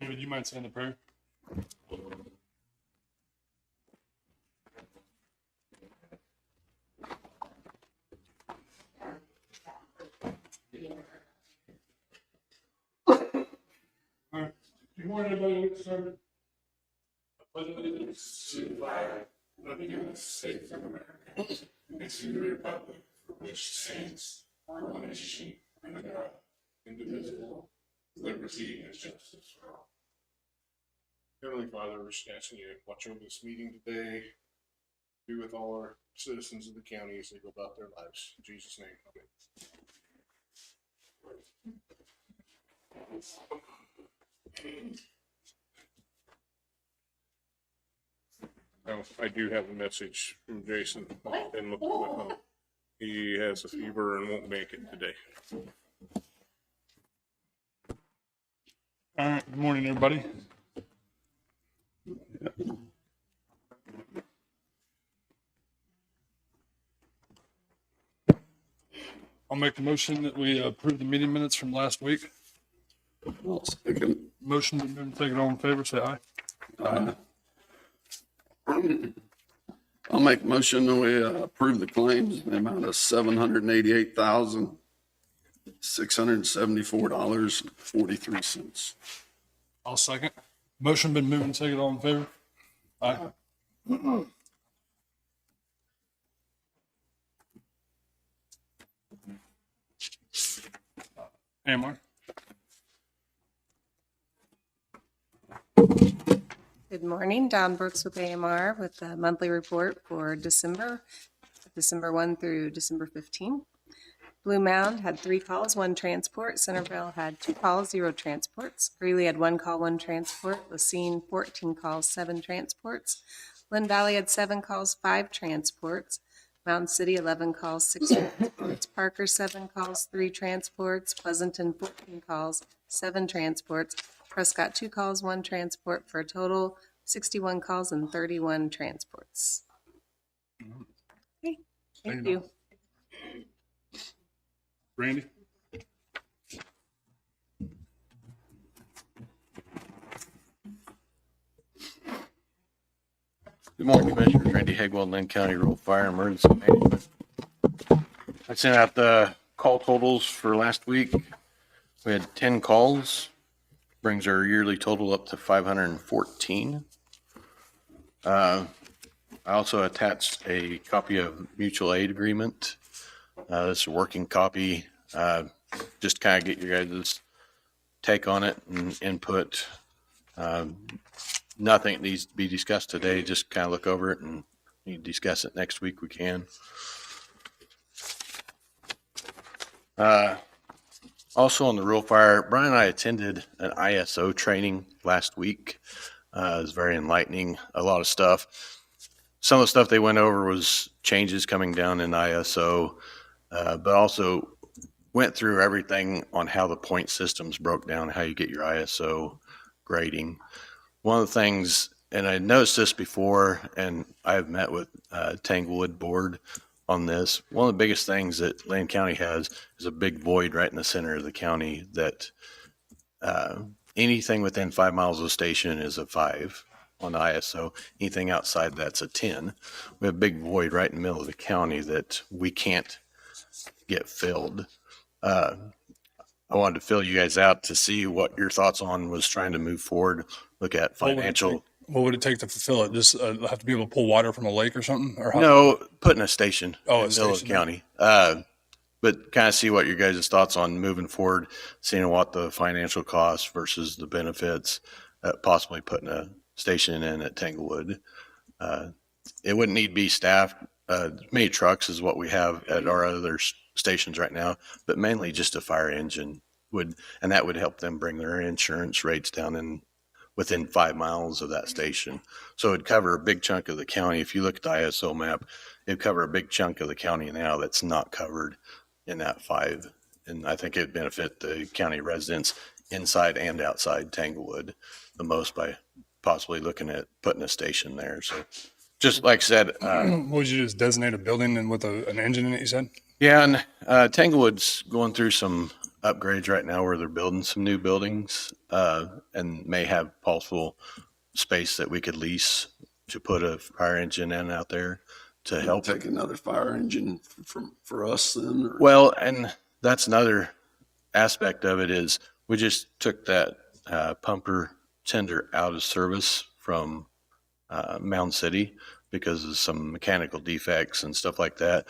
David, you mind saying the prayer? All right. Good morning, everybody. Get started. I pledge allegiance to the flag of the United States of America and to the republic for which stands one nation under God, indivisible, liberty and justice for all. Heavenly Father, we're just asking you to watch over this meeting today. Be with all our citizens of the county as they go about their lives. In Jesus' name, amen. Oh, I do have a message from Jason. And look, he has a fever and won't make it today. All right. Good morning, everybody. I'll make the motion that we approve the meeting minutes from last week. I'll second. Motion to move, take it all in favor, say aye. I'll make a motion that we approve the claims in the amount of $788,674.43. I'll second. Motion been moved and take it all in favor. Aye. Amar. Good morning, Don Brooks with AMR with the monthly report for December 1 through December 15. Blue Mound had 3 calls, 1 transport. Centerville had 2 calls, 0 transports. Greeley had 1 call, 1 transport. Lacine, 14 calls, 7 transports. Linn Valley had 7 calls, 5 transports. Mountain City, 11 calls, 6 transports. Parker, 7 calls, 3 transports. Pleasanton, 14 calls, 7 transports. Prescott, 2 calls, 1 transport, for a total 61 calls and 31 transports. Okay, thank you. Randy. Good morning, Commissioners. Randy Hagwell, Linn County Rural Fire Emergency Management. I sent out the call totals for last week. We had 10 calls, brings our yearly total up to 514. I also attached a copy of mutual aid agreement. This is a working copy, just kind of get your guys' take on it and input. Nothing needs to be discussed today, just kind of look over it, and you can discuss it next week, we can. Also on the rural fire, Brian and I attended an ISO training last week. It was very enlightening, a lot of stuff. Some of the stuff they went over was changes coming down in ISO, but also went through everything on how the point systems broke down, how you get your ISO grading. One of the things, and I noticed this before, and I've met with Tanglewood Board on this. One of the biggest things that Linn County has is a big void right in the center of the county that anything within 5 miles of the station is a 5 on the ISO. Anything outside that's a 10. We have a big void right in the middle of the county that we can't get filled. I wanted to fill you guys out to see what your thoughts on was trying to move forward, look at financial. What would it take to fulfill it? Just have to be able to pull water from a lake or something? Or No, putting a station Oh, in a the middle of the station. county. But kind of see what your guys' thoughts on moving forward, seeing what the financial costs versus the benefits, possibly putting a station in at Tanglewood. It wouldn't need to be staffed. Many trucks is what we have at our other stations right now, but mainly just a fire engine and that would help them bring their insurance rates down within 5 miles of that station. So it'd cover a big chunk of the county. If you look at the ISO map, it'd cover a big chunk of the county now that's not covered in that 5. And I think it'd benefit the county residents inside and outside Tanglewood the most by possibly looking at putting a station there. So just like I said, would you just designate a building and with an engine in it, you said? yeah, and Tanglewood's going through some upgrades right now where they're building some new buildings, and may have possible space that we could lease to put a fire engine in out there to help. Take another fire engine for us then? Or? Well, and that's another aspect of it is we just took that pumper tender out of service from Mound City because of some mechanical defects and stuff like that.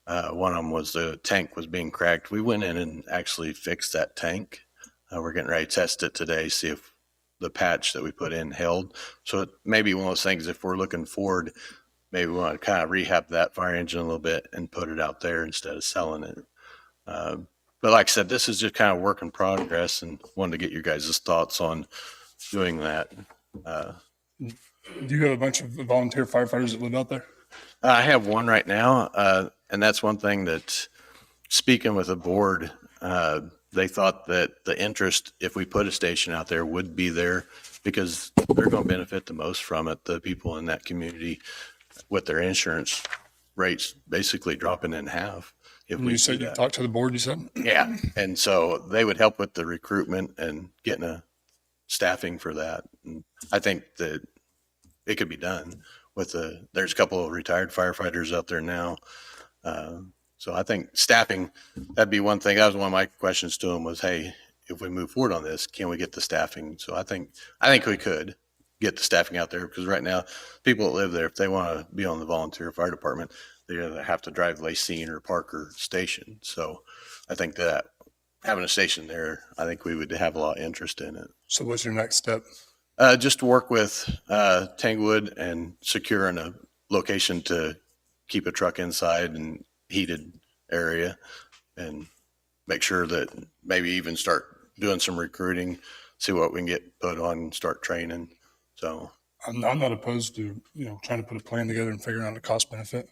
One of them was the tank was being cracked. We went in and actually fixed that tank. We're getting ready to test it today, see if the patch that we put in held. So it may be one of those things, if we're looking forward, maybe we want to kind of rehab that fire engine a little bit and put it out there instead of selling it. But like I said, this is just kind of work in progress and wanted to get your guys' thoughts on doing that. Do you have a bunch of volunteer firefighters that live out there? I have one right now, and that's one thing that, speaking with the board, they thought that the interest, if we put a station out there, would be there because they're going to benefit the most from it, the people in that community, with their insurance rates basically dropping in half. If You said you talked to the board, you said? Yeah, and so they would help with the recruitment and getting a staffing for that. And I think that it could be done with there's a couple of retired firefighters out there now. So I think staffing, that'd be one thing. That was one of my questions to him was, hey, if we move forward on this, can we get the staffing? So I think we could get the staffing out there because right now people that live there, if they want to be on the volunteer fire department, they either have to drive Lacine or Parker Station. So I think that having a station there, I think we would have a lot of interest in it. So what's your next step? Just to work with Tanglewood and securing a location to keep a truck inside and heated area and make sure that maybe even start doing some recruiting, see what we can get put on and start training. So I'm not opposed to, trying to put a plan together and figuring out a cost benefit.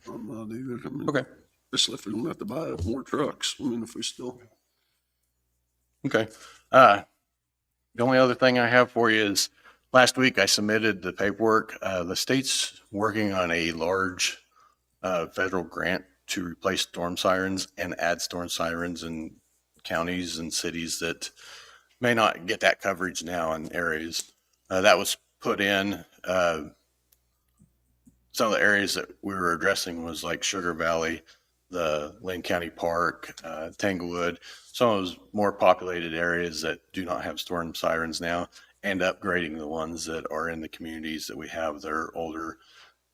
I'm not either. I mean, okay. Especially if we don't have to buy more trucks. I mean, if we still. Okay. The only other thing I have for you is last week I submitted the paperwork. The state's working on a large federal grant to replace storm sirens and add storm sirens in counties and cities that may not get that coverage now in areas. That was put in. Some of the areas that we were addressing was like Sugar Valley, the Linn County Park, Tanglewood, some of those more populated areas that do not have storm sirens now, and upgrading the ones that are in the communities that we have that are older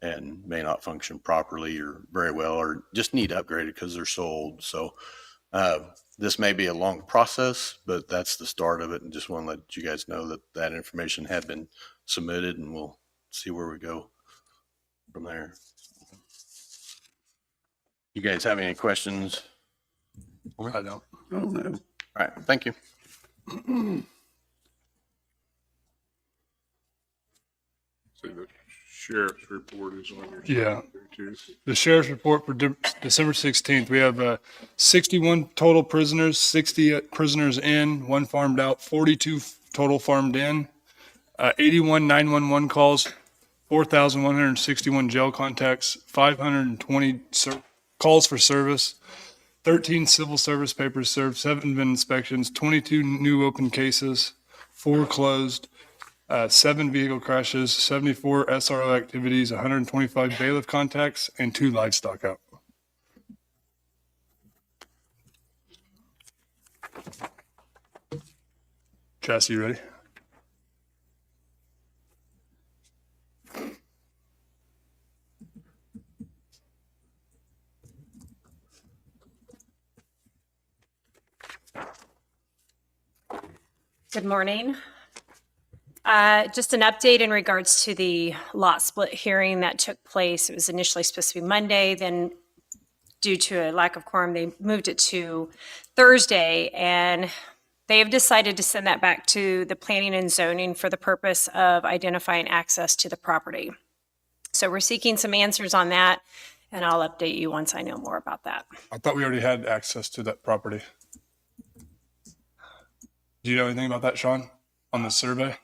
and may not function properly or very well, or just need upgraded because they're so old. So this may be a long process, but that's the start of it. And just want to let you guys know that that information had been submitted, and we'll see where we go from there. You guys have any questions? I don't. I don't know. All right, thank you. So the sheriff's report is on your. Yeah. Too. The sheriff's report for December 16th, we have 61 total prisoners, 60 prisoners in, 1 farmed out, 42 total farmed in, 81 911 calls, 4,161 jail contacts, 520 calls for service, 13 civil service papers served, 7 VIN inspections, 22 new open cases, 4 closed, 7 vehicle crashes, 74 SRO activities, 125 bailiff contacts, and 2 livestock out. Chassis, you ready? Good morning. Just an update in regards to the lot split hearing that took place. It was initially supposed to be Monday, then due to a lack of quorum, they moved it to Thursday, and they have decided to send that back to the planning and zoning for the purpose of identifying access to the property. So we're seeking some answers on that, and I'll update you once I know more about that. I thought we already had access to that property. Do you know anything about that, Sean, on the survey?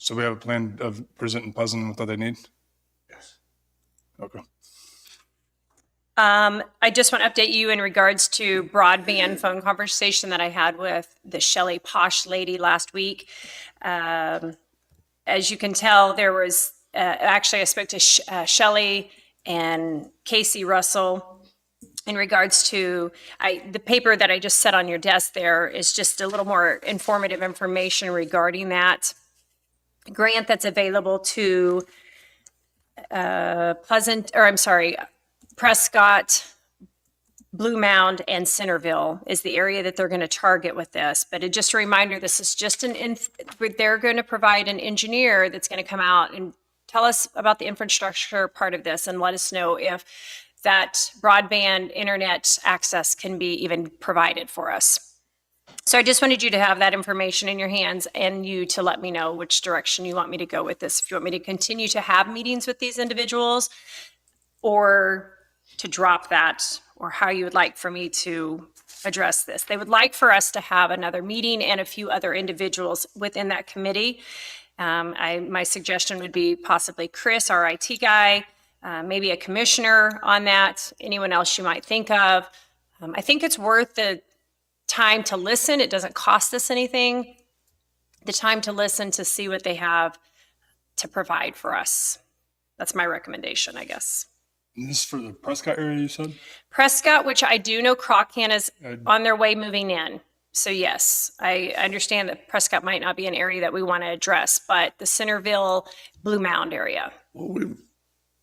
So we have a plan of presenting Pleasant with what they need? Yes. Okay. I just want to update you in regards to broadband phone conversation that I had with the Shelley Posh lady last week. As you can tell, there was, actually I spoke to Shelley and Casey Russell in regards to, the paper that I just set on your desk there is just a little more informative information regarding that grant that's available to Prescott, Blue Mound, and Centerville is the area that they're going to target with this. But just a reminder, this is just they're going to provide an engineer that's going to come out and tell us about the infrastructure part of this and let us know if that broadband internet access can be even provided for us. So I just wanted you to have that information in your hands and you to let me know which direction you want me to go with this. If you want me to continue to have meetings with these individuals or to drop that, or how you would like for me to address this. They would like for us to have another meeting and a few other individuals within that committee. My suggestion would be possibly Chris, our IT guy, maybe a commissioner on that, anyone else you might think of. I think it's worth the time to listen. It doesn't cost us anything. The time to listen to see what they have to provide for us. That's my recommendation, I guess. And this is for the Prescott area, you said? Prescott, which I do know Croccan is on their way moving in. So yes, I understand that Prescott might not be an area that we want to address, but the Centerville, Blue Mound area. Well,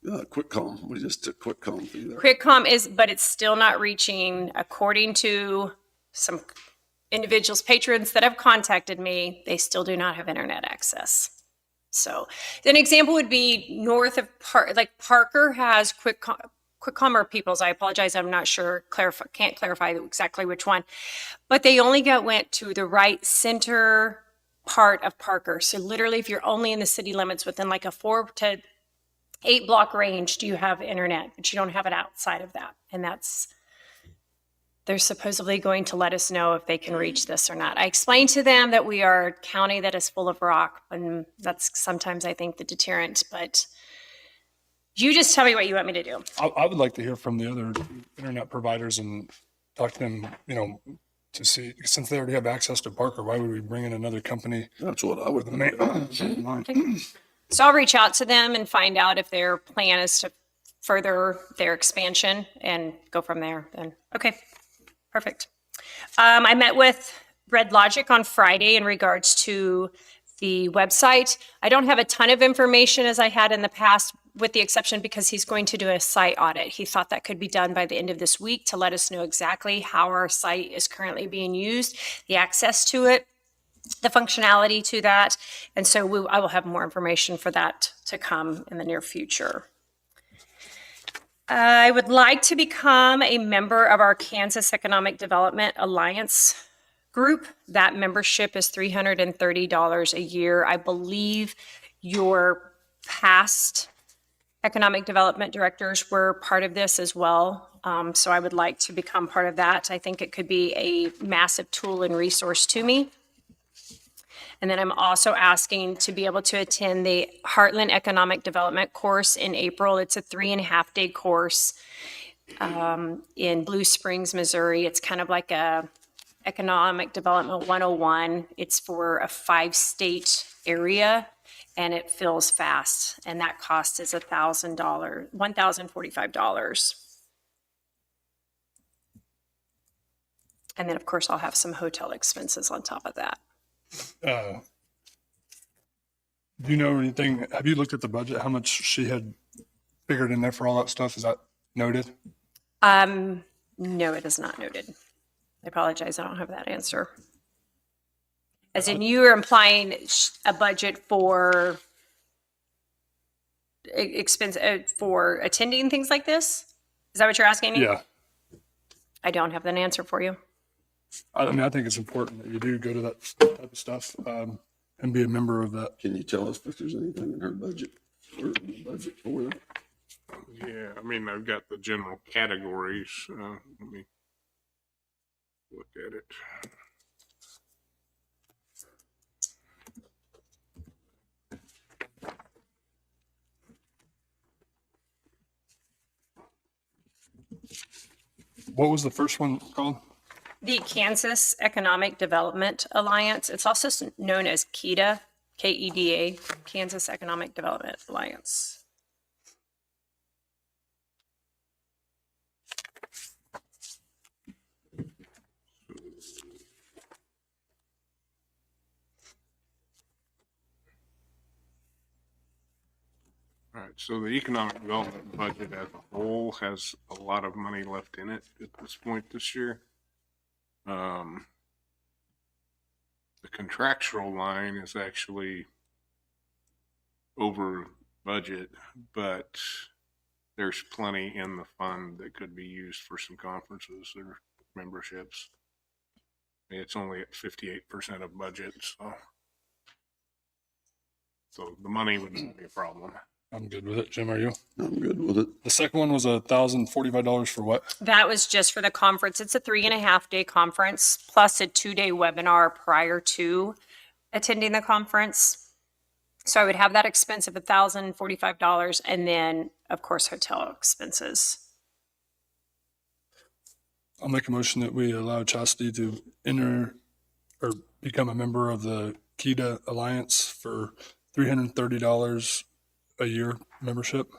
QuickCom, we just took QuickCom through there. QuickCom is, but it's still not reaching, according to some individuals, patrons that have contacted me, they still do not have internet access. So an example would be north of Parker has QuickCom or Peoples. I apologize. I'm not sure, can't clarify exactly which one, but they only went to the right center part of Parker. So literally if you're only in the city limits within like a 4 to 8 block range, do you have internet, but you don't have it outside of that. And they're supposedly going to let us know if they can reach this or not. I explained to them that we are a county that is full of rock, and that's sometimes I think the deterrent, but you just tell me what you want me to do. I would like to hear from the other internet providers and talk to them, to see, since they already have access to Parker, why would we bring in another company? That's what I would. So I'll reach out to them and find out if their plan is to further their expansion and go from there then. Okay. Perfect. I met with Red Logic on Friday in regards to the website. I don't have a ton of information as I had in the past, with the exception because he's going to do a site audit. He thought that could be done by the end of this week to let us know exactly how our site is currently being used, the access to it, the functionality to that. And so I will have more information for that to come in the near future. I would like to become a member of our Kansas Economic Development Alliance group. That membership is $330 a year. I believe your past economic development directors were part of this as well. So I would like to become part of that. I think it could be a massive tool and resource to me. And then I'm also asking to be able to attend the Heartland Economic Development course in April. It's a 3.5-day course in Blue Springs, Missouri. It's kind of like a Economic Development 101. It's for a 5-state area, and it fills fast. And that cost is $1,045. And then, of course, I'll have some hotel expenses on top of that. Do you know anything? Have you looked at the budget? How much she had figured in there for all that stuff? Is that noted? No, it is not noted. I apologize. I don't have that answer. As in, you are implying a budget for expense for attending things like this? Is that what you're asking me? Yeah. I don't have an answer for you. I think it's important that you do go to that type of stuff and be a member of that. Can you tell us if there's anything in her budget or the budget for that? Yeah, I mean, I've got the general categories. Let me look at it. what was the first one called? The Kansas Economic Development Alliance. It's also known as KEDA, KEDA, Kansas Economic Development Alliance. All right, so the economic development budget as a whole has a lot of money left in it at this point this year. The contractual line is actually over budget, but there's plenty in the fund that could be used for some conferences or memberships. I mean, it's only at 58% of budget, so the money would not be a problem. I'm good with it. Jim, are you? I'm good with it. The second one was $1,045 for what? That was just for the conference. It's a 3.5-day conference plus a 2-day webinar prior to attending the conference. So I would have that expense of $1,045 and then, of course, hotel expenses. I'll make a motion that we allow Chastity to enter or become a member of the KEDA Alliance for $330 a year membership.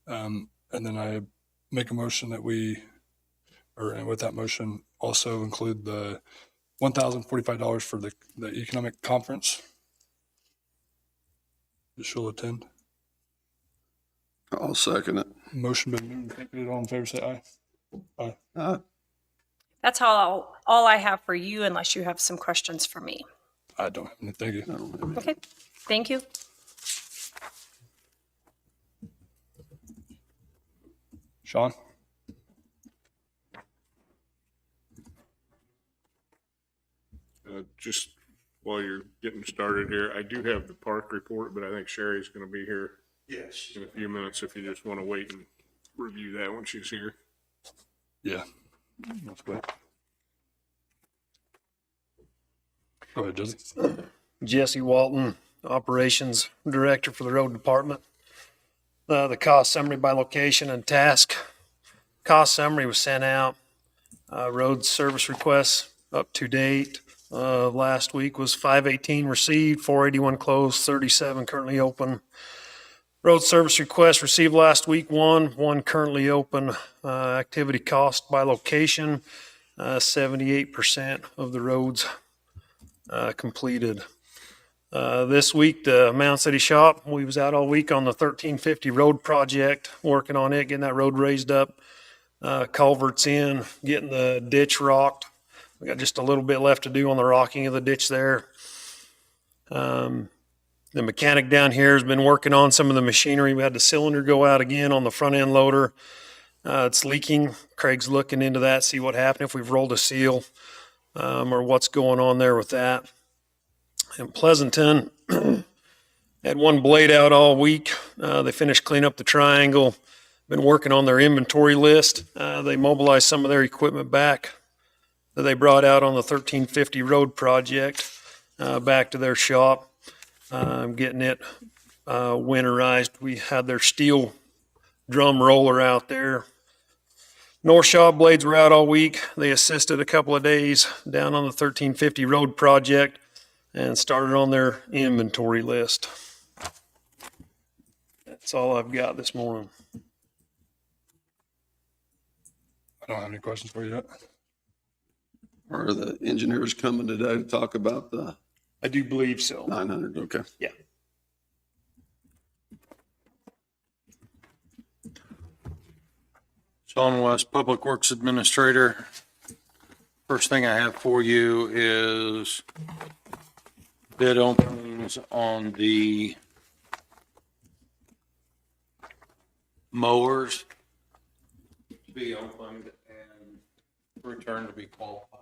And then I make a motion that and with that motion, also include the $1,045 for the economic conference that she'll attend. I'll second it. Motion been moved and seconded. All in favor, say aye. Aye. That's all I have for you unless you have some questions for me. I don't have any. Thank you. I don't have any. Okay, thank you. Sean? Just while you're getting started here, I do have the park report, but I think Sherry's going to be here in a few minutes if you just want to wait and review that when she's here. Yeah. That's good. Go ahead, Jesse. Jesse Walton, Operations Director for the Road Department. The cost summary by location and task. Cost summary was sent out. Road service requests up to date. Last week was 518 received, 481 closed, 37 currently open. Road service requests received last week, one currently open. Activity cost by location, 78% of the roads completed. This week, the Mound City Shop, we was out all week on the 1350 road project, working on it, getting that road raised up, culverts in, getting the ditch rocked. We got just a little bit left to do on the rocking of the ditch there. The mechanic down here has been working on some of the machinery. We had the cylinder go out again on the front end loader. It's leaking. Craig's looking into that, see what happened, if we've rolled a seal, or what's going on there with that. In Pleasanton, had one blade out all week. They finished cleaning up the triangle. Been working on their inventory list. They mobilized some of their equipment back that they brought out on the 1350 road project back to their shop. Getting it winterized. We had their steel drum roller out there. North Shaw blades were out all week. They assisted a couple of days down on the 1350 road project and started on their inventory list. That's all I've got this morning. I don't have any questions for you yet. Are the engineers coming today to talk about the I do believe so. 900? Okay. Yeah. Sean West, Public Works Administrator. First thing I have for you is bid openings on the mowers to be opened and return to be qualified.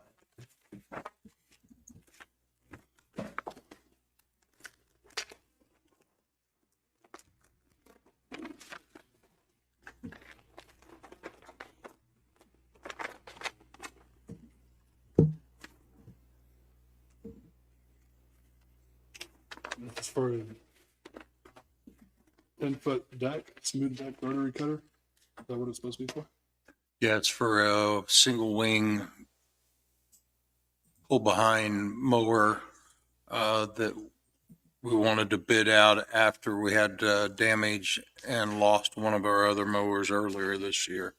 This is for a 10-foot deck, smooth deck rotary cutter. Is that what it's supposed to be for? Yeah, it's for a single wing pull behind mower that we wanted to bid out after we had damage and lost one of our other mowers earlier this year.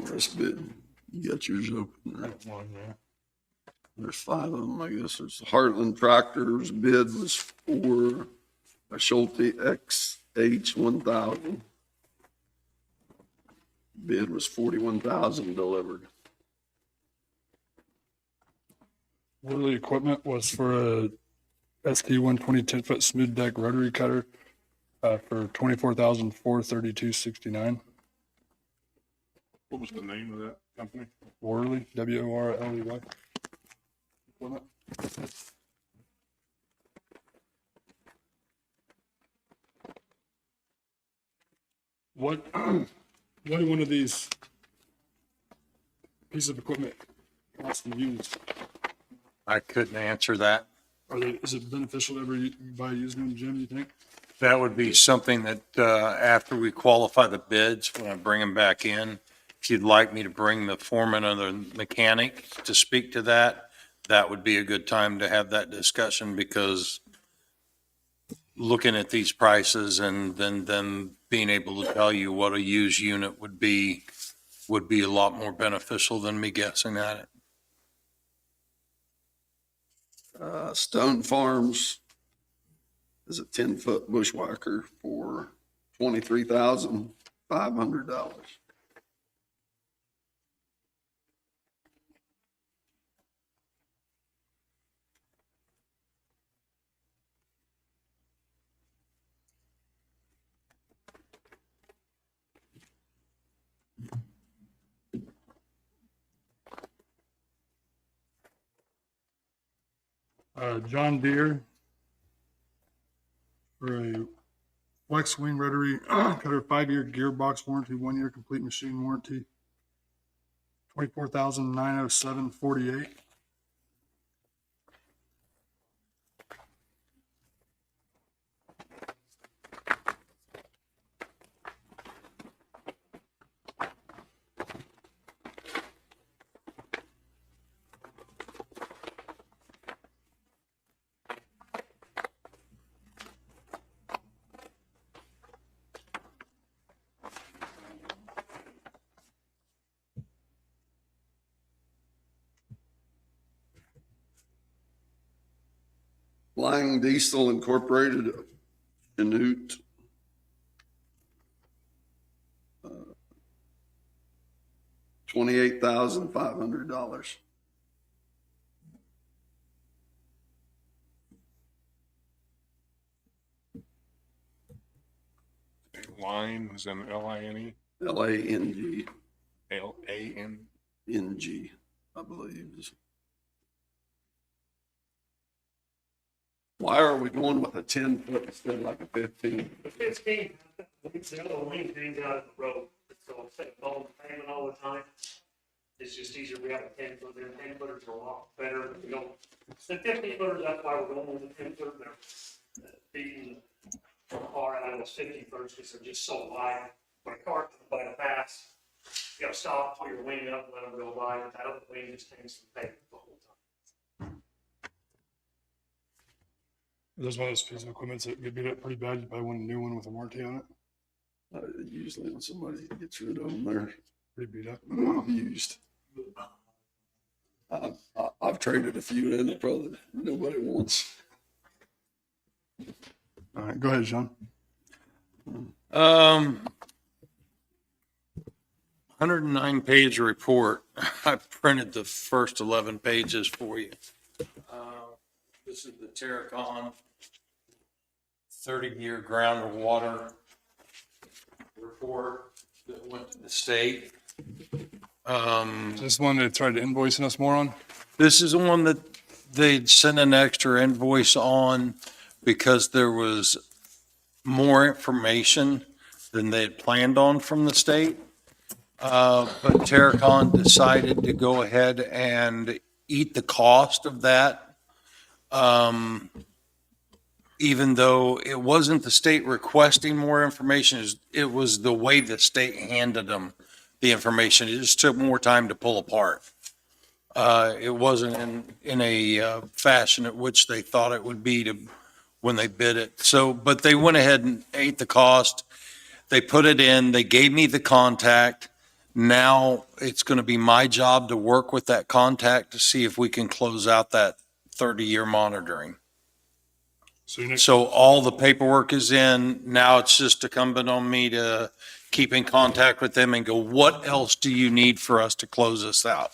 This bid, you got yours open there. There's 5 of them, I guess. There's Heartland Tractors. Bid was for a Schulte XH 1000. Bid was 41,000 delivered. Worley Equipment was for a ST 120 10-foot smooth deck rotary cutter for $24,432.69. What was the name of that company? Worley, Worley. Equipment. What do one of these pieces of equipment cost to use? I couldn't answer that. Is it beneficial to ever buy using them, Jim, you think? That would be something that after we qualify the bids, when I bring them back in, if you'd like me to bring the foreman or the mechanic to speak to that, that would be a good time to have that discussion, because looking at these prices and then them being able to tell you what a used unit would be a lot more beneficial than me guessing at it. Stone Farms is a 10-foot bushwhacker for $23,500. John Deere for a flex wing rotary cutter, 5-year gearbox warranty, 1-year complete machine warranty, $24,907.48. Lang Diesel Incorporated, Chanute, $28,500. Line was in L-I-N-E, Lang, L-A-N. NG, I believe. Why are we going with a 10-foot instead of like a 15? The 15, the other wing hangs out of the road, so instead of mowing the pavement all the time, it's just easier, we have a 10-foot, and 10-footers are a lot better, we don't, the 15-footers, that's why we're going with the 10-foot, they're beating the car out of those 15-footers, because they're just so wide, when a car comes by to pass, you gotta stop, pull your wing up, let them go by, and that other wing just hangs to the pavement the whole time. There's one of those pieces of equipment that get beat up pretty bad. You buy one new one with a warranty on it. Usually when somebody gets rid of them, they're Pretty beat up. used. I've traded a few in, probably nobody wants. All right, go ahead, Sean. 109-page report. I printed the first 11 pages for you. This is the Terracon 30-year groundwater report that went to the state. Just one they tried to invoicing us more on. This is the one that they'd sent an extra invoice on because there was more information than they had planned on from the state. But Terracon decided to go ahead and eat the cost of that. Even though it wasn't the state requesting more information, it was the way the state handed them the information. It just took more time to pull apart. It wasn't in a fashion at which they thought it would be when they bid it. So, but they went ahead and ate the cost. They put it in, they gave me the contact. Now it's going to be my job to work with that contact to see if we can close out that 30-year monitoring. So all the paperwork is in. Now it's just incumbent on me to keep in contact with them and go, what else do you need for us to close this out?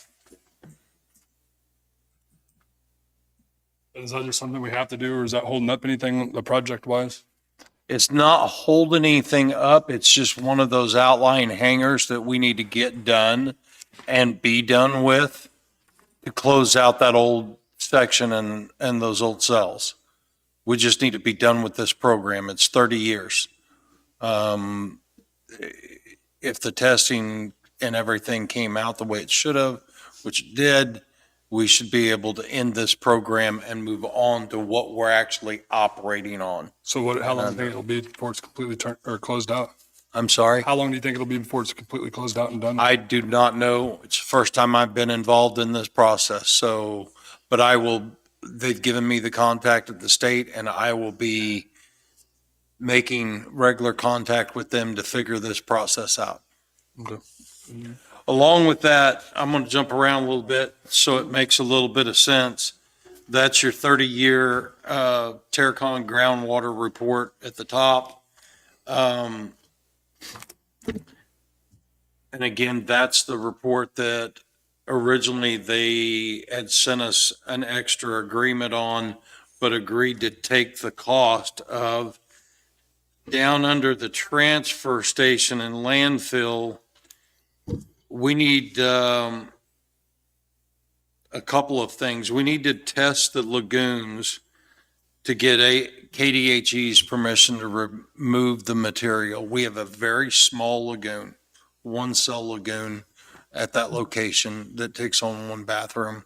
Is that just something we have to do, or is that holding up anything the project wise? It's not holding anything up. It's just one of those outlying hangers that we need to get done and be done with to close out that old section and those old cells. We just need to be done with this program. It's 30 years. If the testing and everything came out the way it should have, which it did, we should be able to end this program and move on to what we're actually operating on. So how long do you think it'll be before it's completely turned or closed out? I'm sorry? How long do you think it'll be before it's completely closed out and done? I do not know. It's the first time I've been involved in this process. So, but they've given me the contact of the state and I will be making regular contact with them to figure this process out. Okay. Along with that, I'm going to jump around a little bit so it makes a little bit of sense. That's your 30-year Terracon groundwater report at the top. And again, that's the report that originally they had sent us an extra agreement on, but agreed to take the cost of down under the transfer station and landfill. We need a couple of things. We need to test the lagoons to get KDHE's permission to remove the material. We have a very small lagoon, one cell lagoon at that location that takes on one bathroom.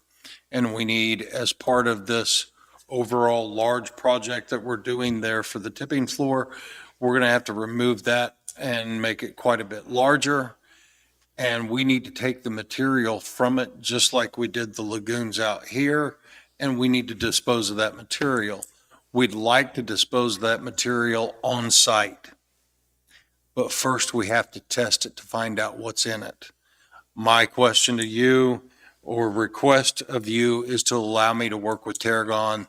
And we need, as part of this overall large project that we're doing there for the tipping floor, we're going to have to remove that and make it quite a bit larger. And we need to take the material from it, just like we did the lagoons out here, and we need to dispose of that material. We'd like to dispose of that material on site. But first we have to test it to find out what's in it. My question to you, or request of you, is to allow me to work with Terracon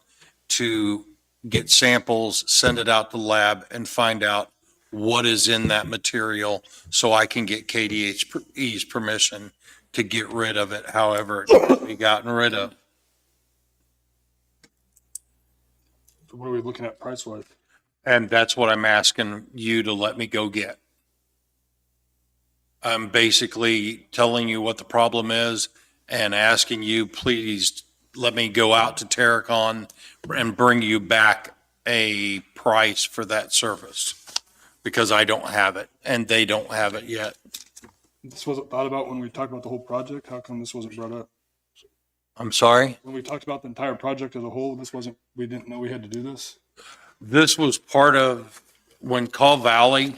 to get samples, send it out to the lab, and find out what is in that material so I can get KDHE's permission to get rid of it, however it can be gotten rid of. So what are we looking at price wise? And that's what I'm asking you to let me go get. I'm basically telling you what the problem is and asking you, please let me go out to Terracon and bring you back a price for that service, because I don't have it and they don't have it yet. This wasn't thought about when we talked about the whole project. How come this wasn't brought up? I'm sorry? When we talked about the entire project as a whole, we didn't know we had to do this? This was part of when Call Valley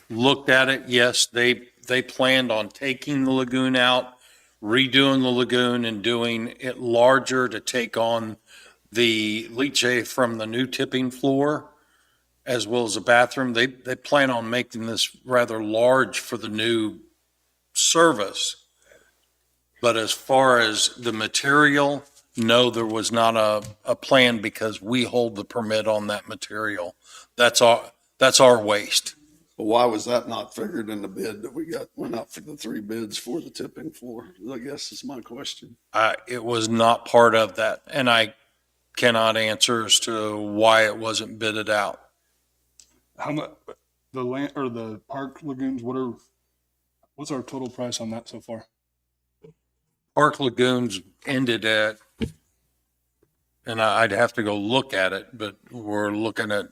looked at it. Yes, they planned on taking the lagoon out, redoing the lagoon and doing it larger to take on the leachate from the new tipping floor, as well as the bathroom. They plan on making this rather large for the new service. But as far as the material, no, there was not a plan, because we hold the permit on that material. That's our waste. But why was that not figured in the bid that went out for the 3 bids for the tipping floor? I guess is my question. It was not part of that, and I cannot answer as to why it wasn't bidded out. How much, the land or the park lagoons, what's our total price on that so far? Park Lagoons ended at, and I'd have to go look at it, but we're looking at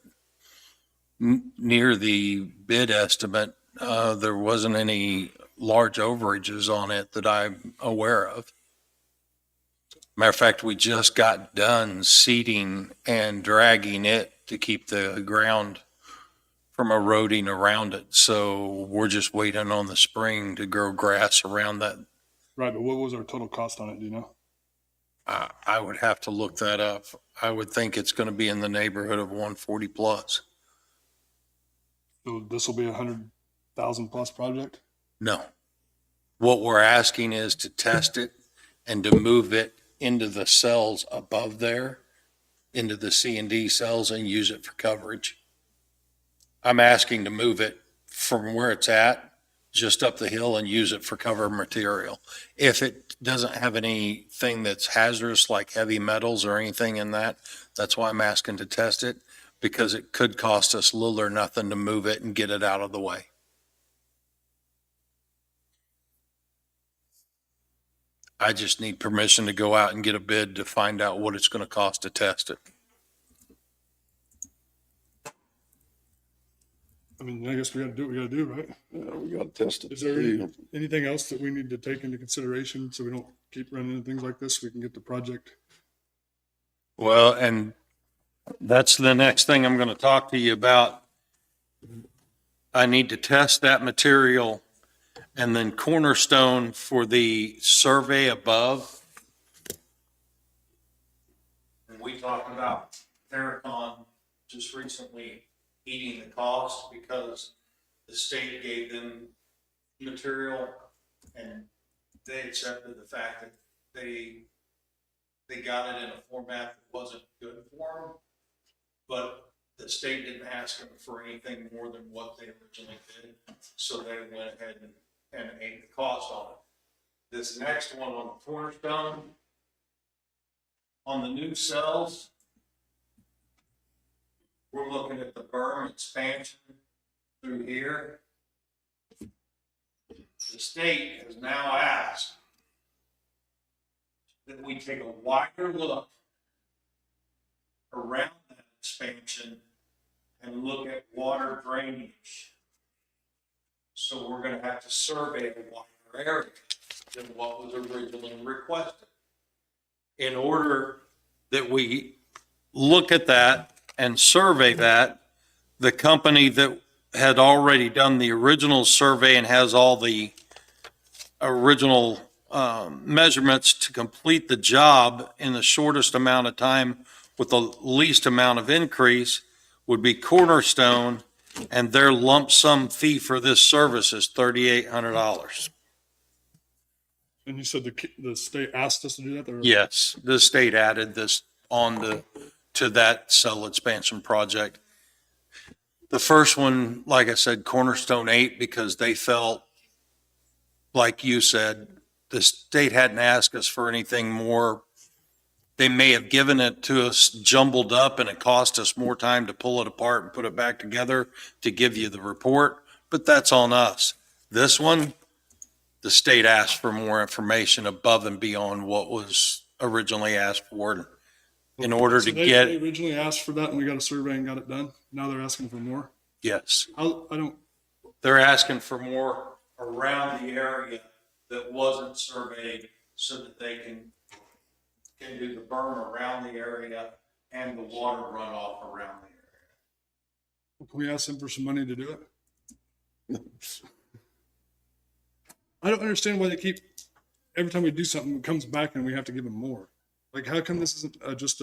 near the bid estimate. There wasn't any large overages on it that I'm aware of. Matter of fact, we just got done seeding and dragging it to keep the ground from eroding around it. So we're just waiting on the spring to grow grass around that. Right, but what was our total cost on it, do you know? I would have to look that up. I would think it's going to be in the neighborhood of 140 plus. So this will be $100,000 plus project? No. What we're asking is to test it and to move it into the cells above there, into the C and D cells, and use it for coverage. I'm asking to move it from where it's at, just up the hill, and use it for cover material. If it doesn't have anything that's hazardous like heavy metals or anything in that, that's why I'm asking to test it, because it could cost us little or nothing to move it and get it out of the way. I just need permission to go out and get a bid to find out what it's going to cost to test it. I mean, I guess we gotta do what we gotta do, right? Yeah, we gotta test it. Is there too. anything else that we need to take into consideration so we don't keep running into things like this? We can get the project. Well, and that's the next thing I'm going to talk to you about. I need to test that material, and then cornerstone for the survey above. And we talked about Paracon just recently eating the cost because the state gave them material and they accepted the fact that they got it in a format that wasn't good for them, but the state didn't ask them for anything more than what they originally did, so they went ahead and ate the cost on it. This next one on the cornerstone, on the new cells, we're looking at the berm expansion through here. The state has now asked that we take a wider look around that expansion and look at water drainage. So we're going to have to survey a wider area than what was originally requested. In order that we look at that and survey that, the company that had already done the original survey and has all the original measurements to complete the job in the shortest amount of time with the least amount of increase would be Cornerstone, and their lump sum fee for this service is $3,800. And you said the state asked us to do that? Or- Yes, the state added this on to that cell expansion project. The first one, like I said, Cornerstone 8, because they felt, like you said, the state hadn't asked us for anything more. They may have given it to us jumbled up and it cost us more time to pull it apart and put it back together to give you the report, but that's on us. This one, the state asked for more information above and beyond what was originally asked for in order So to they get, originally asked for that and we got a survey and got it done. Now they're asking for more. yes. I don't, They're asking for more around the area that wasn't surveyed so that they can do the berm around the area and the water runoff around the area. can we ask them for some money to do it? I don't understand why they keep, every time we do something, it comes back and we have to give them more. Like, how come this isn't I guess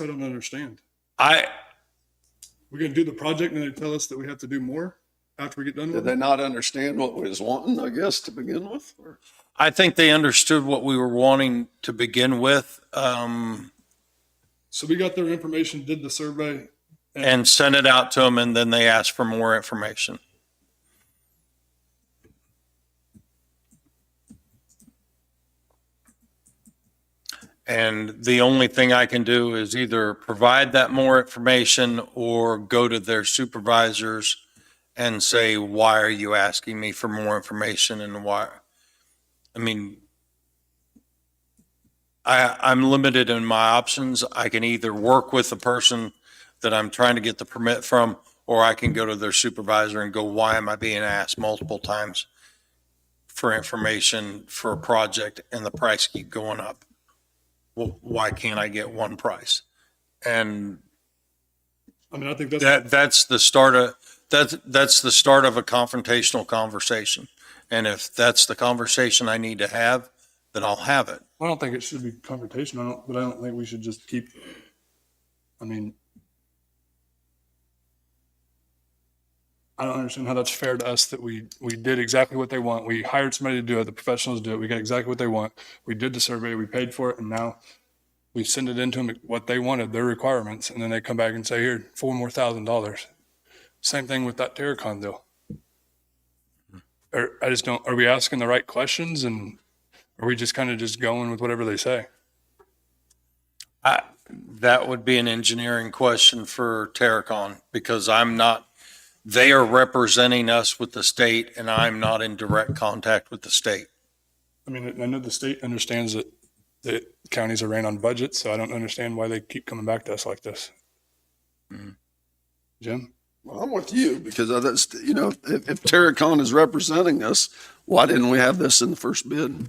I don't understand. We're gonna do the project and they tell us that we have to do more after we get done Did with they it? not understand what we was wanting, I guess, to begin with? Or- I think they understood what we were wanting to begin with, So we got their information, did the survey. and sent it out to them, and then they asked for more information. And the only thing I can do is either provide that more information or go to their supervisors and say, why are you asking me for more information and why? I mean, I'm limited in my options. I can either work with the person that I'm trying to get the permit from, or I can go to their supervisor and go, why am I being asked multiple times for information for a project and the price keep going up? Well, why can't I get one price? And I mean, I think that's, that's the start of, that's the start of a confrontational conversation. And if that's the conversation I need to have, then I'll have it. I don't think it should be confrontation. But I don't think we should just keep, I mean, I don't understand how that's fair to us that we did exactly what they want. We hired somebody to do it. The professionals do it. We got exactly what they want. We did the survey. We paid for it. And now we send it into them what they wanted, their requirements. And then they come back and say, here, $4,000. Same thing with that Terracon deal. I just don't, are we asking the right questions, and are we just kind of just going with whatever they say? That would be an engineering question for Terracon, because I'm not, they are representing us with the state and I'm not in direct contact with the state. I mean, I know the state understands that the counties are ran on budgets, so I don't understand why they keep coming back to us like this. Jim? Well, I'm with you because that's, you know, if Terracon is representing us, why didn't we have this in the first bid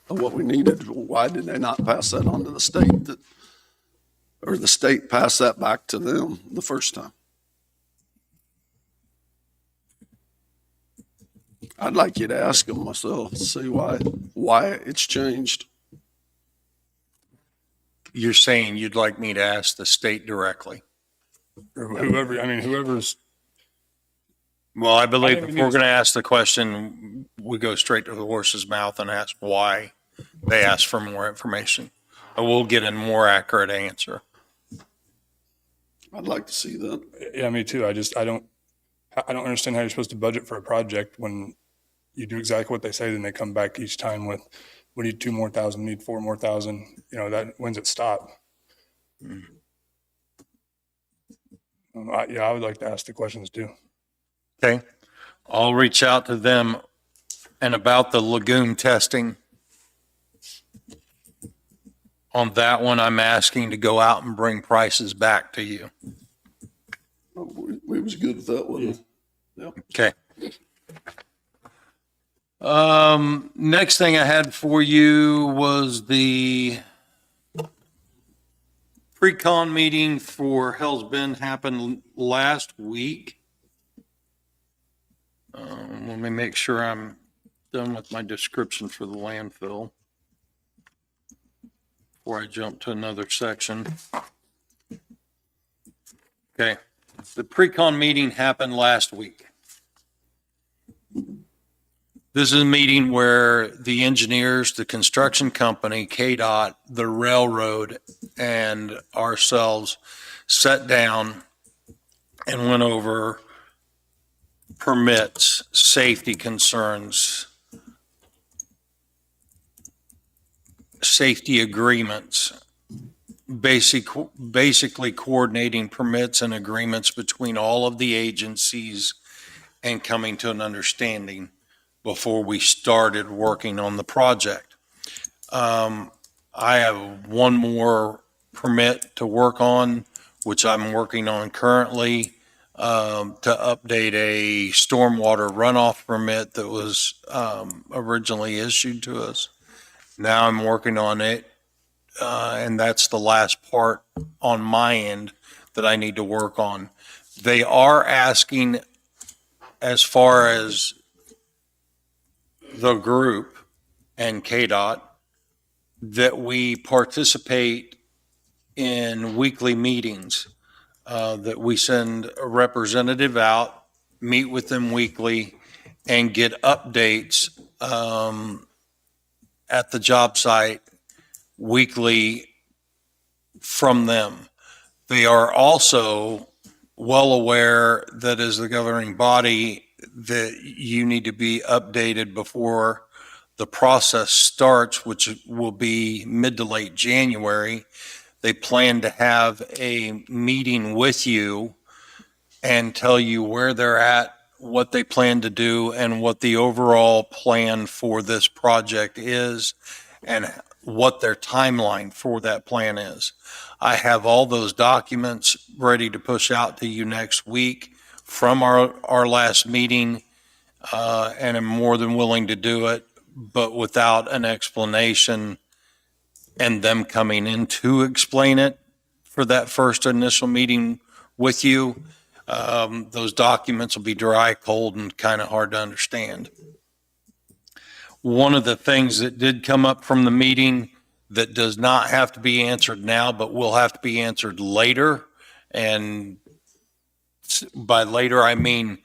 of what we needed? Why did they not pass that on to the state that, or the state pass that back to them the first time? I'd like you to ask them myself, see why it's changed. You're saying you'd like me to ask the state directly? Or whoever, I mean, whoever's, Well, I believe think if we we're need going to ask the question, we go straight to the horse's mouth and ask why they ask for more information. And we'll get a more accurate answer. I'd like to see that. yeah, me too. I don't understand how you're supposed to budget for a project when you do exactly what they say, then they come back each time with, we need 2,000 more, we need 4,000 more. You know, that, when's it stop? I would like to ask the questions too. Okay. I'll reach out to them. And about the lagoon testing, on that one, I'm asking to go out and bring prices back to you. We was good with that one. Yep. Okay. Next thing I had for you was the pre-con meeting for Hell's Bend happened last week. Let me make sure I'm done with my description for the landfill before I jump to another section. Okay. The pre-con meeting happened last week. This is a meeting where the engineers, the construction company, KDOT, the railroad, and ourselves sat down and went over permits, safety concerns, safety agreements, basically coordinating permits and agreements between all of the agencies and coming to an understanding before we started working on the project. I have one more permit to work on, which I'm working on currently, to update a stormwater runoff permit that was originally issued to us. Now I'm working on it, and that's the last part on my end that I need to work on. They are asking, as far as the group and KDOT, that we participate in weekly meetings, that we send a representative out, meet with them weekly, and get updates at the job site weekly from them. They are also well aware that as the governing body, that you need to be updated before the process starts, which will be mid to late January. They plan to have a meeting with you and tell you where they're at what they plan to do and what the overall plan for this project is and what their timeline for that plan is. I have all those documents ready to push out to you next week from our last meeting, and I'm more than willing to do it, but without an explanation and them coming in to explain it for that first initial meeting with you. Those documents will be dry, cold, and kind of hard to understand. One of the things that did come up from the meeting that does not have to be answered now, but will have to be answered later, and by later, I mean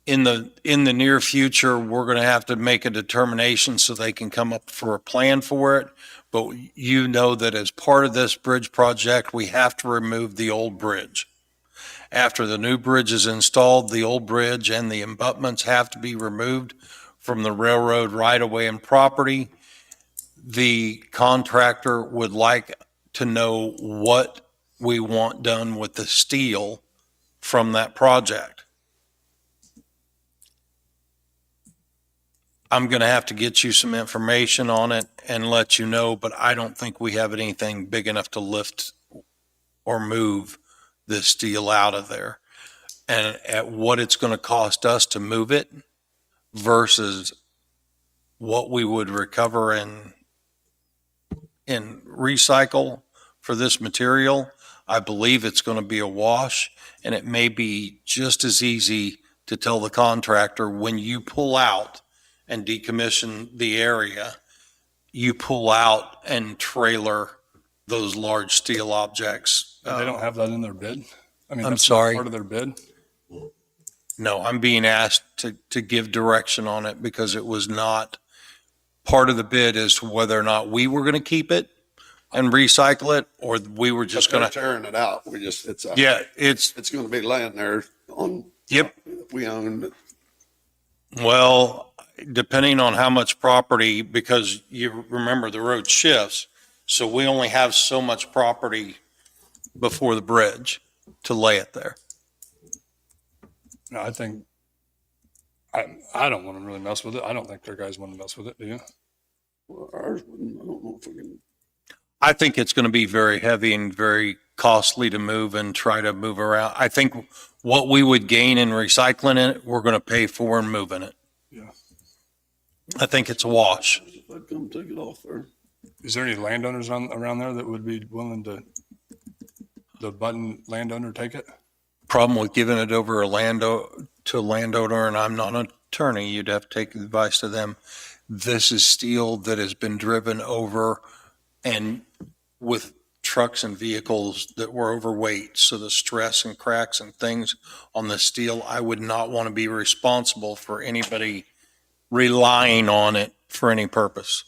in the near future, we're going to have to make a determination so they can come up for a plan for it. But you know that as part of this bridge project, we have to remove the old bridge. After the new bridge is installed, the old bridge and the abutments have to be removed from the railroad right-of-way and property. The contractor would like to know what we want done with the steel from that project. I'm going to have to get you some information on it and let you know, but I don't think we have anything big enough to lift or move the steel out of there. And at what it's going to cost us to move it versus what we would recover in recycle for this material, I believe it's going to be a wash, and it may be just as easy to tell the contractor when you pull out and decommission the area, you pull out and trailer those large steel objects. They don't have that in their bid? I mean, I'm that's sorry? part of their bid? No, I'm being asked to give direction on it because it was not part of the bid as to whether or not we were going to keep it and recycle it, or we were just But going they're to. tearing it out. It's Yeah, it's, going to be laying there on. Yep. We own it. well, depending on how much property, because you remember the road shifts, so we only have so much property before the bridge to lay it there. No, I think, I don't want to really mess with it. I don't think their guys want to mess with it, do you? Well, ours wouldn't. I don't know if we can. I think it's going to be very heavy and very costly to move and try to move around. I think what we would gain in recycling it, we're going to pay for in moving it. Yeah. I think it's a wash. I'd come take it off there. Is there any landowners around there that would be willing to, the Button landowner, take it? Problem with giving it over to a landowner, and I'm not an attorney, you'd have to take advice to them. This is steel that has been driven over and with trucks and vehicles that were overweight. So the stress and cracks and things on the steel, I would not want to be responsible for anybody relying on it for any purpose.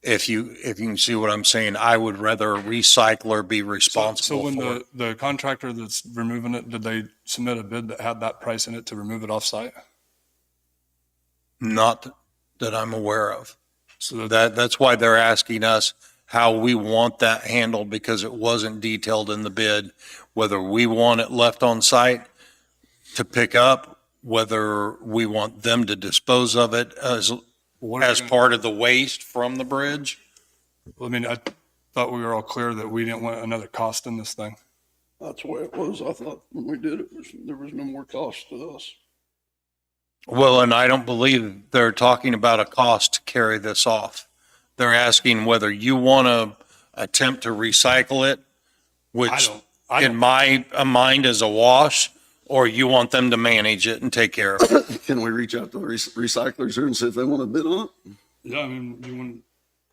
If you can see what I'm saying, I would rather a recycler be So responsible when for it. the contractor that's removing it, did they submit a bid that had that price in it to remove it off-site? Not that I'm aware of. So That's why they're asking us how we want that handled, because it wasn't detailed in the bid, whether we want it left on site to pick up, whether we want them to dispose of it as part of the waste from the bridge. I mean, I thought we were all clear that we didn't want another cost in this thing. That's the way it was. I thought when we did it, there was no more cost to us. Well, and I don't believe they're talking about a cost to carry this off. They're asking whether you want to attempt to recycle it, which I in my mind is a wash, or you want them to manage it and take care of it. Can we reach out to the recyclers here and see if they want to bid on it? Yeah, I mean,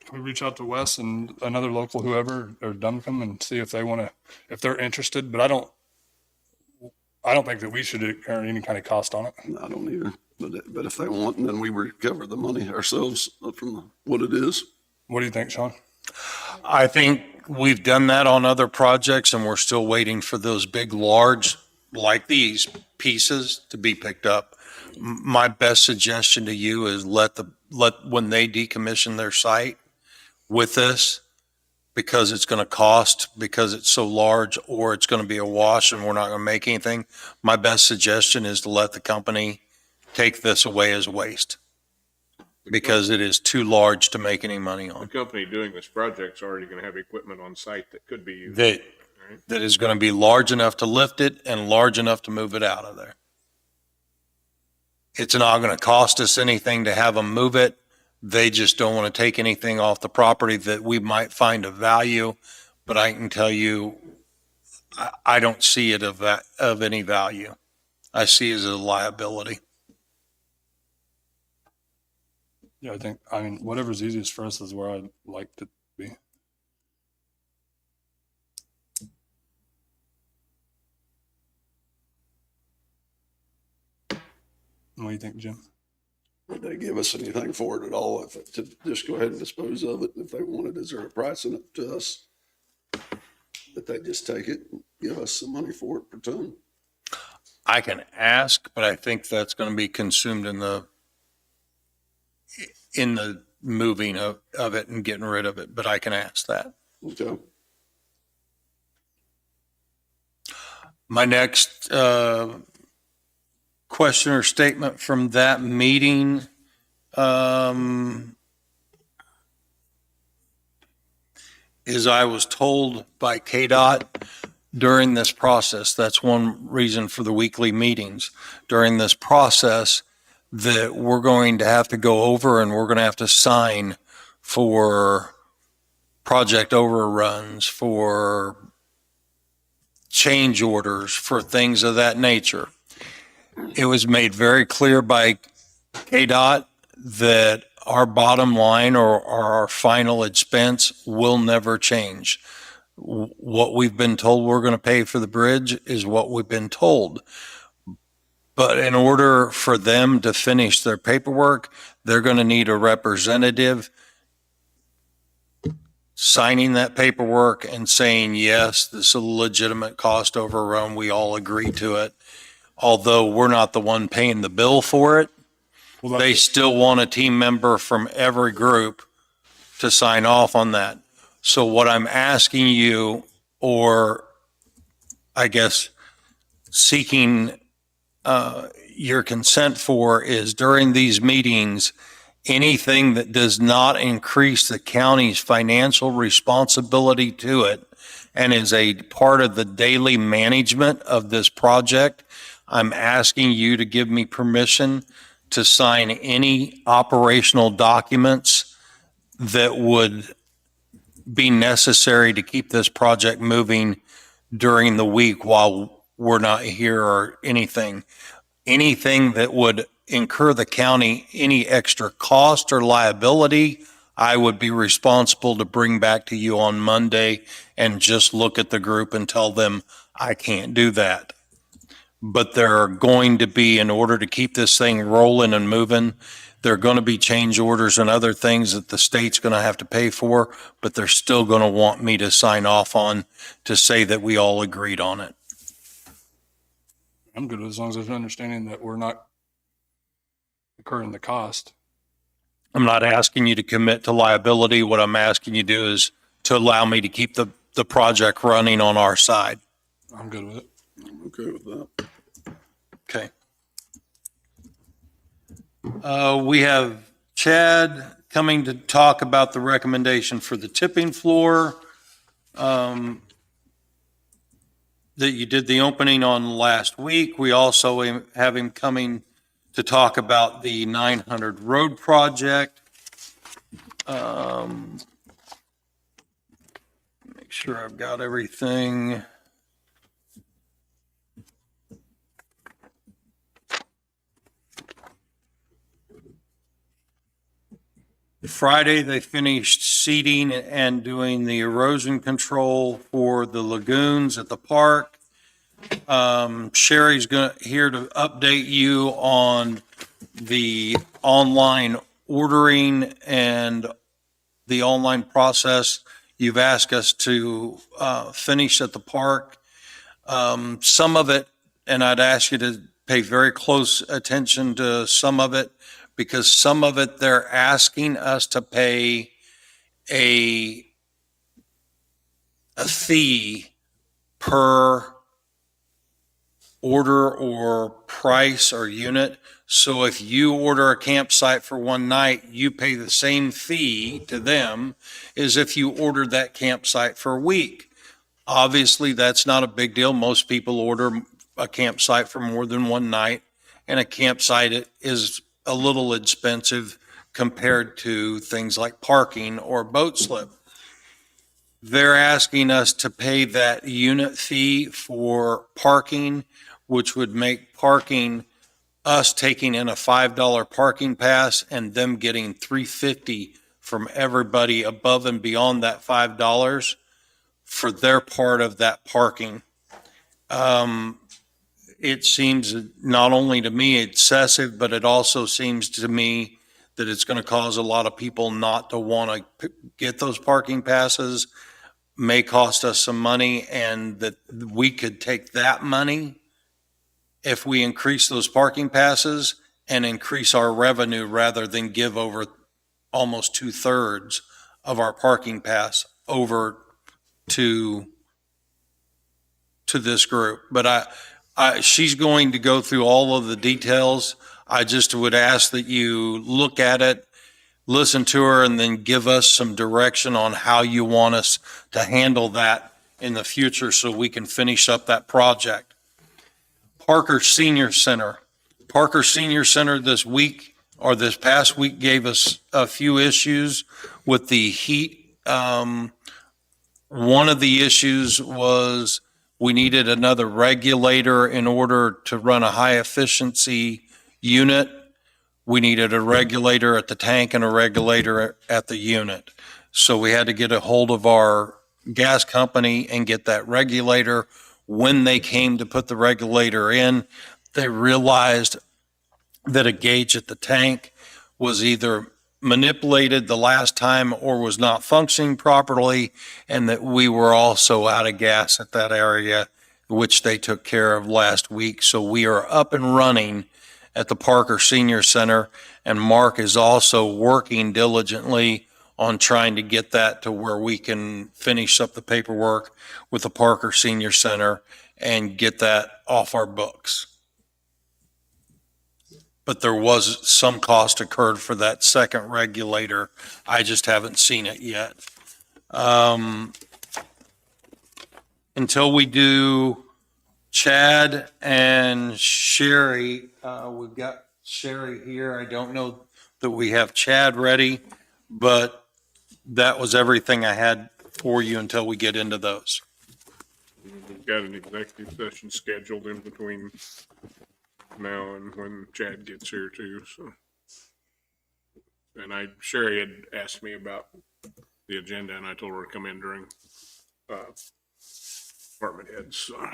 can we reach out to Wes and another local whoever, or Duncombe, and see if they want to, if they're interested, but I don't think that we should incur any kind of cost on it. I don't either. But if they want, then we recover the money ourselves from what it is. What do you think, Sean? I think we've done that on other projects, and we're still waiting for those big, large, like these pieces to be picked up. My best suggestion to you is let when they decommission their site with this, because it's going to cost, because it's so large, or it's going to be a wash and we're not going to make anything, my best suggestion is to let the company take this away as waste because it is too large to make any money The on. company doing this project's already gonna have equipment on site that could be used. That is going to be large enough to lift it and large enough to move it out of there. It's not going to cost us anything to have them move it. They just don't want to take anything off the property that we might find of value. But I can tell you, I don't see it of any value. I see it as a liability. Yeah, I mean, whatever's easiest for us is where I'd like to be. What do you think, Jim? Would they give us anything for it at all if to just go ahead and dispose of it if they wanted? Is there a price in it to us? That they just take it and give us some money for it per ton? I can ask, but I think that's going to be consumed in the moving of it and getting rid of it, but I can ask that. Okay. My next question or statement from that meeting is I was told by KDOT during this process, that's one reason for the weekly meetings, during this process, that we're going to have to go over and we're going to have to sign for project overruns, for change orders, for things of that nature. It was made very clear by KDOT that our bottom line or our final expense will never change. What we've been told we're going to pay for the bridge is what we've been told. But in order for them to finish their paperwork, they're going to need a representative signing that paperwork and saying, yes, this is a legitimate cost overrun. We all agree to it. Although we're not the one paying the bill for it, they still want a team member from every group to sign off on that. So what I'm asking you, or I guess seeking your consent for, is during these meetings, anything that does not increase the county's financial responsibility to it and is a part of the daily management of this project, I'm asking you to give me permission to sign any operational documents that would be necessary to keep this project moving during the week while we're not here, or anything that would incur the county any extra cost or liability, I would be responsible to bring back to you on Monday and just look at the group and tell them I can't do that. But there are going to be, in order to keep this thing rolling and moving, there are going to be change orders and other things that the state's going to have to pay for, but they're still going to want me to sign off on to say that we all agreed on it. I'm good as long as there's an understanding that we're not incurring the cost. I'm not asking you to commit to liability. What I'm asking you to do is to allow me to keep the project running on our side. I'm good with it. I'm okay with that. Okay. We have Chad coming to talk about the recommendation for the tipping floor. That you did the opening on last week. We also have him coming to talk about the 900 road project. Make sure I've got everything. Friday, they finished seeding and doing the erosion control for the lagoons at the park. Sherry's here to update you on the online ordering and the online process you've asked us to finish at the park. Some of it, and I'd ask you to pay very close attention to some of it, because some of it they're asking us to pay a a fee per order or price or unit. So if you order a campsite for one night, you pay the same fee to them as if you ordered that campsite for a week. Obviously, that's not a big deal. Most people order a campsite for more than one night, and a campsite is a little expensive compared to things like parking or boat slip. They're asking us to pay that unit fee for parking, which would make parking us taking in a $5 parking pass and them getting $3.50 from everybody above and beyond that $5 for their part of that parking. It seems not only to me excessive, but it also seems to me that it's going to cause a lot of people not to want to get those parking passes, may cost us some money, and that we could take that money if we increase those parking passes and increase our revenue rather than give over almost 2/3 of our parking pass over to this group. But she's going to go through all of the details. I just would ask that you look at it, listen to her, and then give us some direction on how you want us to handle that in the future so we can finish up that project. Parker Senior Center. Parker Senior Center this week, or this past week, gave us a few issues with the heat. One of the issues was we needed another regulator in order to run a high efficiency unit. We needed a regulator at the tank and a regulator at the unit. So we had to get a hold of our gas company and get that regulator. When they came to put the regulator in, they realized that a gauge at the tank was either manipulated the last time or was not functioning properly, and that we were also out of gas at that area, which they took care of last week. So we are up and running at the Parker Senior Center, and Mark is also working diligently on trying to get that to where we can finish up the paperwork with the Parker Senior Center and get that off our books. But there was some cost incurred for that second regulator. I just haven't seen it yet. Until we do Chad and Sherry, we've got Sherry here. I don't know that we have Chad ready, but that was everything I had for you until we get into those. We've got an executive session scheduled in between now and when Chad gets here too, so. And Sherry had asked me about the agenda, and I told her to come in during, department heads, so.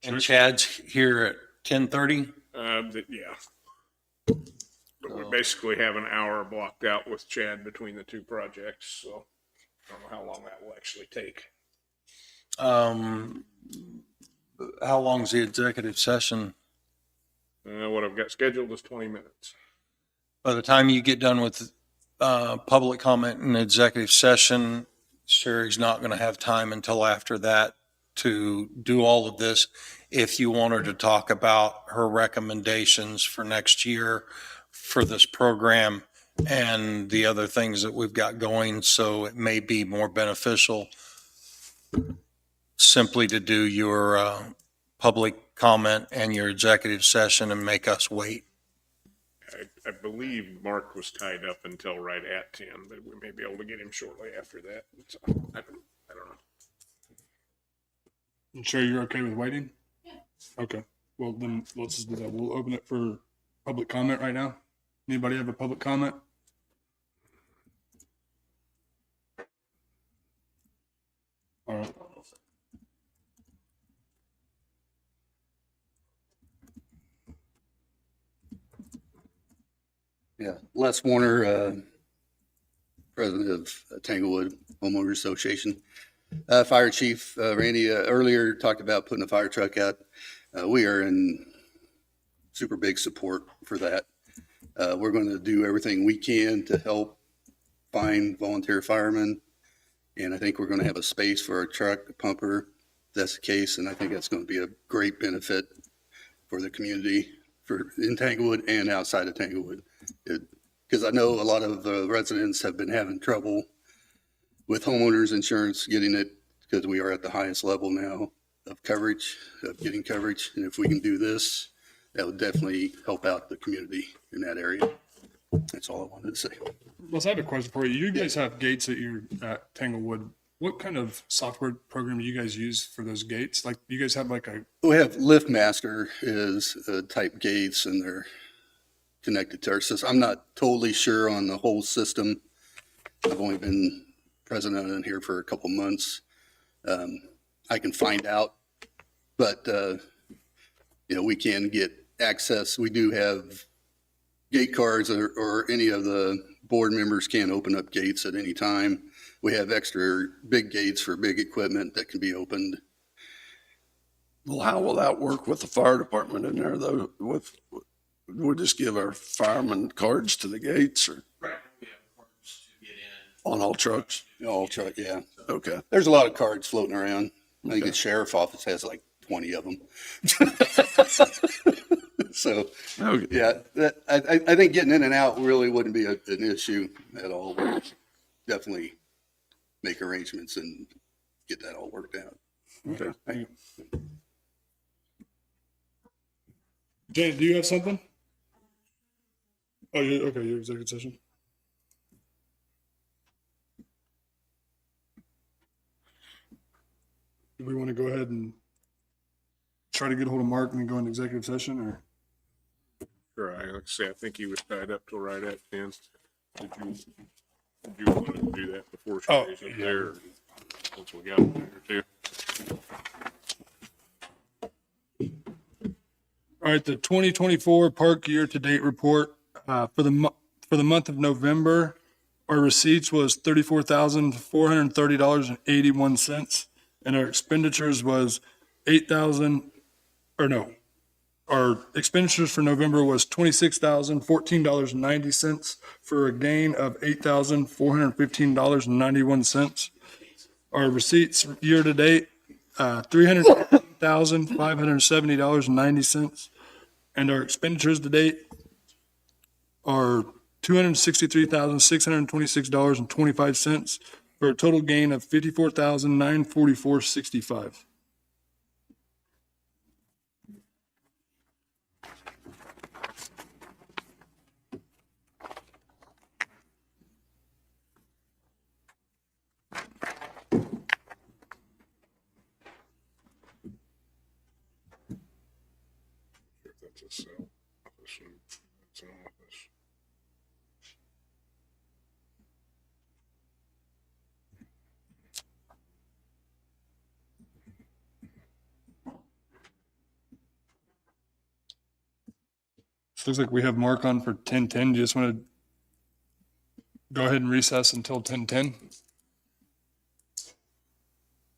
And Chad's here at 10:30? Yeah. But we basically have an hour blocked out with Chad between the two projects, so I don't know how long that will actually take. How long's the executive session? What I've got scheduled is 20 minutes. By the time you get done with public comment and executive session, Sherry's not going to have time until after that to do all of this. If you want her to talk about her recommendations for next year for this program and the other things that we've got going, so it may be more beneficial simply to do your public comment and your executive session and make us wait. I believe Mark was tied up until right at 10, but we may be able to get him shortly after that. So, I don't know. You sure you're okay with waiting? Yeah. Okay. Well, then let's just do that. We'll open it for public comment right now. Anybody have a public comment? All right. Yeah, Les Warner, president of Tanglewood Homeowners Association. Fire Chief Randy earlier talked about putting a fire truck out. We are in super big support for that. We're going to do everything we can to help find volunteer firemen. And I think we're going to have a space for our truck, a pumper, if that's the case. And I think that's going to be a great benefit for the community in Tanglewood and outside of Tanglewood. Because I know a lot of residents have been having trouble with homeowners insurance, getting it, because we are at the highest level now of coverage, of getting coverage. And if we can do this, that would definitely help out the community in that area. That's all I wanted to say. Well, I have a question for you. You guys have gates at Tanglewood. What kind of software program do you guys use for those gates? Like, you guys have like a, We have LiftMaster is type gates, and they're connected to our system. I'm not totally sure on the whole system. I've only been president in here for a couple months. I can find out, but we can get access. We do have gate cards, or any of the board members can open up gates at any time. We have extra big gates for big equipment that can be opened. Well, how will that work with the fire department in there though? We'll just give our firemen cards to the gates, or Right. We have cards to get in. on all trucks? All truck, yeah. Okay. There's a lot of cards floating around. I think the sheriff's office has like 20 of them. So, Okay. yeah, I think getting in and out really wouldn't be an issue at all. We'll definitely make arrangements and get that all worked out. Okay. Jane, do you have something? Oh, okay, your executive session. Do we want to go ahead and try to get a hold of Mark and then go into executive session, or? Right, like I say, I think he was tied up till right at 10. Did you want to do that before she Oh, goes up yeah. there? Since we got a minute or two. All right, the 2024 park year-to-date report, for the month of November, our receipts was $34,430.81, and our expenditures was our expenditures for November was $26,014.90 for a gain of $8,415.91. Our receipts year-to-date, $300,570.90. And our expenditures to date are $263,626.25 for a total gain of $54,944.65. That's a cell. This one, it's an office. Looks like we have Mark on for 10:10. Do you just want to go ahead and recess until 10:10?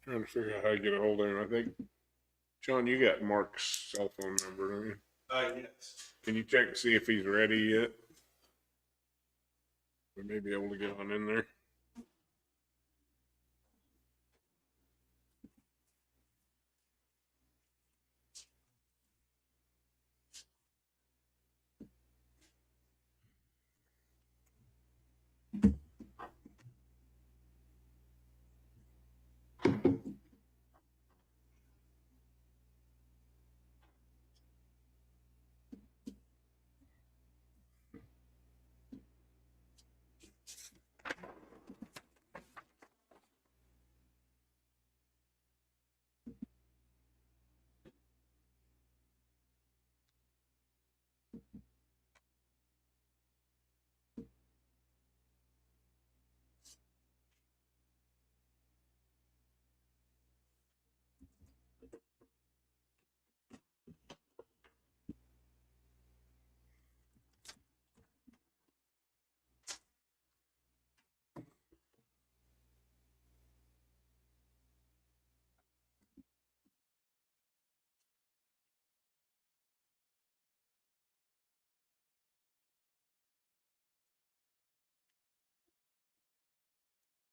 Trying to figure out how to get a hold of him. I think, Sean, you got Mark's cell phone number, don't you? Yes. Can you check to see if he's ready yet? We may be able to get on in there.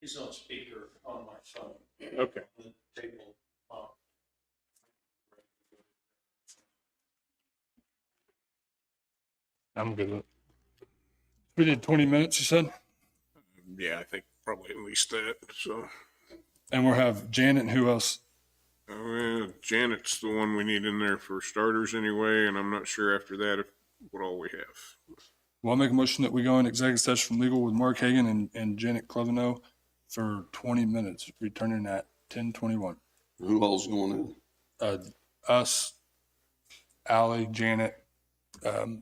He's on speaker on my phone. Okay. On the table. I'm good with it. We did 20 minutes, you said? Yeah, I think probably at least that, so. And we'll have Janet and who else? Janet's the one we need in there for starters anyway, and I'm not sure after that what all we have. Well, I'll make a motion that we go in executive session from legal with Mark Hagan and Janet Cleveno for 20 minutes, returning at 10:21. Who all's going in? Us, Ally, Janet, that's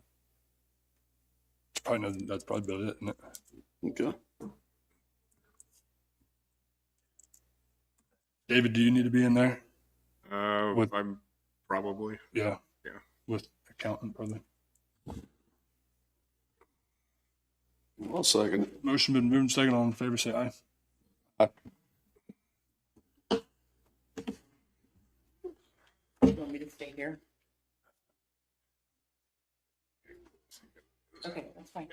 probably about it, isn't it? Okay. David, do you need to be in there? I'm probably. Yeah. Yeah. With accountant, probably. I'll second it. Motion been moved, second, all in favor, say aye. You want me to stay here? Okay, that's fine.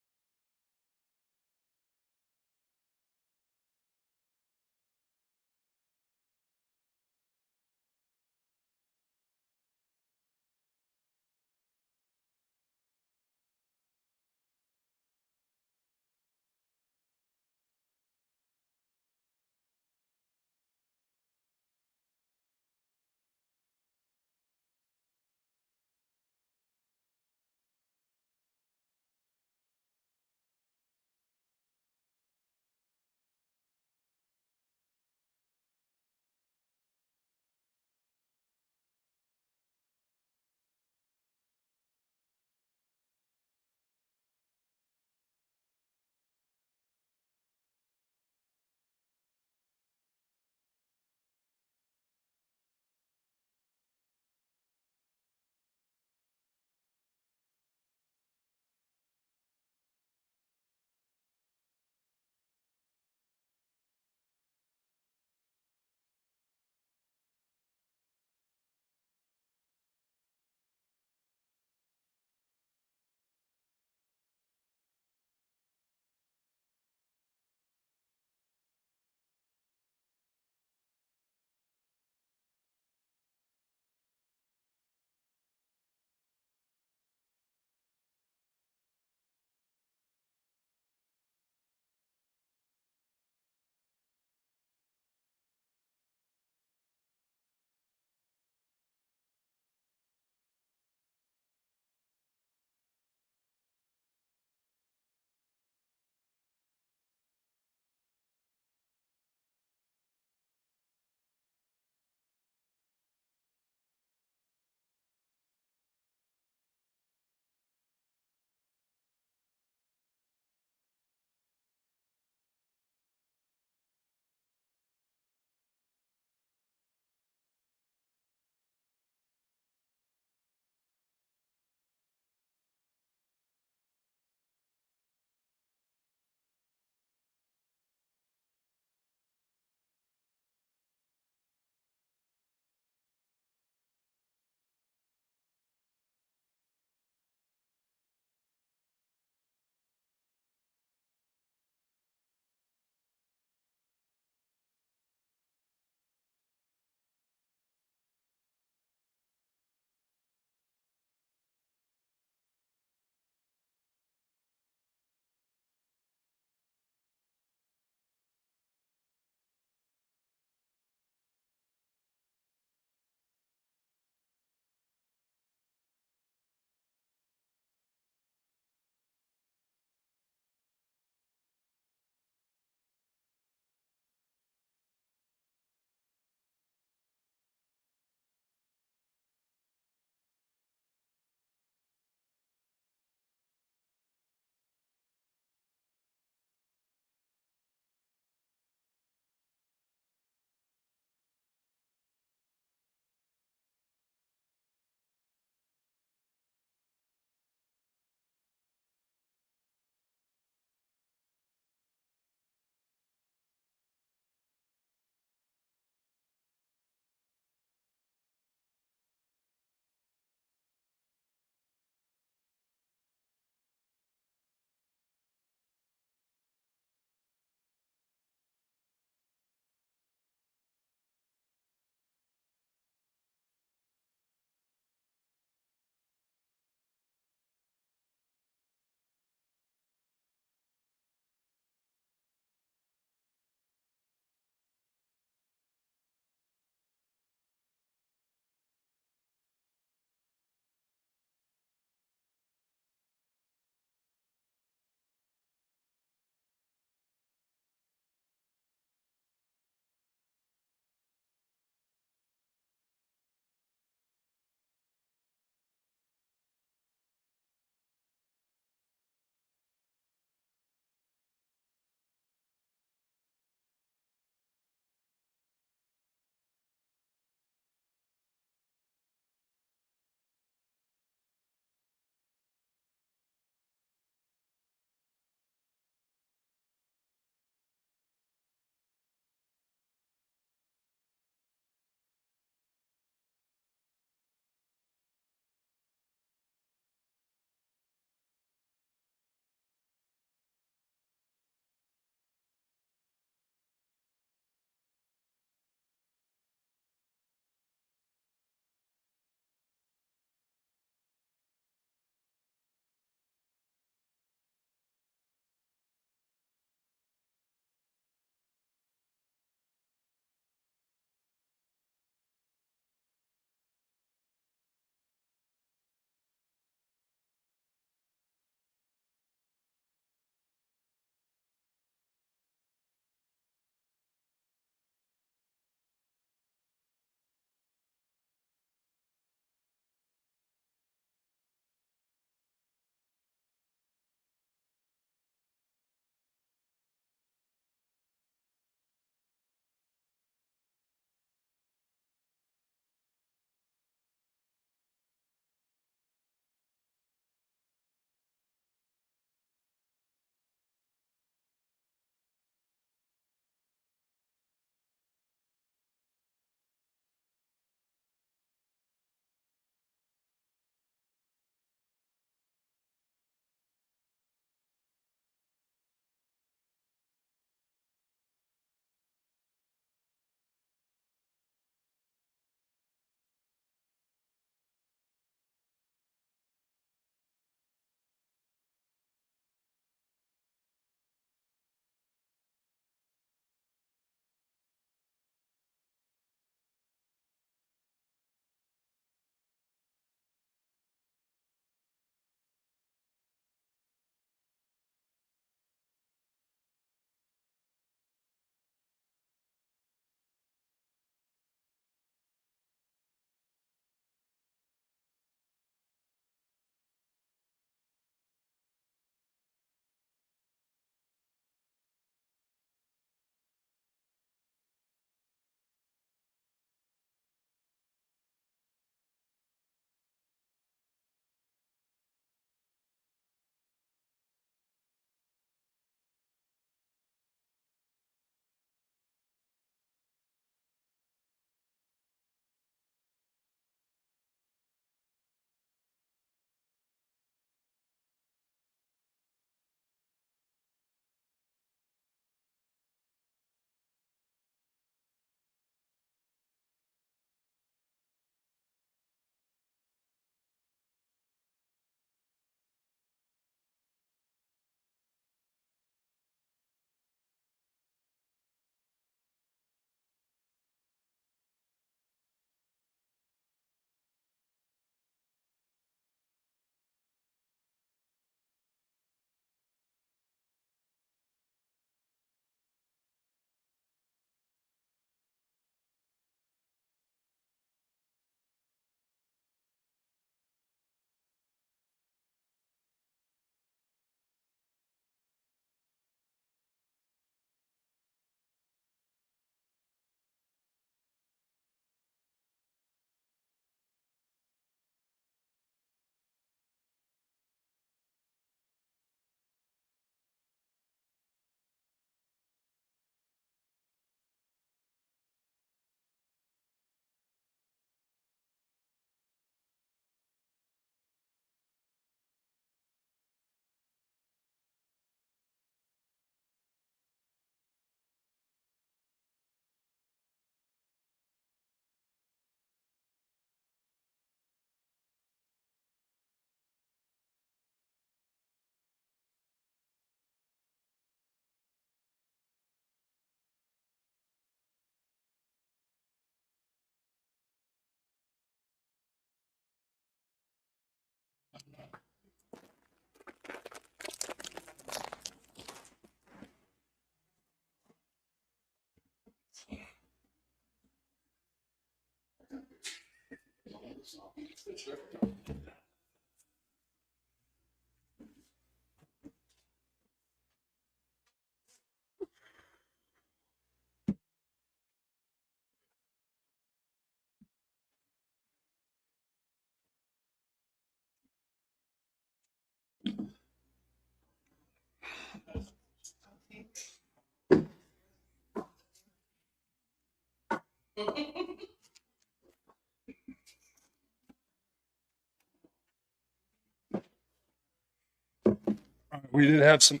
We did have some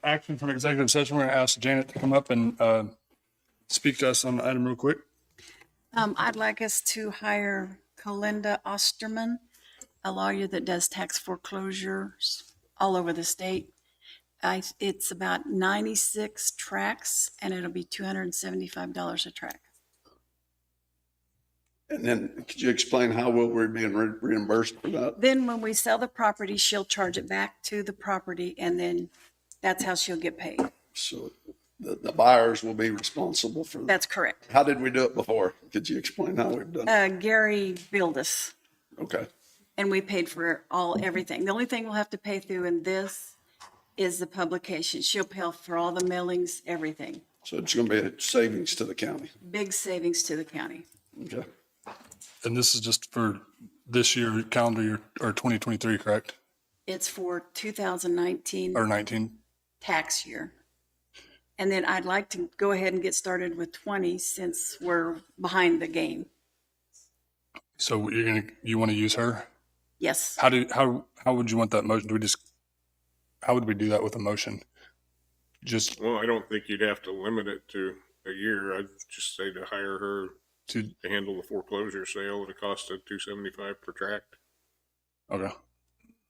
action from executive session. We're going to ask Janet to come up and speak to us on the item real quick. I'd like us to hire Kalinda Osterman, a lawyer that does tax foreclosures all over the state. It's about 96 tracks, and it'll be $275 a track. And then could you explain how will we be reimbursed for that? Then when we sell the property, she'll charge it back to the property, and then that's how she'll get paid. So the buyers will be responsible for that. That's correct. How did we do it before? Could you explain how we've done it? Gary billed us, Okay. and we paid for everything. The only thing we'll have to pay through in this is the publication. She'll pay for all the mailings, everything. So it's going to be a savings to the county. Big savings to the county. Okay. And this is just for this year, calendar year, or 2023, correct? It's for 2019 Or 19? tax year. And then I'd like to go ahead and get started with 20 since we're behind the game. So you want to use her? Yes. How would you want that motion? How would we do that with a motion? Just Well, I don't think you'd have to limit it to a year. I'd just say to hire her to, to handle the foreclosure sale at a cost of $275 per tract. okay.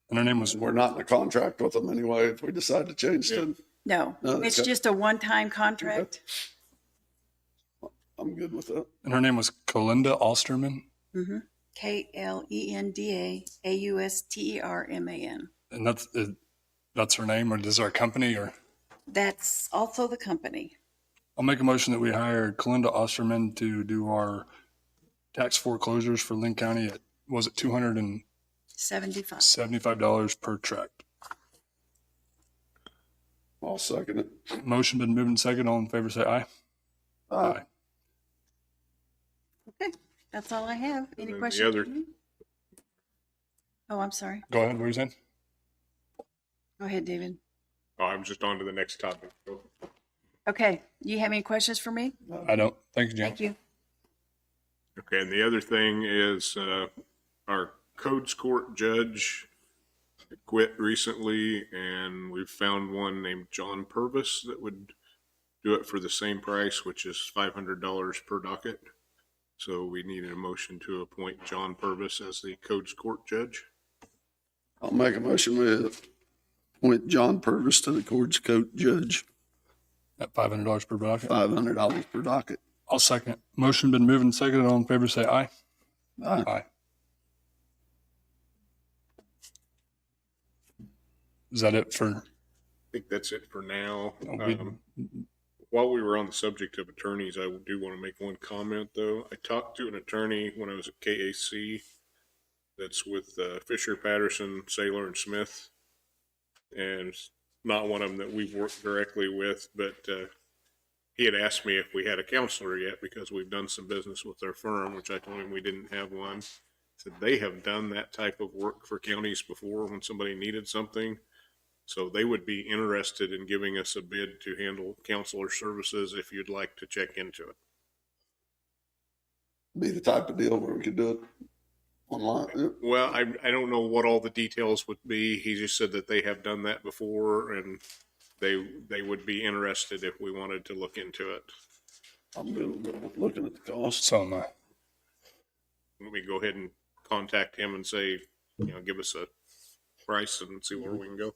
And her name was, We're not in a contract with them anyway if we decide to change them. No, No, it's okay. just a one-time contract. I'm good with that. and her name was Kalinda Osterman. Klenda Austerman. And that's her name, or is our company, or? That's also the company. I'll make a motion that we hire Kalinda Osterman to do our tax foreclosures for Linn County at, was it $275 $75. per tract? I'll second it. Motion been moved and second. All in favor, say aye. Aye. Okay, that's all I have. Any then the questions? other- for me? Oh, I'm sorry. Go ahead. What are you saying? Go ahead, David. Oh, I'm just on to the next topic. Okay, you have any questions for me? I don't. Thank you, Jan. Thank you. Okay, and the other thing is our codes court judge quit recently, and we've found one named John Purvis that would do it for the same price, which is $500 per docket. So we needed a motion to appoint John Purvis as the codes court judge. I'll make a motion with appoint John Purvis to the court's court judge, At $500 per docket. $500 per docket. I'll second. Motion been moved and seconded. All in favor, say aye. Aye. Aye. Is that it for? I think that's it for now. we- While we were on the subject of attorneys, I do want to make one comment, though. I talked to an attorney when I was at KAC that's with Fisher, Patterson, Saylor, and Smith. And it's not one of them that we've worked directly with, but he had asked me if we had a counselor yet because we've done some business with their firm, which I told him we didn't have one. Said they have done that type of work for counties before when somebody needed something. So they would be interested in giving us a bid to handle counselor services if you'd like to check into it. Be the type of deal where we could do it online. Well, I don't know what all the details would be. He just said that they have done that before and they would be interested if we wanted to look into it. I'm good looking at the cost. So am I. Let me go ahead and contact him and say, give us a price and see where we can go.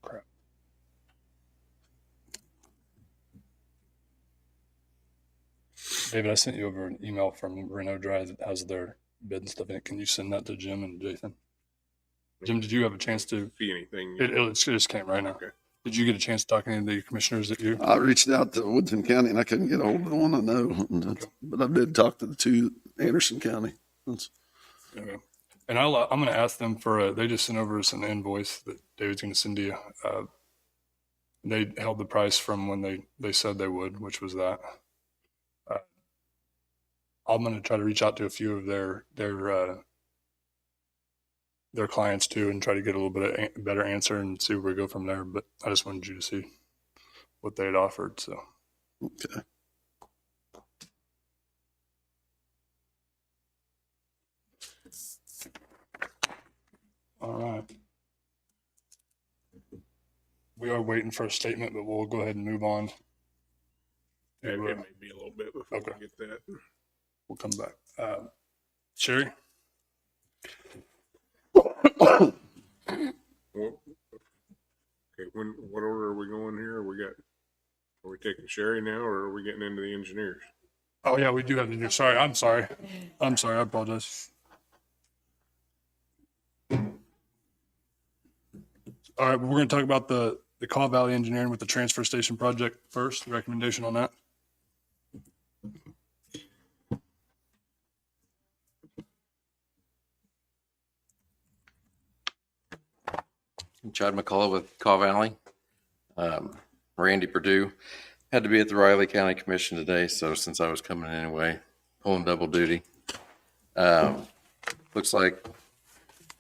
Crap. David, I sent you over an email from Renault Dry that has their bid and stuff in it. Can you send that to Jim and Jason? Jim, did you have a chance to? See anything? It just came right now. Okay. Did you get a chance to talk to any of the commissioners that you? I reached out to Woodson County and I couldn't get a hold of the one I know, but I did talk to the two Anderson County. That's- Okay. And I'm going to ask them for they just sent over us an invoice that David's going to send to you. They held the price from when they said they would, which was that. I'm going to try to reach out to a few of their clients too and try to get a little bit of a better answer and see where we go from there. But I just wanted you to see what they had offered. So, Okay. all right. We are waiting for a statement, but we'll go ahead and move on. It may be a little bit before Okay. we get that. We'll come back. Sherry? Well, okay, what order are we going here? Are we taking Sherry now, or are we getting into the engineers? Oh, yeah, we do have to do. Sorry. I apologize. All right, we're going to talk about the Caw Valley Engineering with the transfer station project first. Recommendation on that? Chad McCullough with Caw Valley. Randy Perdue had to be at the Riley County Commission today, so since I was coming anyway, pulling double duty. Looks like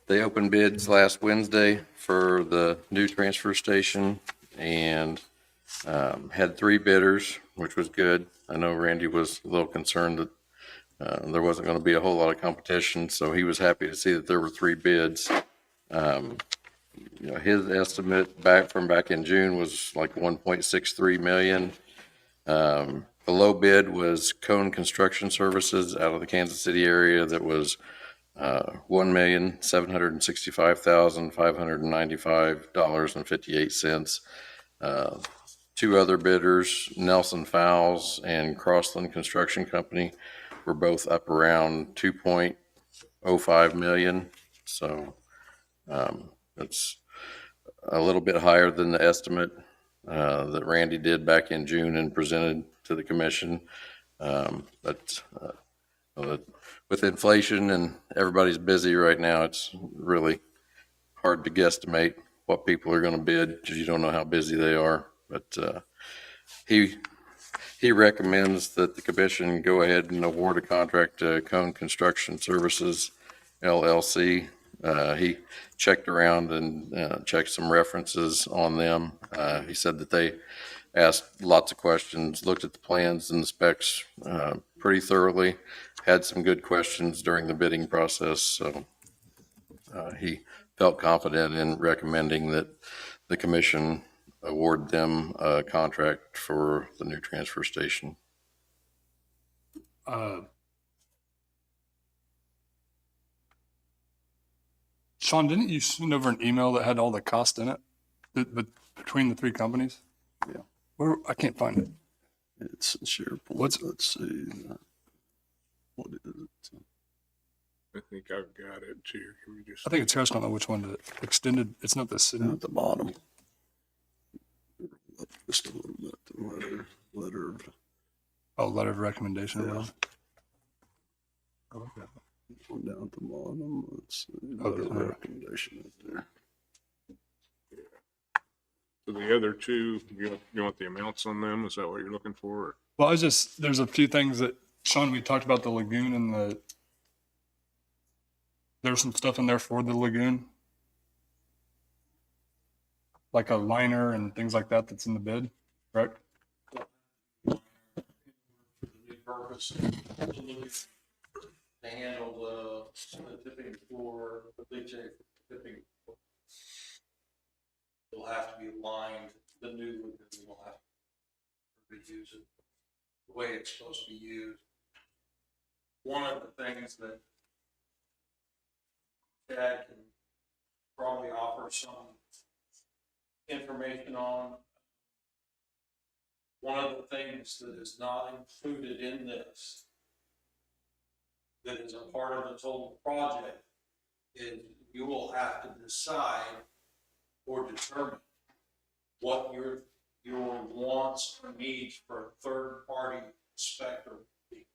they opened bids last Wednesday for the new transfer station and had 3 bidders, which was good. I know Randy was a little concerned that there wasn't going to be a whole lot of competition, so he was happy to see that there were 3 bids. His estimate back in June was like 1.63 million. The low bid was Cone Construction Services out of the Kansas City area. That was $1,765,595.58. 2 other bidders, Nelson Fowles and Crossland Construction Company, were both up around 2.05 million. So that's a little bit higher than the estimate that Randy did back in June and presented to the commission. But with inflation and everybody's busy right now, it's really hard to guesstimate what people are going to bid because you don't know how busy they are. But he recommends that the commission go ahead and award a contract to Cone Construction Services, LLC. He checked around and checked some references on them. He said that they asked lots of questions, looked at the plans and the specs pretty thoroughly, had some good questions during the bidding process. So he felt confident in recommending that the commission award them a contract for the new transfer station. Sean, didn't you send over an email that had all the cost in it, but between the 3 companies? Yeah. Where I can't find it. It's SharePoint. Let's see. What is it? I think I've got it too. Can we just? I think it's I don't know which one. The extended. It's not the Down at the bottom. Just a little bit. The letter of. letter of recommendation. Yeah. Okay. Down at the bottom. Let's see. Oh, Letter of yeah. recommendation up there. So the other 2, you want the amounts on them? Is that what you're looking for? Well, there's a few things that Sean, we talked about the lagoon and there's some stuff in there for the lagoon, like a liner and things like that that's in the bid, right? Purpose to handle the tipping floor, the leachate tipping. It'll have to be lined, the new lagoon will have to reuse it the way it's supposed to be used. One of the things that Chad can probably offer some information on one of the things that is not included in this, that is a part of the total project, is you will have to decide or determine what your wants or needs for a third-party inspector would be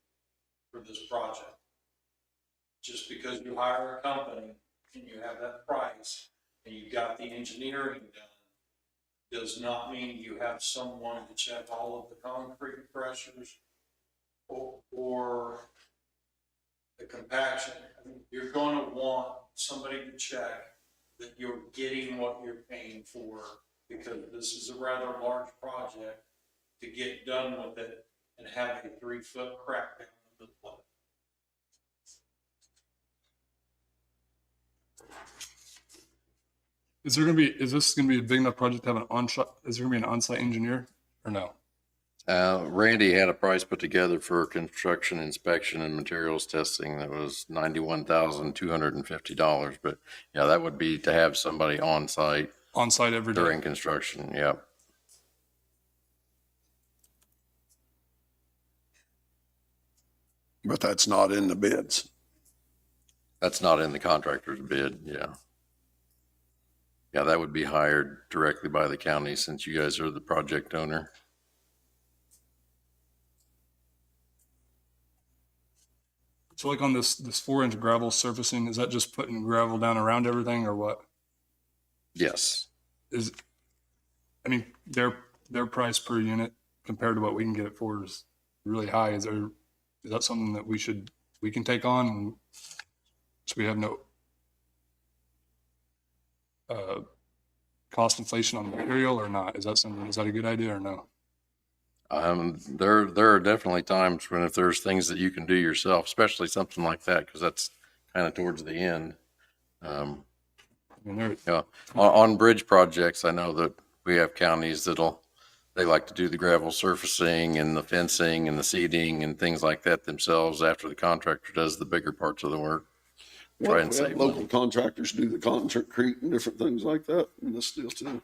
for this project. Just because you hire a company and you have that price and you got the engineering done, does not mean you have someone to check all of the concrete pressures or the compaction. I mean, you're going to want somebody to check that you're getting what you're paying for, because this is a rather large project to get done with it and have a 3-foot crack down the middle of it. Is this gonna be a big enough project to have an on-site, is there gonna be an on-site engineer or no? Randy had a price put together for construction inspection and materials testing that was $91,250. But yeah, that would be to have somebody on site On-site every day? during construction. Yeah. But that's not in the bids. That's not in the contractor's bid. Yeah. Yeah, that would be hired directly by the county since you guys are the project owner. So like on this 4-inch gravel surfacing, is that just putting gravel down around everything or what? Yes. I mean, their price per unit compared to what we can get it for is really high. Is that something that we can take on? So we have no cost inflation on the material or not? Is that a good idea or no? There are definitely times when if there's things that you can do yourself, especially something like that, because that's kind of towards the end. I mean, Yeah, on bridge projects, I know that we have counties they like to do the gravel surfacing and the fencing and the seeding and things like that themselves after the contractor does the bigger parts of the work. Try and We have save local money. contractors do the concrete and different things like that in this deal too.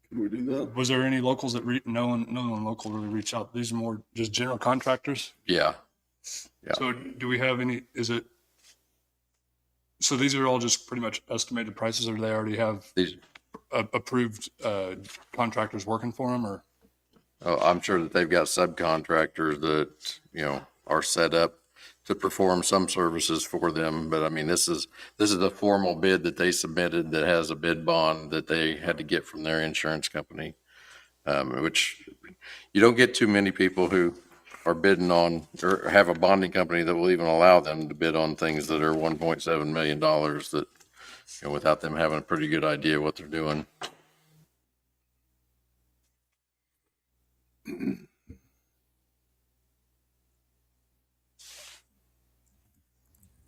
Can we do that? was there any locals that no one local really reached out? These are more just general contractors? Yeah. Yeah. So do we have any, so these are all just pretty much estimated prices, or do they already have These, approved contractors working for them, or? I'm sure that they've got subcontractors that, are set up to perform some services for them. But I mean, this is a formal bid that they submitted that has a bid bond that they had to get from their insurance company, which you don't get too many people who are bidding on or have a bonding company that will even allow them to bid on things that are $1.7 million that, without them having a pretty good idea what they're doing.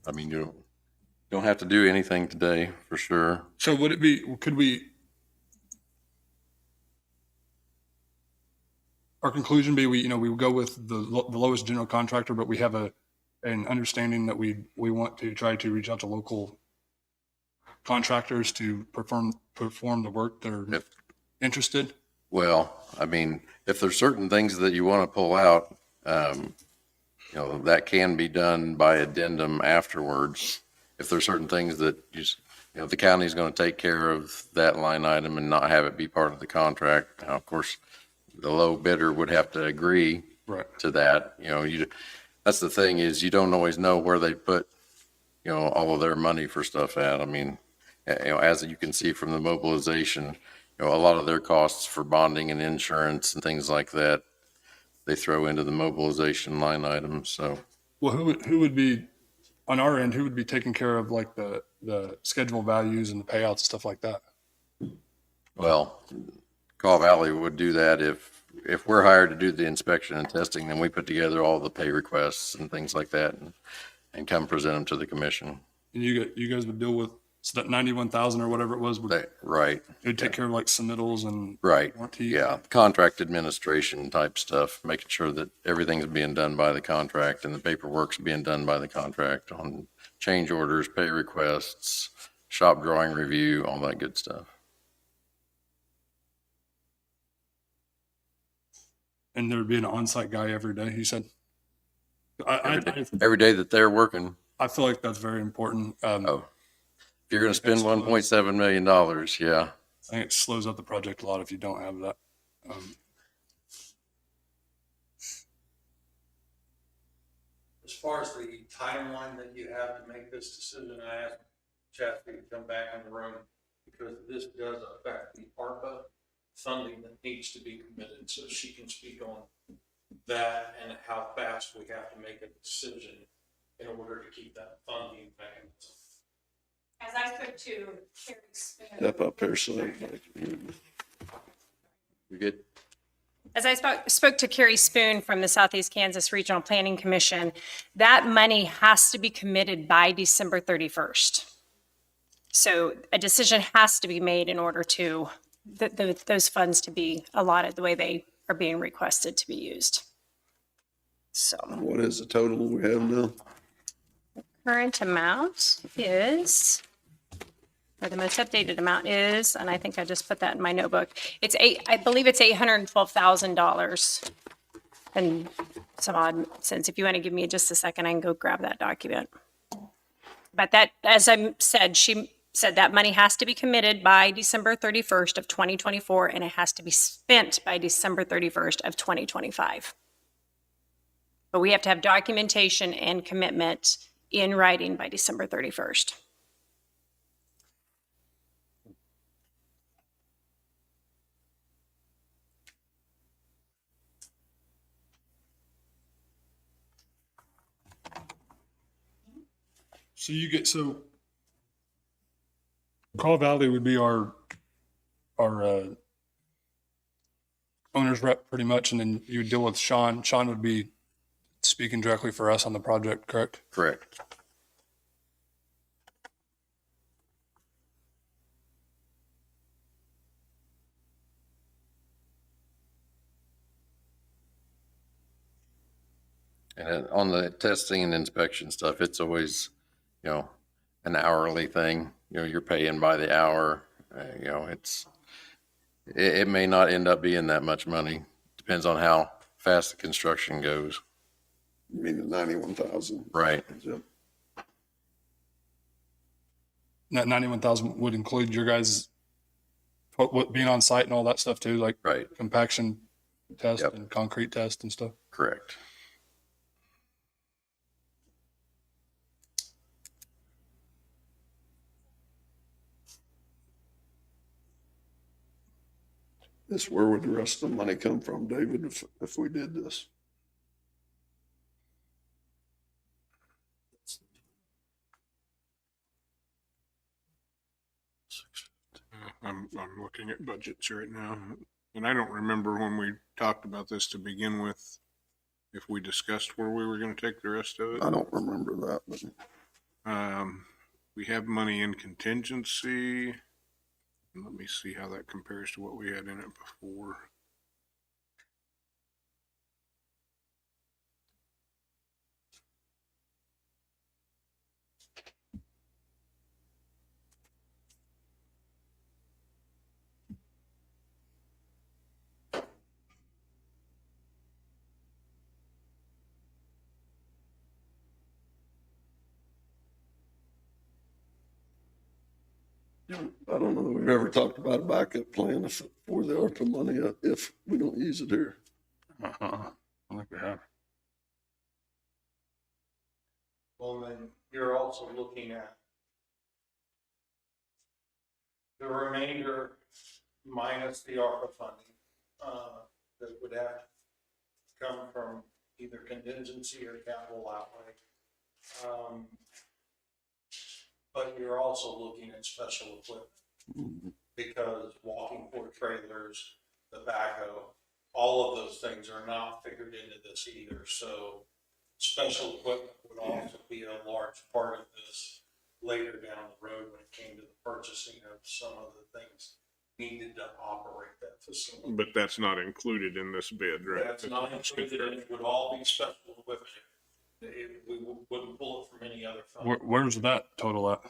I mean, you don't have to do anything today for sure. So our conclusion be we would go with the lowest general contractor, but we have an understanding that we want to try to reach out to local contractors to perform the work that are interested? Well, I mean, if there's certain things that you want to pull out, that can be done by addendum afterwards. If there's certain things that the county's going to take care of that line item and not have it be part of the contract. Now, of course, the low bidder would have to agree to that. That's the thing is you don't always know where they put, all of their money for stuff at. I mean, as you can see from the mobilization, a lot of their costs for bonding and insurance and things like that, they throw into the mobilization line items. So, well, who would be on our end? Who would be taking care of like the schedule values and the payouts, stuff like that? Well, Call Valley would do that if we're hired to do the inspection and testing, then we put together all the pay requests and things like that and come present them to the commission. And you guys would deal with that 91,000 or whatever it was. Right. It would take care of like submittals and warranty. Yeah. Contract administration type stuff, making sure that everything's being done by the contract and the paperwork's being done by the contract on change orders, pay requests, shop drawing review, all that good stuff. And there'd be an on-site guy every day, he said. Every day that they're working. I feel like that's very important. Oh, if you're going to spend $1.7 million, yeah. I think it slows up the project a lot if you don't have that. As far as the timeline that you have to make this decision, I asked Chastity to come back on the road because this does affect the ARPA funding that needs to be committed, so she can speak on that and how fast we have to make a decision in order to keep that funding mechanism. As I spoke to Carrie Spoon. Step up here so You good? As I spoke to Carrie Spoon from the Southeast Kansas Regional Planning Commission, that money has to be committed by December 31st. So a decision has to be made in order to, those funds to be allotted the way they are being requested to be used. So what is the total we have now? current amount is, or the most updated amount is, and I think I just put that in my notebook. I believe it's $812,000 and some odd cents. If you want to give me just a second, I can go grab that document. But that, as I said, she said that money has to be committed by December 31st of 2024, and it has to be spent by December 31st of 2025. But we have to have documentation and commitment in writing by December 31st. So Call Valley would be our owner's rep pretty much, and then you would deal with Sean. Sean would be speaking directly for us on the project, correct? Correct. And then on the testing and inspection stuff, it's always, an hourly thing. You're paying by the hour. It may not end up being that much money. Depends on how fast the construction goes. You mean the 91,000? Right. Yep. That 91,000 would include your guys' what being on site and all that stuff too, like Right. compaction test Yep. and concrete test and stuff. Correct. Where would the rest of the money come from, David, if we did this? I'm looking at budgets right now, and I don't remember when we talked about this to begin with, if we discussed where we were going to take the rest of it. I don't remember that, but We have money in contingency. Let me see how that compares to what we had in it before. I don't know that we've ever talked about a backup plan for the ARPA money if we don't use it here. I think we have. Well, then you're also looking at the remainder minus the ARPA funding, that would have to come from either contingency or capital outlay. But you're also looking at special equipment because walking port trailers, the backhoe, all of those things are not figured into this either. So special equipment would also be a large part of this later down the road when it came to the purchasing of some of the things needed to operate that facility. But that's not included in this bid, right? That's not included, and it would all be special equipment. We wouldn't pull it from any other fund. Where's that total at?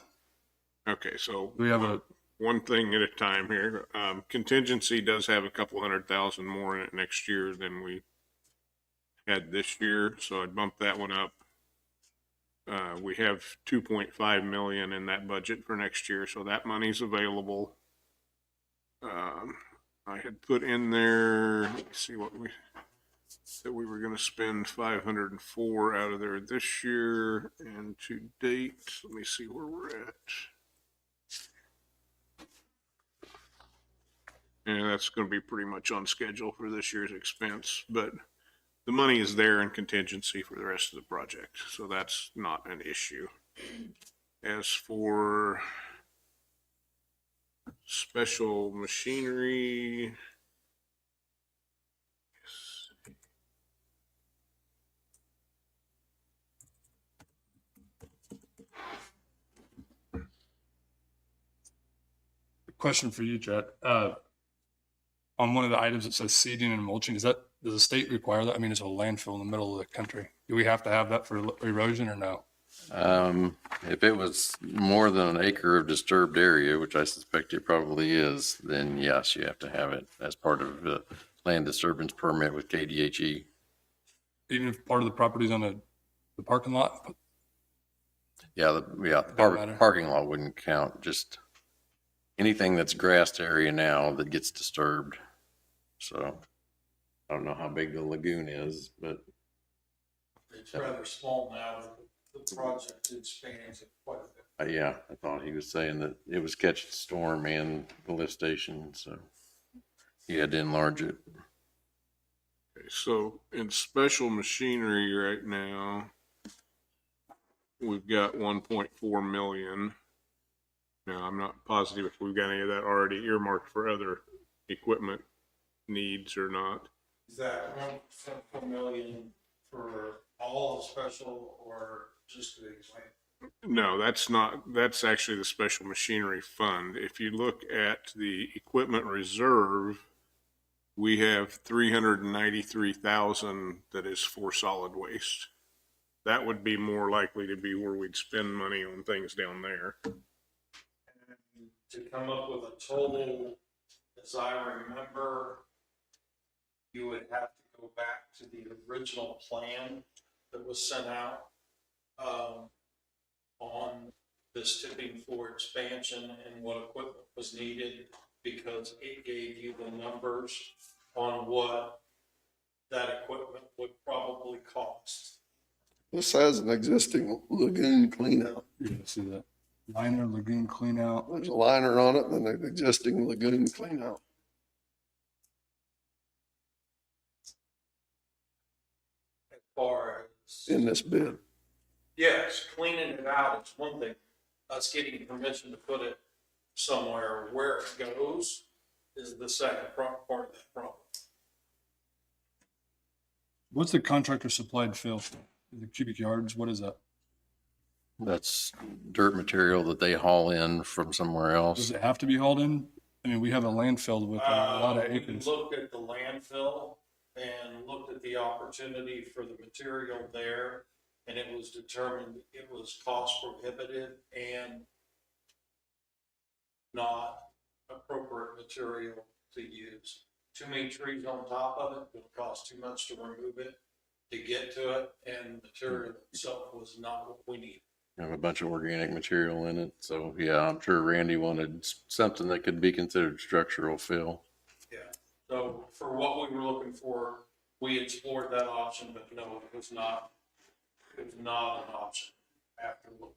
Okay, so Do we have one thing at a time here. Contingency does have a couple $100,000 more in it next year than we had this year, so I'd bump that one up. We have 2.5 million in that budget for next year, so that money's available. I had put in there, let me see what we were gonna spend 504 out of there this year, and to date, let me see where we're at. And that's gonna be pretty much on schedule for this year's expense, but the money is there in contingency for the rest of the project, so that's not an issue. As for special machinery, Question for you, Chad. On one of the items, it says seeding and mulching. Does the state require that? I mean, it's a landfill in the middle of the country. Do we have to have that for erosion or no? If it was more than an acre of disturbed area, which I suspect it probably is, then yes, you have to have it as part of the land disturbance permit with KDHE. Even if part of the property's on the parking lot? Yeah, the parking lot wouldn't count, just anything that's grassed area now that gets disturbed. So I don't know how big the lagoon is, but It's rather small now. The project expands it quite a bit. yeah, I thought he was saying that it was catching storm and the lift station, so he had to enlarge it. okay, so in special machinery right now, we've got 1.4 million. Now, I'm not positive if we've got any of that already earmarked for other equipment needs or not. Is that 1.4 million for all the special or just the exam? No, that's actually the special machinery fund. If you look at the equipment reserve, we have 393,000 that is for solid waste. That would be more likely to be where we'd spend money on things down there. And to come up with a total, as I remember, you would have to go back to the original plan that was sent out on this tipping floor expansion and what equipment was needed, because it gave you the numbers on what that equipment would probably cost. This has an existing lagoon cleanout. You're gonna see that. Liner lagoon clean out. There's a liner on it and an existing lagoon cleanout. As far as, In this bid. yes, cleaning it out is one thing. Us getting permission to put it somewhere where it goes is the second part of that problem. What's the contractor supplied fill? The cubic yards, what is that? That's dirt material that they haul in from somewhere Does else. it have to be hauled in? I mean, we have a landfill with a lot of We acres. looked at the landfill and looked at the opportunity for the material there, and it was determined it was cost prohibitive and not appropriate material to use. Too many trees on top of it, would cost too much to remove it, to get to it, and the material itself was not what we needed. Have a bunch of organic material in it. So yeah, I'm sure Randy wanted something that could be considered structural fill. Yeah. So for what we were looking for, we explored that option, but no, it was not an option after looking.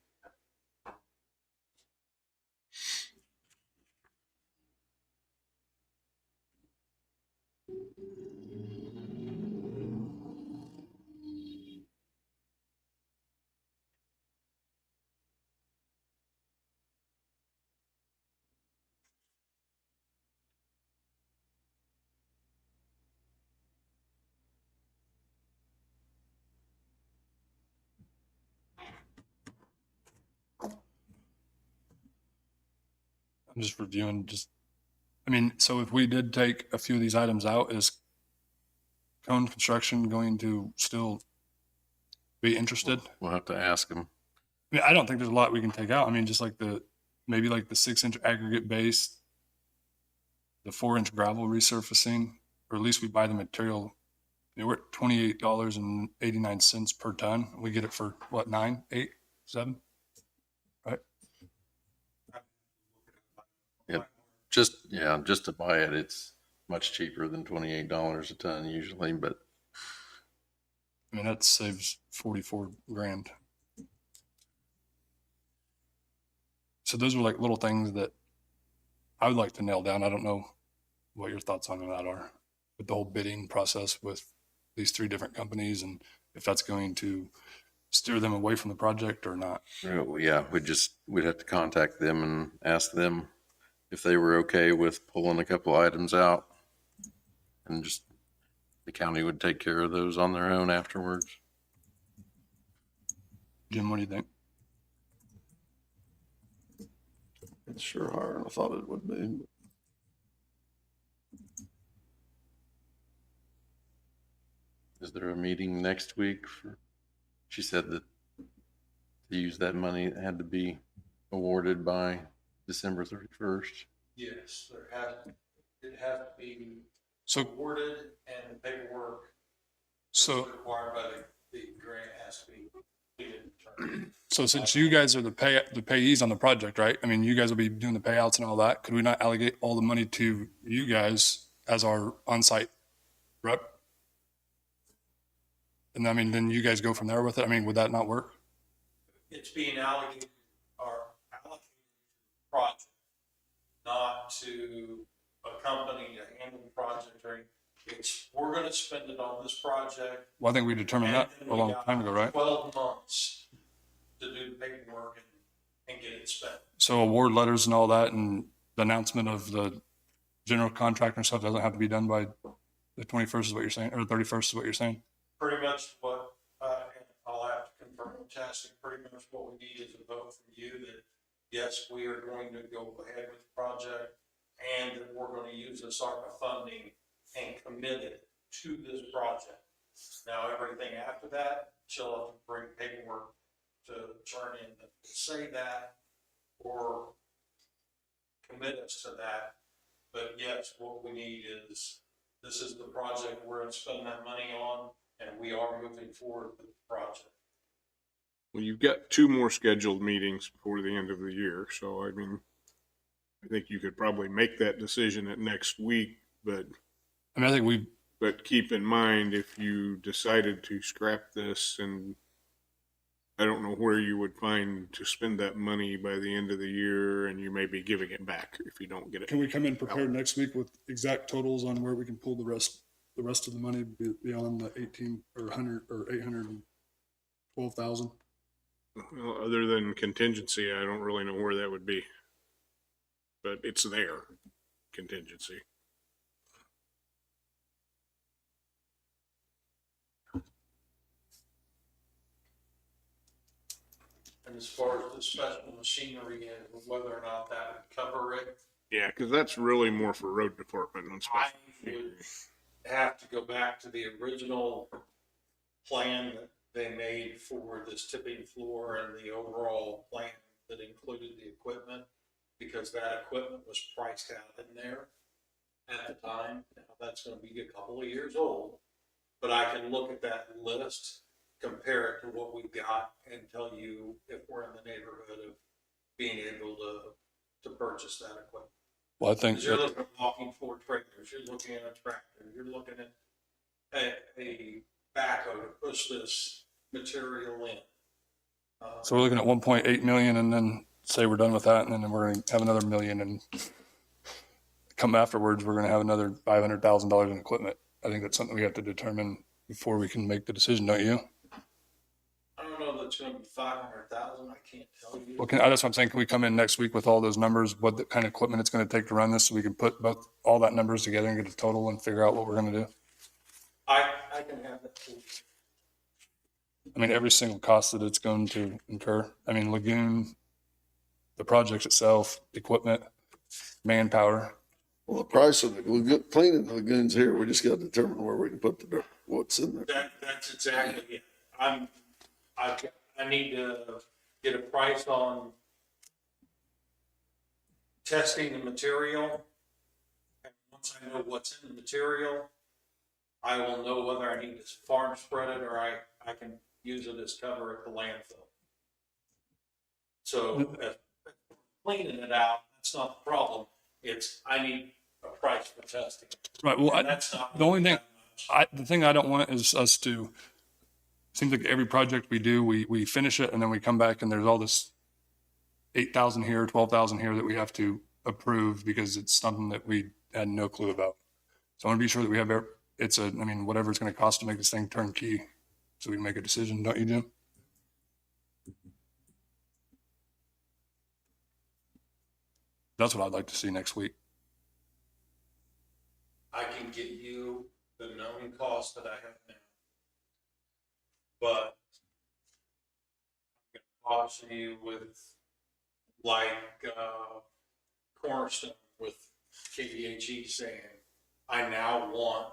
I'm just reviewing I mean, so if we did take a few of these items out, is Cone Construction going to still be interested? We'll have to ask him. I mean, I don't think there's a lot we can take out. I mean, just like maybe like the 6-inch aggregate base, the 4-inch gravel resurfacing, or at least we buy the material We're at $28.89 per ton. We get it for what, 9, 8, 7? Right? Just to buy it, it's much cheaper than $28 a ton usually, but I mean, that saves 44 grand. So those are like little things that I would like to nail down. I don't know what your thoughts on that are with the whole bidding process with these 3 different companies and if that's going to steer them away from the project or not. yeah, we'd have to contact them and ask them if they were okay with pulling a couple items out, and just the county would take care of those on their own afterwards. Jim, what do you think? It's sure higher than I thought it would be. Is there a meeting next week for, she said that to use that money, it had to be awarded by December 31st. Yes, it has to be So, awarded and paperwork so, required by the grant has to be completed. so since you guys are the payees on the project, right? I mean, you guys will be doing the payouts and all that. Could we not allocate all the money to you guys as our on-site rep? And I mean, then you guys go from there with it. I mean, would that not work? It's being allocated project, not to a company to handle the project. We're going to spend it on this project. Well, I think we determined that a long time ago, right? 12 months to do the paperwork and get it spent. So award letters and all that and the announcement of the general contractor and stuff doesn't have to be done by the 21st is what you're saying, or the 31st is what you're saying? Pretty much what, and I'll have to confirm with testing, pretty much what we need is a vote from you that, yes, we are going to go ahead with the project and that we're going to use this ARPA funding and commit it to this project. Now, everything after that, she'll have to bring paperwork to turn in to say that or commit us to that. But yes, what we need is, this is the project we're going to spend that money on, and we are moving forward with the project. Well, you've got 2 more scheduled meetings before the end of the year, so I mean, I think you could probably make that decision at next week, but I mean, I think but keep in mind, if you decided to scrap this, and I don't know where you would find to spend that money by the end of the year, and you may be giving it back if you don't get it. can we come in prepared next week with exact totals on where we can pull the rest of the money beyond the 18 or 100 or 812,000? Well, other than contingency, I don't really know where that would be, but it's there, contingency. And as far as the special machinery and whether or not that would cover it, Yeah, because that's really more for road department on I special. would have to go back to the original plan that they made for this tipping floor and the overall plan that included the equipment, because that equipment was priced out in there at the time. Now, that's going to be a couple of years old, but I can look at that list, compare it to what we've got, and tell you if we're in the neighborhood of being able to purchase that equipment. Well, I think 'Cause you're looking at walking floor trailers, you're looking at a tractor, you're looking at a backhoe to push this material in. so. We're looking at 1.8 million, and then say we're done with that, and then we're going to have another million, and come afterwards, we're going to have another $500,000 in equipment. I think that's something we have to determine before we can make the decision, don't you? I don't know that it's going to be 500,000. I can't tell you. Well, that's what I'm saying. Can we come in next week with all those numbers, what the kind of equipment it's going to take to run this, so we can put all that numbers together and get a total and figure out what we're going to do? I can have that. For you. I mean, every single cost that it's going to incur. I mean, lagoon, the project itself, equipment, manpower. Well, the price of the lagoon, cleaning the lagoons here, we just got to determine where we can put what's in there. That's exactly it. I need to get a price on testing the material. And once I know what's in the material, I will know whether I need to farm spread it or I can use it as cover at the landfill. So cleaning it out, that's not the problem. It's, I need a price for testing. Right. Well, And that's not. the only thing, that much. the thing I don't want is us to, seems like every project we do, we finish it and then we come back and there's all this 8,000 here, 12,000 here that we have to approve because it's something that we had no clue about. So I want to be sure that we have, whatever it's going to cost to make this thing turnkey so we can make a decision, don't you, Jim? That's what I'd like to see next week. I can get you the known cost that I have now. But I'm gonna caution you with like, Cornerstone with KDHE saying, I now want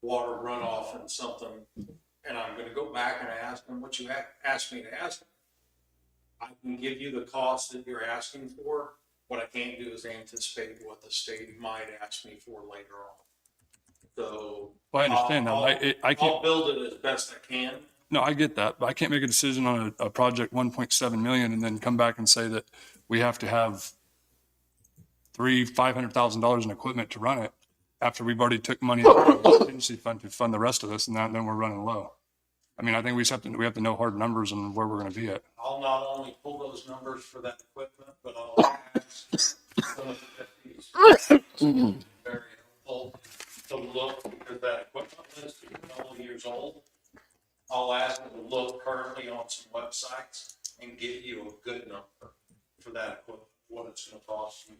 water runoff and something, and I'm gonna go back and ask them what you asked me to ask them. I can give you the cost that you're asking for. What I can't do is anticipate what the state might ask me for later on. So. Well, I understand that. I can't. I'll build it as best I can. No, I get that, but I can't make a decision on a project 1.7 million and then come back and say that we have to have $500,000 in equipment to run it after we've already took money out of the contingency fund to fund the rest of this, and then we're running low. I mean, I think we have to know hard numbers and where we're going to be at. I'll not only pull those numbers for that equipment, but I'll ask some of the deputies. Very helpful to look, because that equipment list is a couple of years old. I'll ask them to look currently on some websites and get you a good number for that equipment, what it's gonna cost you.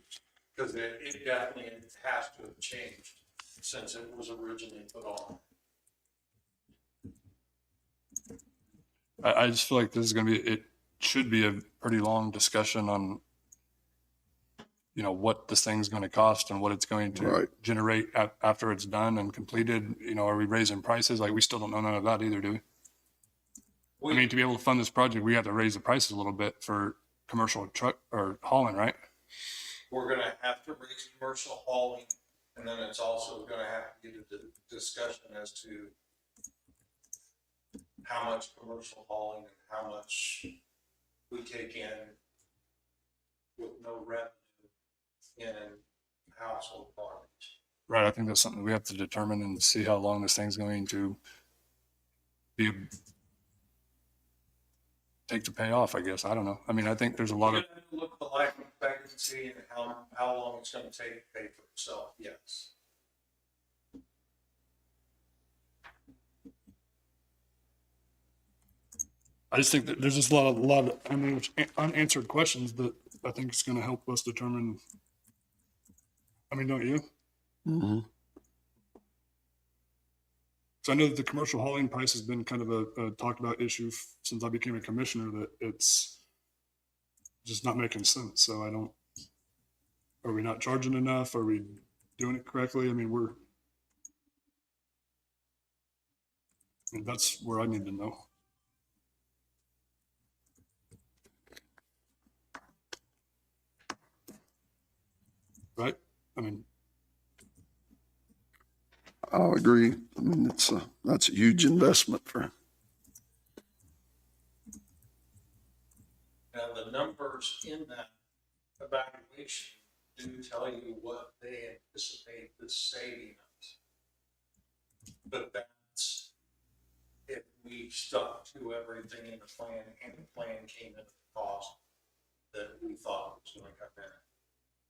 Because it definitely has to have changed since it was originally put on. I just feel like this is going to be, it should be a pretty long discussion on, what this thing's going to cost and what it's going to generate after it's done and completed. Are we raising prices? Like, we still don't know none of that either, do we? I mean, to be able to fund this project, we have to raise the prices a little bit for commercial truck or hauling, right? We're gonna have to raise commercial hauling, and then it's also gonna have to get a discussion as to how much commercial hauling and how much we take in with no revenue in household garbage. Right. I think that's something we have to determine and see how long this thing's going to take to pay off, I guess. I don't know. I mean, I think there's a lot of. Look at the life expectancy and how long it's gonna take to pay for itself, yes. I just think that there's just a lot of unanswered questions that I think is going to help us determine. I mean, don't you? Mm-hmm. So I know that the commercial hauling price has been kind of a talked about issue since I became a commissioner, that it's just not making sense. So are we not charging enough? Are we doing it correctly? I mean, that's where I need to know. Right? I mean, I'll agree. I mean, that's a huge investment for. Now, the numbers in that evaluation do tell you what they anticipate the savings. But that's if we stuck to everything in the plan and the plan came at the cost that we thought it was going to come in.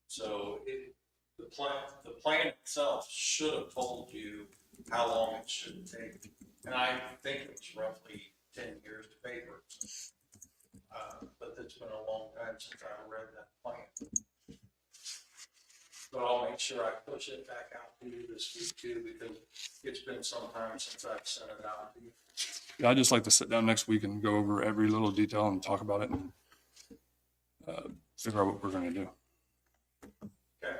So the plan itself should have told you how long it should take. And I think it was roughly 10 years to pay for it. But it's been a long time since I read that plan. But I'll make sure I push it back out to you this week too, because it's been some time since I've sent it out to you. yeah, I'd just like to sit down next week and go over every little detail and talk about it and figure out what we're going to do. Okay.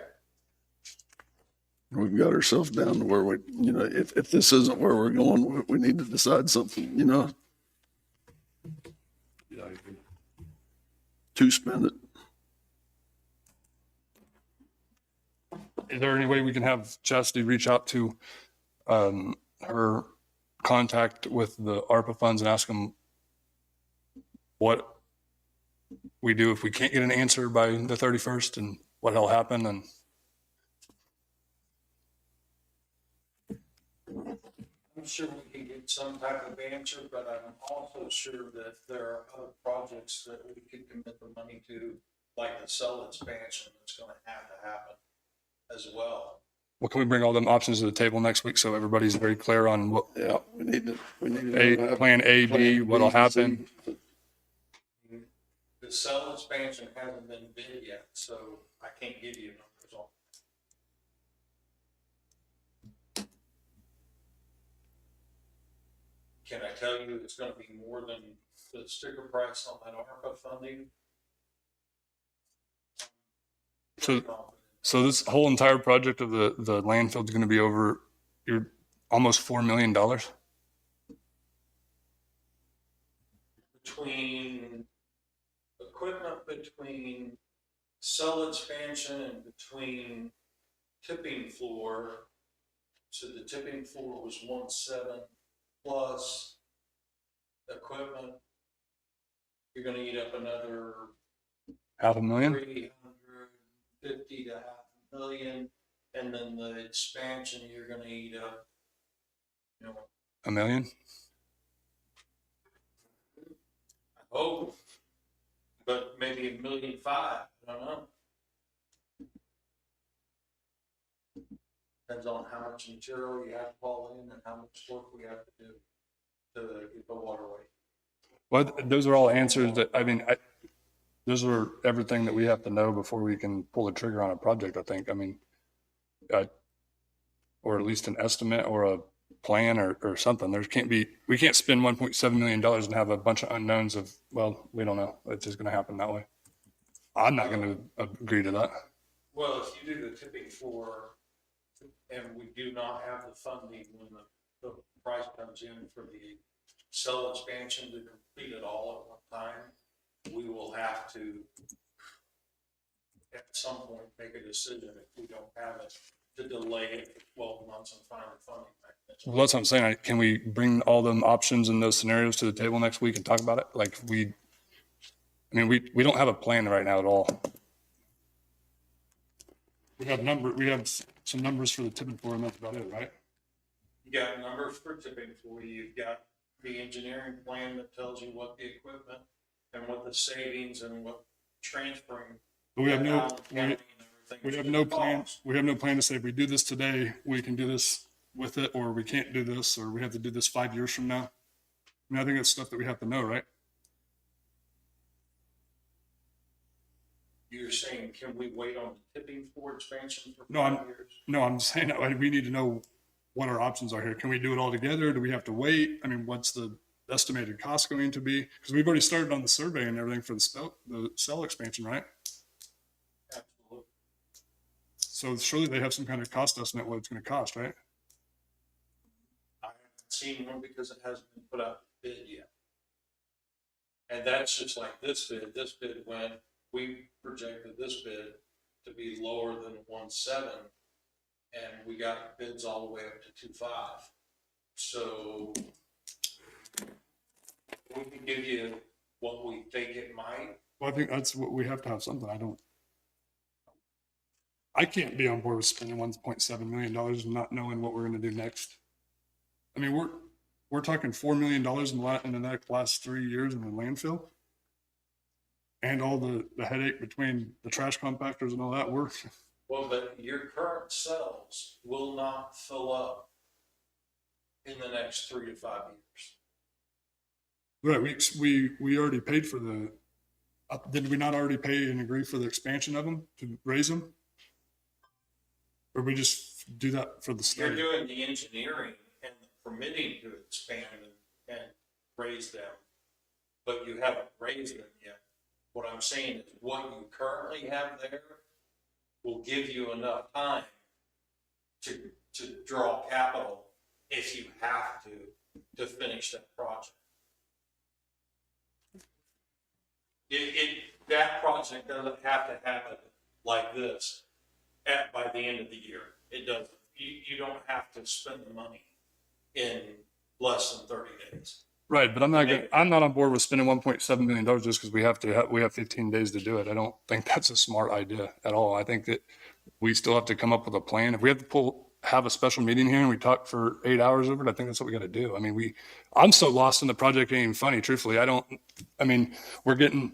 We've got ourselves down to where if this isn't where we're going, we need to decide something, Yeah, I agree. to spend it. Is there any way we can have Chastity reach out to her contact with the ARPA funds and ask them what we do if we can't get an answer by the 31st and what'll happen. And I'm sure we can get some type of answer, but I'm also sure that there are other projects that we could commit the money to, like the cell expansion that's gonna have to happen as well. what can we bring all them options to the table next week so everybody's very clear on what Yeah, we need to have plan A, B, plan what'll B, and C. happen. The cell expansion hasn't been bid yet, so I can't give you numbers on. Can I tell you it's gonna be more than the sticker price on that ARPA funding? So this whole entire project of the landfill is going to be over almost $4 million. Between equipment, between cell expansion and between tipping floor. So the tipping floor was 1.7 plus equipment. You're gonna eat up another $500,000. 350 to $500,000. And then the expansion, you're gonna eat up, you know, $1 million. I hope, but maybe $1.5 million, I don't know. Depends on how much material you have to haul in and how much work we have to do to get the waterway. Well, those are all answers that, I mean, those are everything that we have to know before we can pull the trigger on a project, I think. I mean, or at least an estimate or a plan or something. We can't spend $1.7 million and have a bunch of unknowns of, well, we don't know. It's just going to happen that way. I'm not going to agree to that. Well, if you do the tipping floor and we do not have the funding when the price comes in for the cell expansion to complete it all at one time, we will have to, at some point, make a decision if we don't have it, to delay it for 12 months and find a funding mechanism. Well, that's what I'm saying. Can we bring all them options and those scenarios to the table next week and talk about it? Like we don't have a plan right now at all. We have some numbers for the tipping floor and that's about it, right? You got numbers for tipping floor, you've got the engineering plan that tells you what the equipment and what the savings and what transferring. But we have no plan. We have no plan to say if we do this today, we can do this with it, or we can't do this, or we have to do this 5 years from now. I mean, I think that's stuff that we have to know, right? You're saying, can we wait on the tipping floor expansion for No, 5 years? No, I'm saying that we need to know what our options are here. Can we do it all together? Do we have to wait? I mean, what's the estimated cost going to be? Because we've already started on the survey and everything for the cell expansion, right? Absolutely. So surely they have some kind of cost estimate what it's going to cost, right? I haven't seen one because it hasn't been put out to bid yet. And that's just like this bid. This bid went, we projected this bid to be lower than 1.7, and we got bids all the way up to 2.5. So we can give you what we think it might. Well, I think that's what we have to have something. I can't be on board with spending $1.7 million and not knowing what we're going to do next. I mean, we're talking $4 million in the last 3 years in the landfill. And all the headache between the trash compactors and all that work. Well, but your current cells will not fill up in the next 3 to 5 years. Right, we already paid for did we not already pay and agree for the expansion of them to raise them? Or we just do that for the study? You're doing the engineering and the permitting to expand and raise them, but you haven't raised them yet. What I'm saying is what you currently have there will give you enough time to draw capital if you have to finish that project. That project doesn't have to happen like this by the end of the year. It doesn't. you don't have to spend the money in less than 30 days. Right, but I'm not on board with spending $1.7 million just because we have 15 days to do it. I don't think that's a smart idea at all. I think that we still have to come up with a plan. If we have to have a special meeting here and we talk for 8 hours over it, I think that's what we got to do. I mean, I'm so lost in the project, it ain't even funny, truthfully. We're getting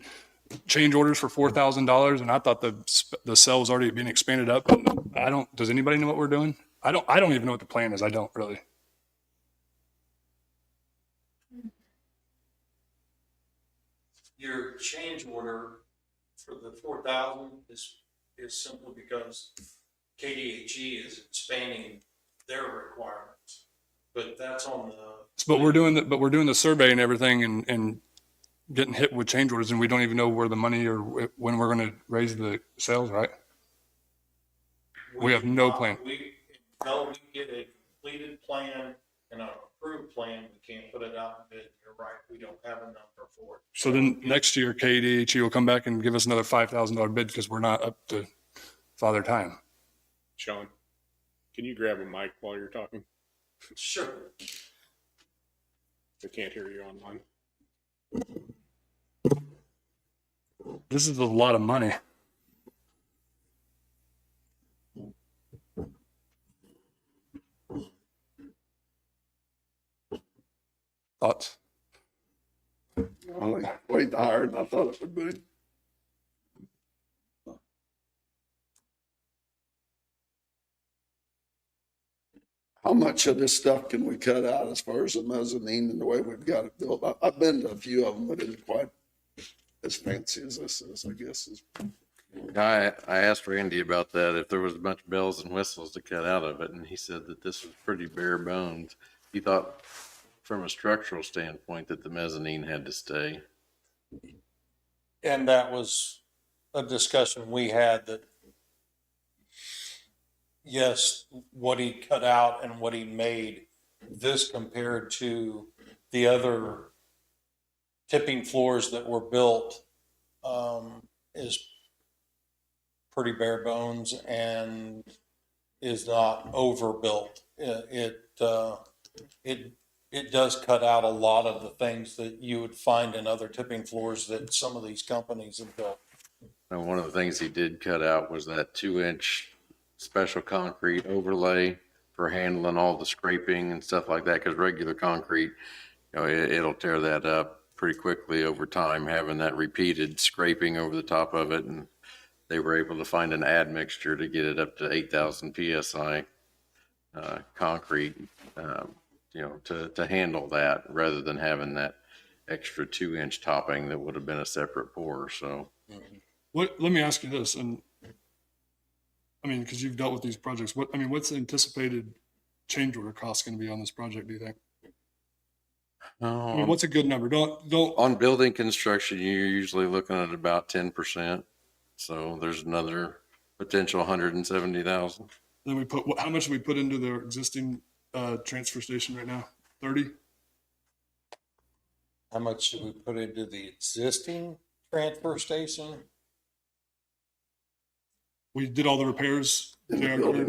change orders for $4,000 and I thought the cell was already being expanded up. Does anybody know what we're doing? I don't even know what the plan is. I don't really. Your change order for the 4,000 is simply because KDHE is expanding their requirements. But that's on the. But we're doing the survey and everything and getting hit with change orders and we don't even know where the money or when we're going to raise the sales, right? We have no plan. Until we get a completed plan and an approved plan, we can't put it out in bid. You're right, we don't have a number for it. So then next year, KDHE will come back and give us another $5,000 bid because we're not up to Father Time. Sean, can you grab a mic while you're talking? Sure. I can't hear you online. This is a lot of money. Thoughts? Only way higher than I thought it would be. How much of this stuff can we cut out as far as the mezzanine and the way we've got it built? I've been to a few of them, but it's quite as fancy as this is, I guess. I asked Randy about that, if there was a bunch of bells and whistles to cut out of it, and he said that this was pretty bare bones. He thought from a structural standpoint that the mezzanine had to stay. And that was a discussion we had that, yes, what he cut out and what he made, this compared to the other tipping floors that were built, is pretty bare bones and is not overbuilt. It does cut out a lot of the things that you would find in other tipping floors that some of these companies have built. And one of the things he did cut out was that 2-inch special concrete overlay for handling all the scraping and stuff like that. Cause regular concrete, it'll tear that up pretty quickly over time, having that repeated scraping over the top of it. And they were able to find an admixture to get it up to 8,000 PSI concrete, to handle that rather than having that extra 2-inch topping that would have been a separate pour. So Let me ask you this, and because you've dealt with these projects, what's the anticipated change order cost going to be on this project, do you think? What's a good number? Don't. On building construction, you're usually looking at about 10%. So there's another potential 170,000. Then how much do we put into the existing transfer station right now? 30? How much should we put into the existing transfer station? We did all the repairs.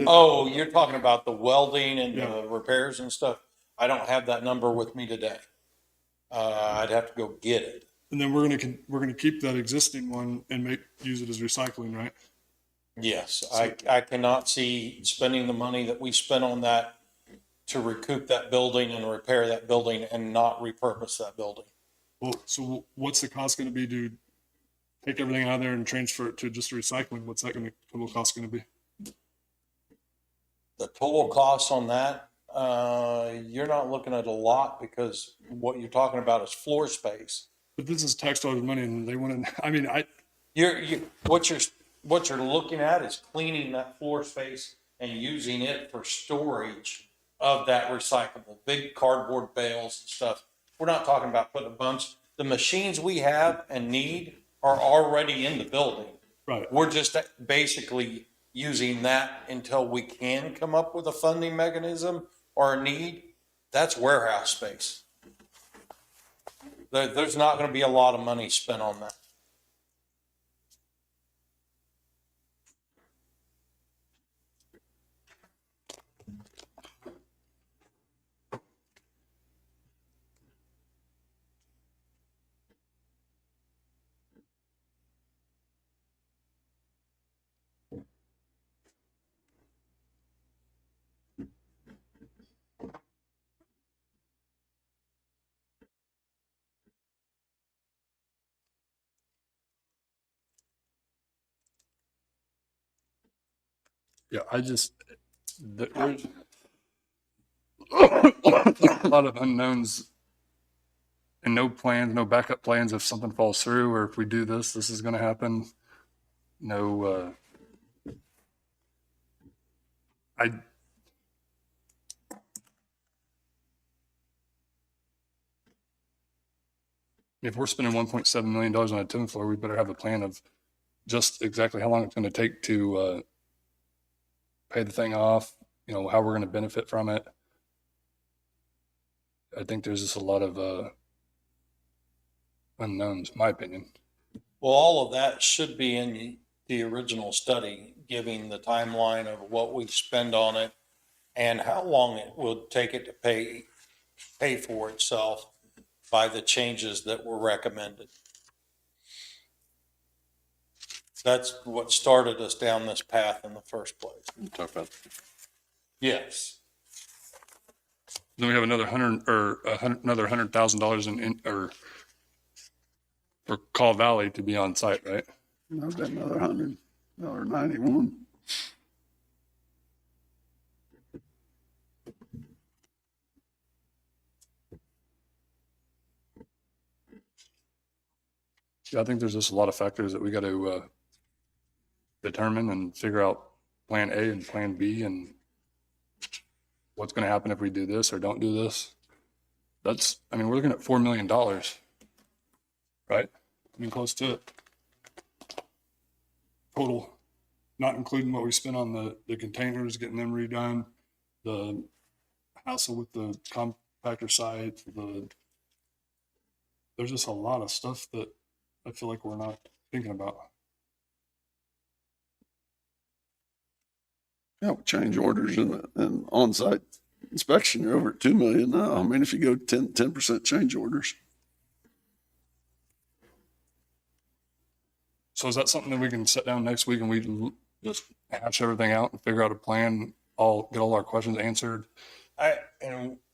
Oh, you're talking about the welding and the repairs and stuff. I don't have that number with me today. I'd have to go get it. And then we're gonna keep that existing one and use it as recycling, right? Yes, I cannot see spending the money that we spent on that to recoup that building and repair that building and not repurpose that building. Well, so what's the cost gonna be to take everything out of there and transfer it to just recycling? What's that total cost gonna be? The total cost on that, you're not looking at a lot because what you're talking about is floor space. But this is tax dollars money and they want to, What you're looking at is cleaning that floor space and using it for storage of that recyclable, big cardboard bales and stuff. We're not talking about putting a bunch. The machines we have and need are already in the building. right. We're just basically using that until we can come up with a funding mechanism or a need. That's warehouse space. There's not going to be a lot of money spent on that. Yeah, there's a lot of unknowns and no plans, no backup plans if something falls through or if we do this, this is going to happen. No, if we're spending $1.7 million on a 10 floor, we better have a plan of just exactly how long it's going to take to pay the thing off, how we're going to benefit from it. I think there's just a lot of unknowns, in my opinion. Well, all of that should be in the original study, giving the timeline of what we spend on it and how long it will take it to pay for itself by the changes that were recommended. That's what started us down this path in the first place. Talk about Yes. Then we have another $100,000 for Call Valley to be on site, right? I've got another $191. Yeah, I think there's just a lot of factors that we got to determine and figure out plan A and plan B and what's going to happen if we do this or don't do this. We're looking at $4 million, right? Close to it. Total, not including what we spent on the containers, getting them redone, the hassle with the compactor site, there's just a lot of stuff that I feel like we're not thinking about. Yeah, with change orders and on-site inspection, you're over at 2 million now. I mean, if you go 10% change orders. So is that something that we can sit down next week and we just hash everything out and figure out a plan, get all our questions answered?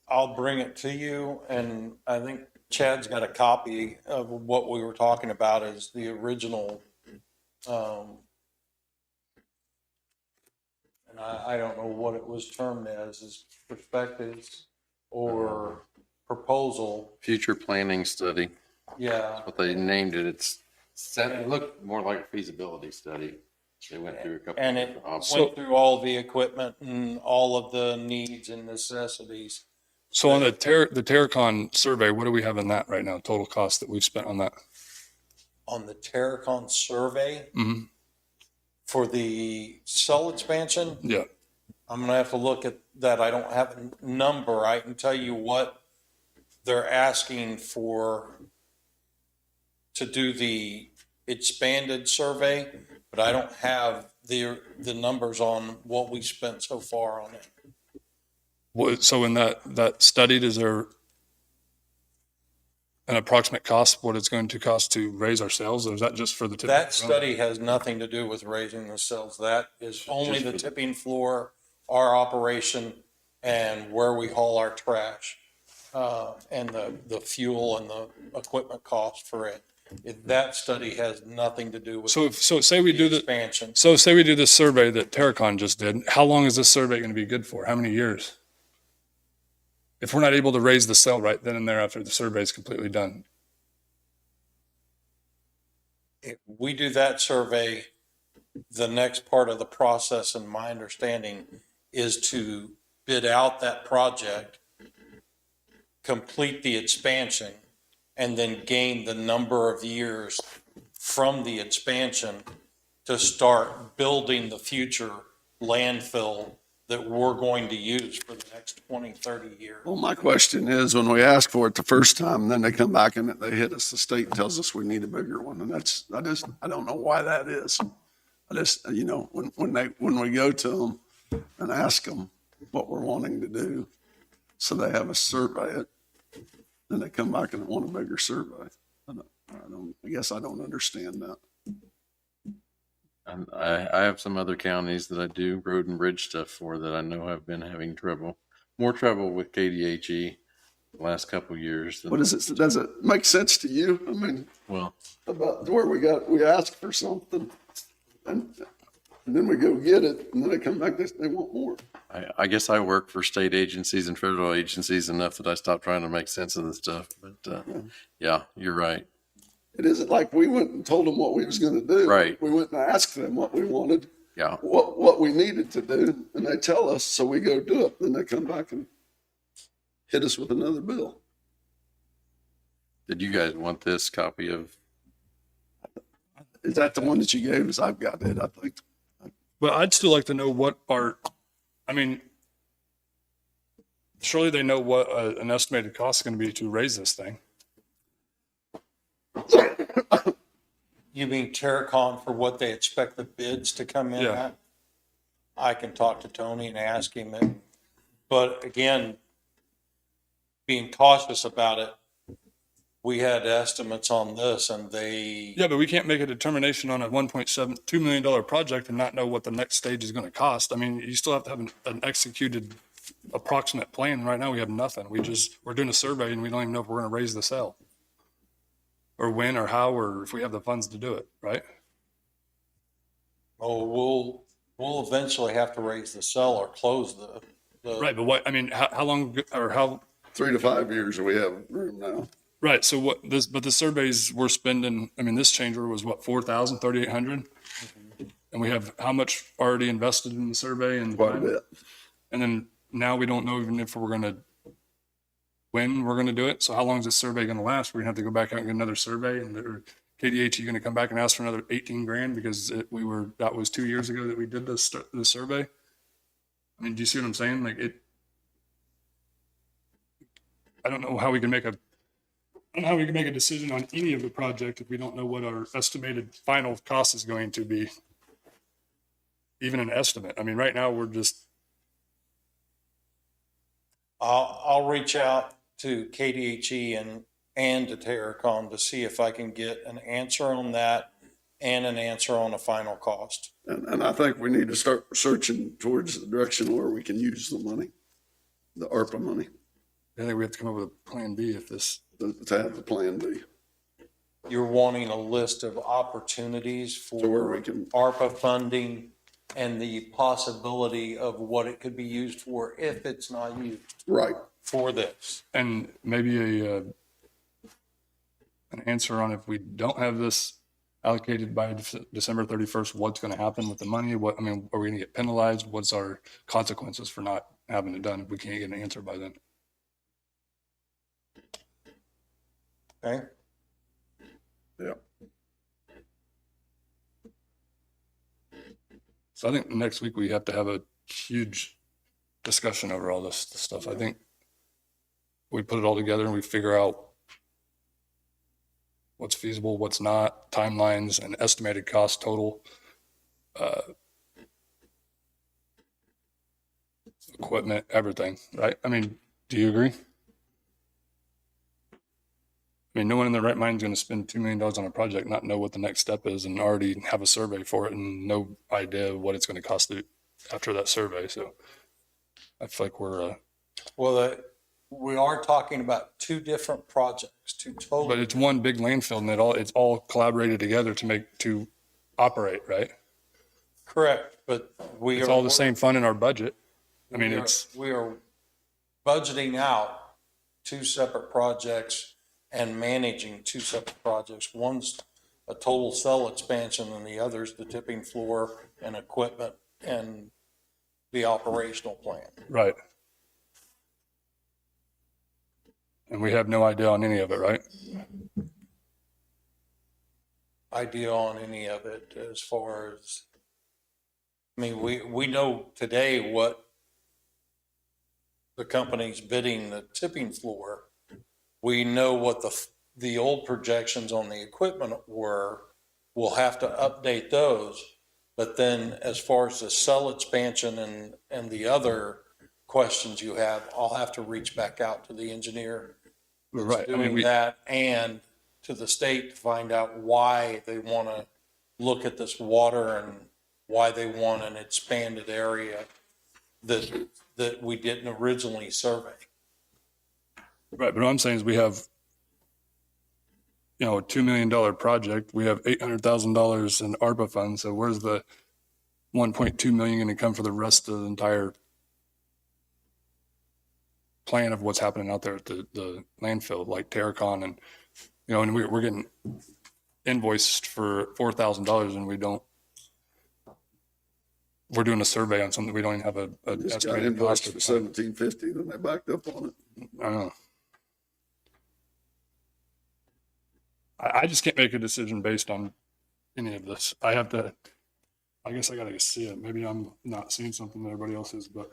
I'll bring it to you, and I think Chad's got a copy of what we were talking about as the original, and I don't know what it was termed as perspectives or proposal. future planning study. Yeah. That's what they named it. It looked more like a feasibility study. They went through a couple. And it went through all the equipment and all of the needs and necessities. So on the Terracon survey, what do we have in that right now? Total cost that we've spent on that? On the Terracon survey Mm-hmm. for the cell expansion, Yeah. I'm gonna have to look at that. I don't have a number. I can tell you what they're asking for to do the expanded survey, but I don't have the numbers on what we spent so far on it. So in that studied, is there an approximate cost, what it's going to cost to raise our sales, or is that just for the tipping? That study has nothing to do with raising the cells. That is only the tipping floor, our operation, and where we haul our trash, and the fuel and the equipment cost for it. That study has nothing to do with So say we do the expansion. So say we do this survey that Terracon just did. How long is this survey going to be good for? How many years? If we're not able to raise the cell right then and there after the survey is completely done. If we do that survey, the next part of the process, in my understanding, is to bid out that project, complete the expansion, and then gain the number of years from the expansion to start building the future landfill that we're going to use for the next 20, 30 years. Well, my question is, when we ask for it the first time, and then they come back and they hit us, the state tells us we need a bigger one. And I don't know why that is. When we go to them and ask them what we're wanting to do, so they have us survey it, then they come back and want a bigger survey. I guess I don't understand that. I have some other counties that I do road and bridge stuff for that I know have been having more trouble with KDHE the last couple of years. What is it? Does it make sense to you? I mean, Well, about where we asked for something and And then we go get it, and then they come back, they want more. I guess I work for state agencies and federal agencies enough that I stopped trying to make sense of this stuff. But yeah, you're right. It isn't like we went and told them what we was gonna do. Right. We went and asked them what we wanted, Yeah. what we needed to do, and they tell us, so we go do it. Then they come back and hit us with another bill. Did you guys want this copy of? Is that the one that you gave us? I've got it, I think. But I'd still like to know surely they know what an estimated cost is going to be to raise this thing. You mean Terracon for what they expect the bids to come in Yeah. at? I can talk to Tony and ask him, but again, being cautious about it, we had estimates on this and they, Yeah, but we can't make a determination on a $1.2 million project and not know what the next stage is going to cost. I mean, you still have to have an executed approximate plan. Right now, we have nothing. We're doing a survey and we don't even know if we're going to raise the cell or when or how, or if we have the funds to do it, right? we'll eventually have to raise the cell or close the. Right, but how long, or how, 3 to 5 years we have room now. right, so but the surveys we're spending, this change order was what, 4,000, 3,800? And we have how much already invested in the survey and Quite a bit. And then now we don't know even if when we're gonna do it. So how long is this survey gonna last? We're gonna have to go back out and get another survey, and KDH, gonna come back and ask for another 18 grand because that was 2 years ago that we did the survey. Do you see what I'm saying? I don't know how we can make a decision on any of the project if we don't know what our estimated final cost is going to be. Even an estimate. Right now we're just, I'll reach out to KDHE and to Terracon to see if I can get an answer on that and an answer on the final cost. And I think we need to start searching towards the direction where we can use the money, the ARPA money, I think we have to come up with a plan B if this. to have the plan B. You're wanting a list of opportunities So where for we can, ARPA funding and the possibility of what it could be used for if it's not used right. for this. And maybe an answer on if we don't have this allocated by December 31st, what's going to happen with the money? Are we going to get penalized? What's our consequences for not having it done if we can't get an answer by then? Okay? Yeah. So I think next week we have to have a huge discussion over all this stuff. I think we put it all together and we figure out what's feasible, what's not, timelines and estimated cost total, equipment, everything, right? Do you agree? No one in their right mind is going to spend $2 million on a project, not know what the next step is, and already have a survey for it and no idea what it's going to cost after that survey. So I feel like we're. We are talking about two different projects, two total. But it's one big landfill, and it's all collaborated together to operate, right? Correct, but It's all the same fund in our budget. We are budgeting out two separate projects and managing two separate projects. One's a total cell expansion and the other's the tipping floor and equipment and the operational plan. Right. And we have no idea on any of it, right? Idea on any of it as far as, we know today what the company's bidding the tipping floor. We know what the old projections on the equipment were. We'll have to update those. But then as far as the cell expansion and the other questions you have, I'll have to reach back out to the engineer that's Right. doing that and to the state to find out why they want to look at this water and why they want an expanded area that we didn't originally survey. Right. But what I'm saying is we have, a $2 million project. We have $800,000 in ARPA funds. So where's the 1.2 million going to come for the rest of the entire plan of what's happening out there at the landfill, like Terracon, and, you know, and we're getting invoiced for $4,000 and we're doing a survey on something we don't even have a Just got estimated cost invoiced of. for $17.50, then they backed up on it. I don't know. I just can't make a decision based on any of this. I guess I gotta see it. Maybe I'm not seeing something that everybody else is, but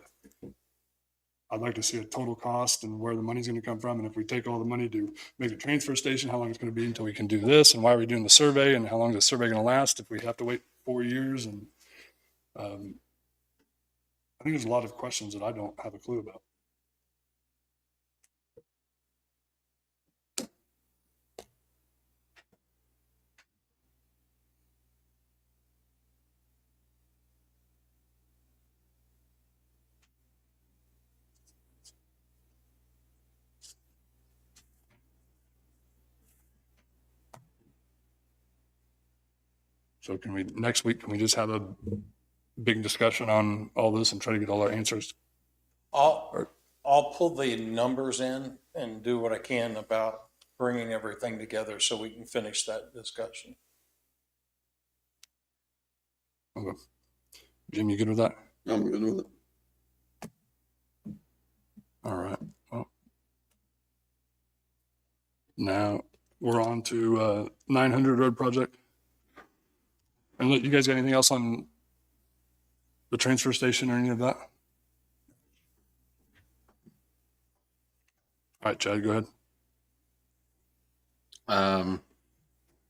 I'd like to see a total cost and where the money's gonna come from. And if we take all the money to make a transfer station, how long it's gonna be until we can do this, and why are we doing the survey, and how long is the survey gonna last if we have to wait 4 years? And I think there's a lot of questions that I don't have a clue about. So next week, can we just have a big discussion on all this and try to get all our answers? I'll pull the numbers in and do what I can about bringing everything together so we can finish that discussion. Okay. Jim, you good with that? I'm good with it. All right. Well, now we're on to 900 road project. And look, you guys got anything else on the transfer station or any of that? All right, Chad, go ahead.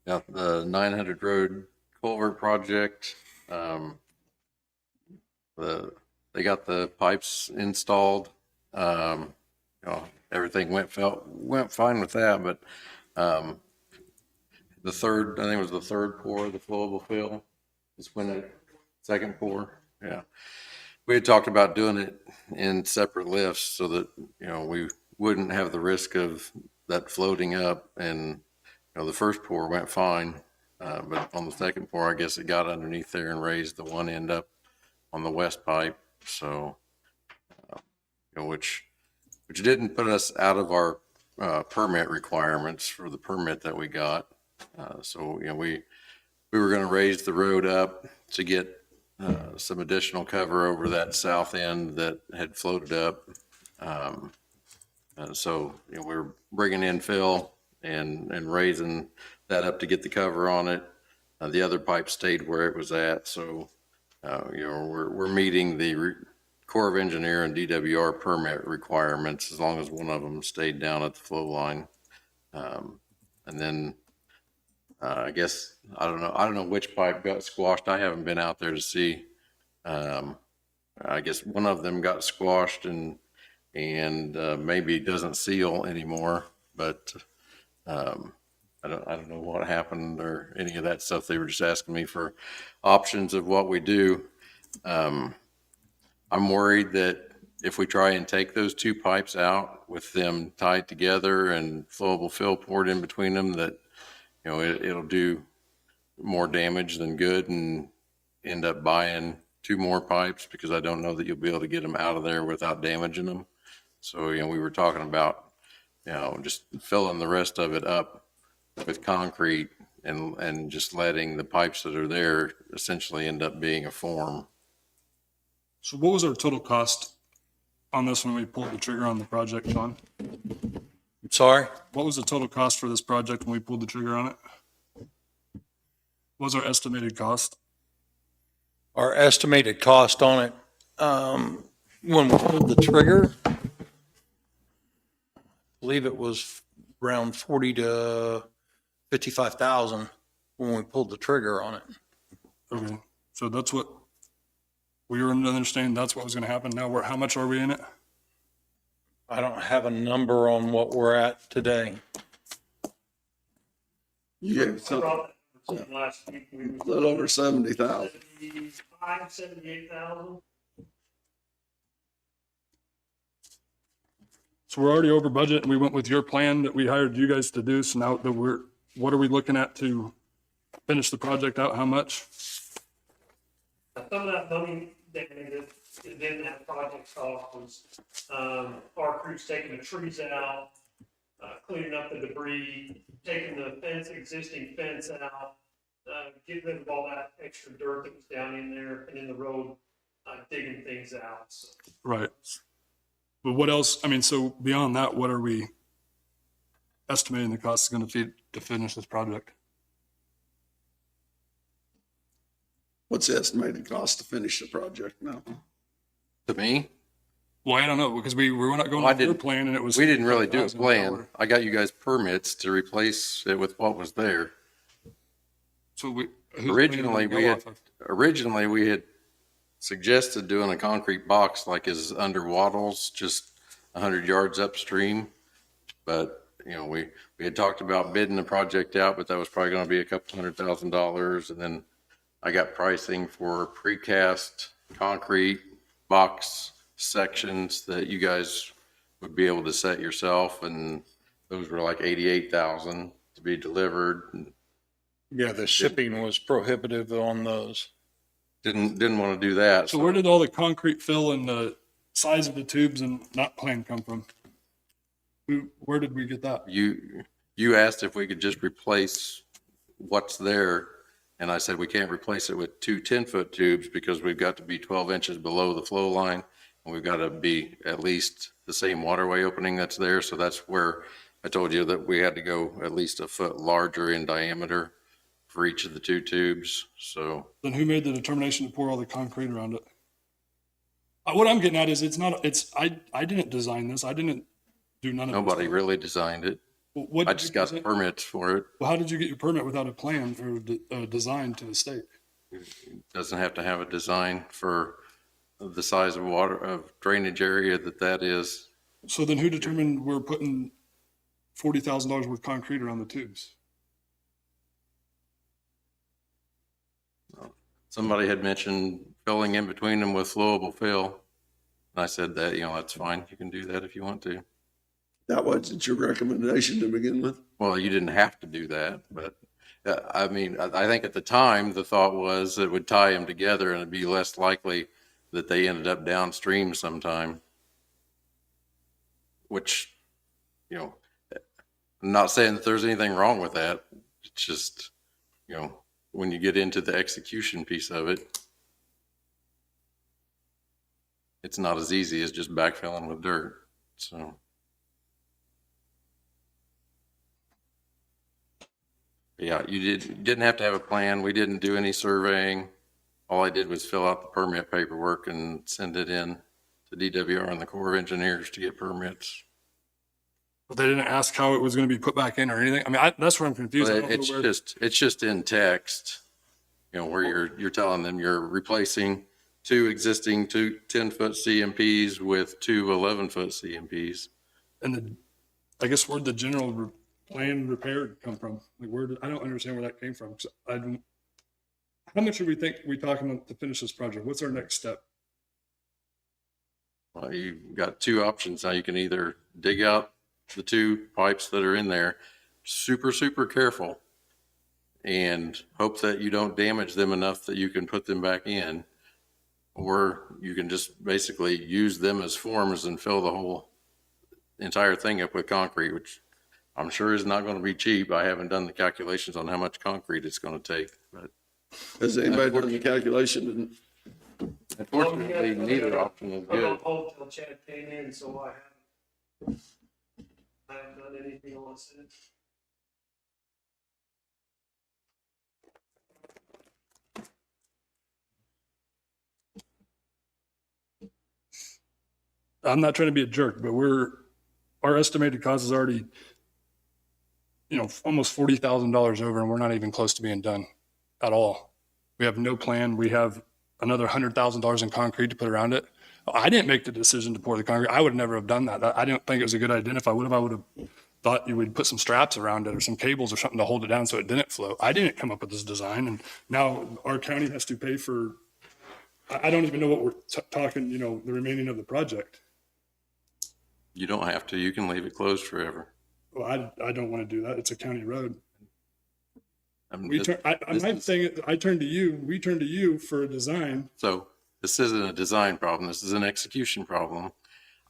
Yeah, the 900 road culvert project. They got the pipes installed. You know, everything went fine with that, but I think it was the third pour of the flowable fill is when the second pour. Yeah. We had talked about doing it in separate lifts so that, you know, we wouldn't have the risk of that floating up. And, you know, the first pour went fine. But on the second pour, I guess it got underneath there and raised the one end up on the west pipe. So, you know, which didn't put us out of our permit requirements for the permit that we got. So, you know, we were going to raise the road up to get some additional cover over that south end that had floated up. So, you know, we were bringing in fill and raising that up to get the cover on it. The other pipe stayed where it was at. So, you know, we're meeting the Corps of Engineer and DWR permit requirements as long as one of them stayed down at the flow line. And then I guess, I don't know which pipe got squashed. I haven't been out there to see. I guess one of them got squashed and maybe doesn't seal anymore, but I don't know what happened or any of that stuff. They were just asking me for options of what we do. I'm worried that if we try and take those two pipes out with them tied together and flowable fill poured in between them, that, you know, it'll do more damage than good and end up buying two more pipes because I don't know that you'll be able to get them out of there without damaging them. So, you know, we were talking about, you know, just filling the rest of it up with concrete and just letting the pipes that are there essentially end up being a form. So what was our total cost on this when we pulled the trigger on the project, Sean? Sorry? What was the total cost for this project when we pulled the trigger on it? What was our estimated cost? Our estimated cost on it, when we pulled the trigger, I believe it was around 40 to 55,000 when we pulled the trigger on it. Okay, so that's what we were understanding. That's what was going to happen. Now, how much are we in it? I don't have a number on what we're at today. You gave something Last week, we a little over 70,000. 78,000. So we're already over budget, and we went with your plan that we hired you guys to do. So now that what are we looking at to finish the project out? How much? I some of that money that is in that project cost was, our crews taking the trees out, cleaning up the debris, taking the existing fence out, getting rid of all that extra dirt that was down in there and in the road, digging things out. So, Right. But what else, I mean, so beyond that, what are we estimating the cost is going to be to finish this project? What's the estimated cost to finish the project now? To me, Well, I don't know, because we were not going Well, I off their didn't- plan and it was. we didn't really do a $5,000. plan. I got you guys permits to replace it with what was there. So we. whose plan Originally, did go we had, off of? originally, we had suggested doing a concrete box like is under Waddles, just 100 yards upstream. But, you know, we had talked about bidding the project out, but that was probably going to be a couple $100,000. And then I got pricing for precast concrete box sections that you guys would be able to set yourself. And those were like 88,000 to be delivered. And Yeah, the shipping was prohibitive on those. didn't want to do that. So where did all the concrete fill and the size of the tubes and not plan come from? Where did we get that? You asked if we could just replace what's there, and I said we can't replace it with two 10-foot tubes because we've got to be 12 inches below the flow line, and we've got to be at least the same waterway opening that's there. So that's where I told you that we had to go at least a foot larger in diameter for each of the two tubes. So Then who made the determination to pour all the concrete around it? What I'm getting at is I didn't design this. I didn't do none of this. nobody really designed it. Well, what I did just you got the present? permits for it. Well, how did you get your permit without a plan or design to the state? Doesn't have to have a design for the size of water, of drainage area that is. So then who determined we're putting $40,000 worth of concrete around the tubes? Somebody had mentioned filling in between them with flowable fill. And I said that, that's fine. You can do that if you want to. That wasn't your recommendation to begin with? Well, you didn't have to do that, but I mean, I think at the time, the thought was it would tie them together and it'd be less likely that they ended up downstream sometime. Which, I'm not saying that there's anything wrong with that. It's just, when you get into the execution piece of it, it's not as easy as just backfilling with dirt. So. Yeah, you didn't have to have a plan. We didn't do any surveying. All I did was fill out the permit paperwork and send it in to DWR and the Corps of Engineers to get permits. But they didn't ask how it was going to be put back in or anything. I mean, that's where I'm confused. I But don't know it's where- just in text, where you're telling them you're replacing two existing 10-foot CMPs with two 11-foot CMPs. And I guess where'd the general plan repair come from? Like I don't understand where that came from. 'Cause how much are we talking about to finish this project? What's our next step? Well, you've got two options now. You can either dig out the two pipes that are in there, super, super careful, and hope that you don't damage them enough that you can put them back in. Or you can just basically use them as forms and fill the whole entire thing up with concrete, which I'm sure is not going to be cheap. I haven't done the calculations on how much concrete it's going to take, but Has anybody done the calculation? unfortunately, neither option is I'm on good. hold till Chad came in, so I haven't done anything on it since. I'm not trying to be a jerk, but our estimated cost is already, almost $40,000 over, and we're not even close to being done at all. We have no plan. We have another $100,000 in concrete to put around it. I didn't make the decision to pour the concrete. I would never have done that. I didn't think it was a good idea. If I would have thought you would put some straps around it or some cables or something to hold it down so it didn't float. I didn't come up with this design, and now our county has to pay for, I don't even know what we're talking, the remaining of the project. You don't have to. You can leave it closed forever. Well, I don't want to do that. It's a county road. We turn, I'm this not is- saying it, I turn to you, we turn to you for a design. So this isn't a design problem. This is an execution problem.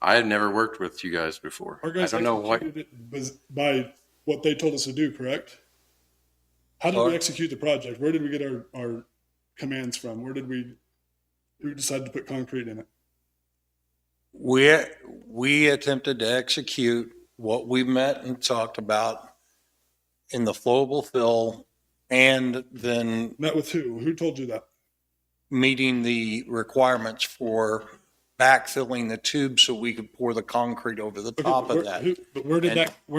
I have never worked with you guys before. Our I guys don't know what, executed it by what they told us to do, correct? How did we Sorry? execute the project? Where did we get our commands from? Who decided to put concrete in it? We attempted to execute what we met and talked about in the flowable fill and then Met with who? Who told you that? meeting the requirements for backfilling the tube so we could pour the concrete over the Okay, top but of that. But where did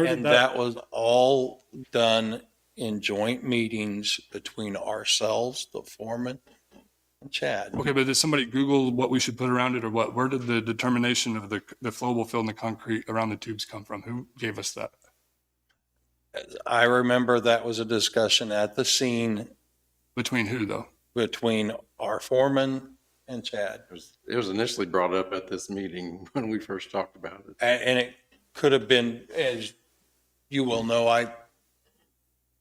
And that was all done in joint meetings between ourselves, the foreman, and Chad. Okay, but did somebody Google what we should put around it or what? Where did the determination of the flowable fill and the concrete around the tubes come from? Who gave us that? I remember that was a discussion at the scene Between who though? between our foreman and Chad. it was initially brought up at this meeting when we first talked about it. And it could have been, as you will know, I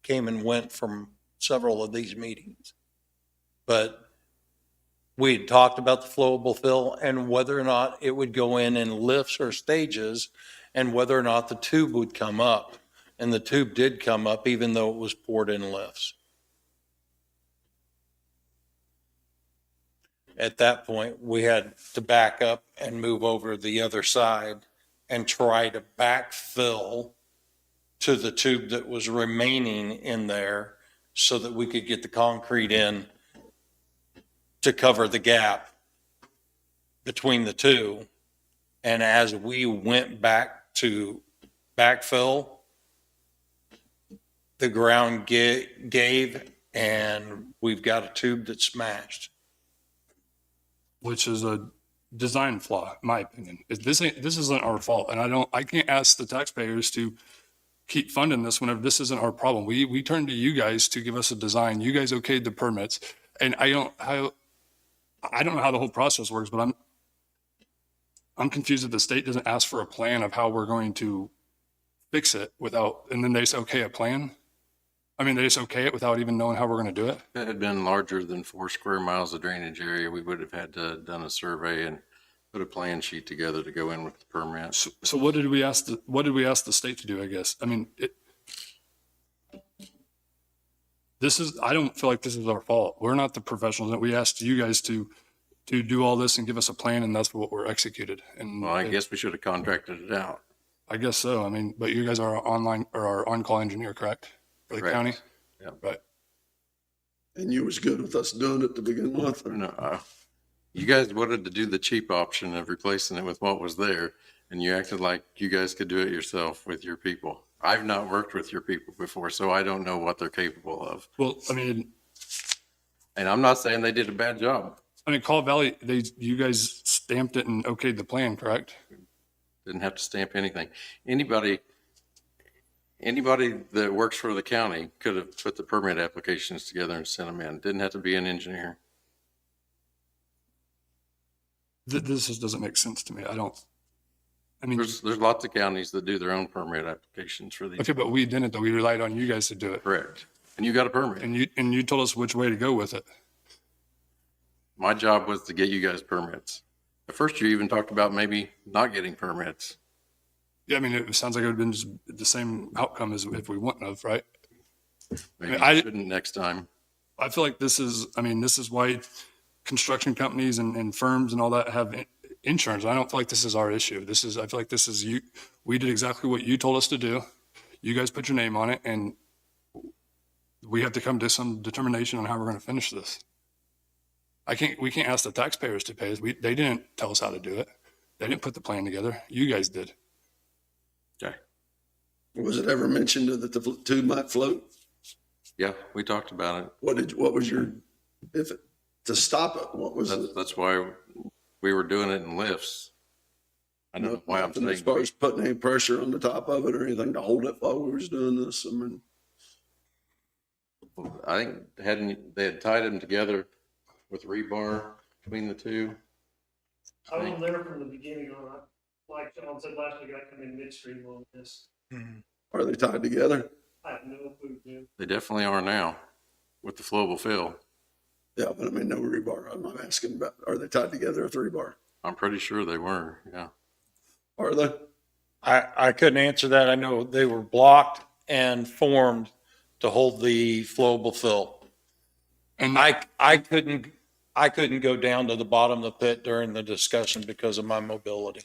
came and went from several of these meetings. But we had talked about the flowable fill and whether or not it would go in lifts or stages and whether or not the tube would come up. And the tube did come up even though it was poured in lifts. At that point, we had to back up and move over the other side and try to backfill to the tube that was remaining in there so that we could get the concrete in to cover the gap between the two. And as we went back to backfill, the ground gave and we've got a tube that smashed. Which is a design flaw, in my opinion. This isn't our fault, and I can't ask the taxpayers to keep funding this whenever this isn't our problem. We turned to you guys to give us a design. You guys okayed the permits, and I don't know how the whole process works, but I'm confused that the state doesn't ask for a plan of how we're going to fix it and then they say, okay, a plan. I mean, they just okay it without even knowing how we're going to do it. If it had been larger than 4 square miles of drainage area, we would have had to done a survey and put a plan sheet together to go in with the permit. So what did we ask the state to do, I guess? I mean, I don't feel like this is our fault. We're not the professionals. We asked you guys to do all this and give us a plan, and that's what we're executed. And Well, I guess we should have contracted it out. I guess so. I mean, but you guys are our on-call engineer, correct? For the Correct. county? Yeah. Right. And you was good with us doing it to begin with? or- No, you guys wanted to do the cheap option of replacing it with what was there, and you acted like you guys could do it yourself with your people. I've not worked with your people before, so I don't know what they're capable of. Well, I mean, And I'm not saying they did a bad job. Call Valley, you guys stamped it and okayed the plan, correct? Didn't have to stamp anything. Anybody that works for the county could have put the permit applications together and sent them in. Didn't have to be an engineer. This just doesn't make sense to me. I mean, There's lots of counties that do their own permit applications for these. okay, but we didn't though. We relied on you guys to do it. Correct. And you got a permit. And you told us which way to go with it. My job was to get you guys permits. At first, you even talked about maybe not getting permits. Yeah, I mean, it sounds like it would have been just the same outcome as if we wouldn't have, right? Maybe I- you shouldn't next time. I feel like this is why construction companies and firms and all that have insurance. I don't feel like this is our issue. I feel like this is you. We did exactly what you told us to do. You guys put your name on it, and we have to come to some determination on how we're going to finish this. We can't ask the taxpayers to pay us. They didn't tell us how to do it. They didn't put the plan together. You guys did. Okay. Was it ever mentioned that the tube might float? Yeah, we talked about it. What was to stop it? What was it? That's why we were doing it in lifts. I don't know why I'm Nothing as saying. far as putting any pressure on the top of it or anything to hold it while we was doing this. I mean, I think they had tied them together with rebar between the two. I was there from the beginning on it. Like John said last week, I come in midstream on this. are they tied together? I have no clue, Jim. They definitely are now. with the flowable fill. Yeah, but I mean, no rebar. I'm asking about, are they tied together with rebar? I'm pretty sure they were, yeah. Are they? I couldn't answer that. I know they were blocked and formed to hold the flowable fill. And I couldn't go down to the bottom of the pit during the discussion because of my mobility.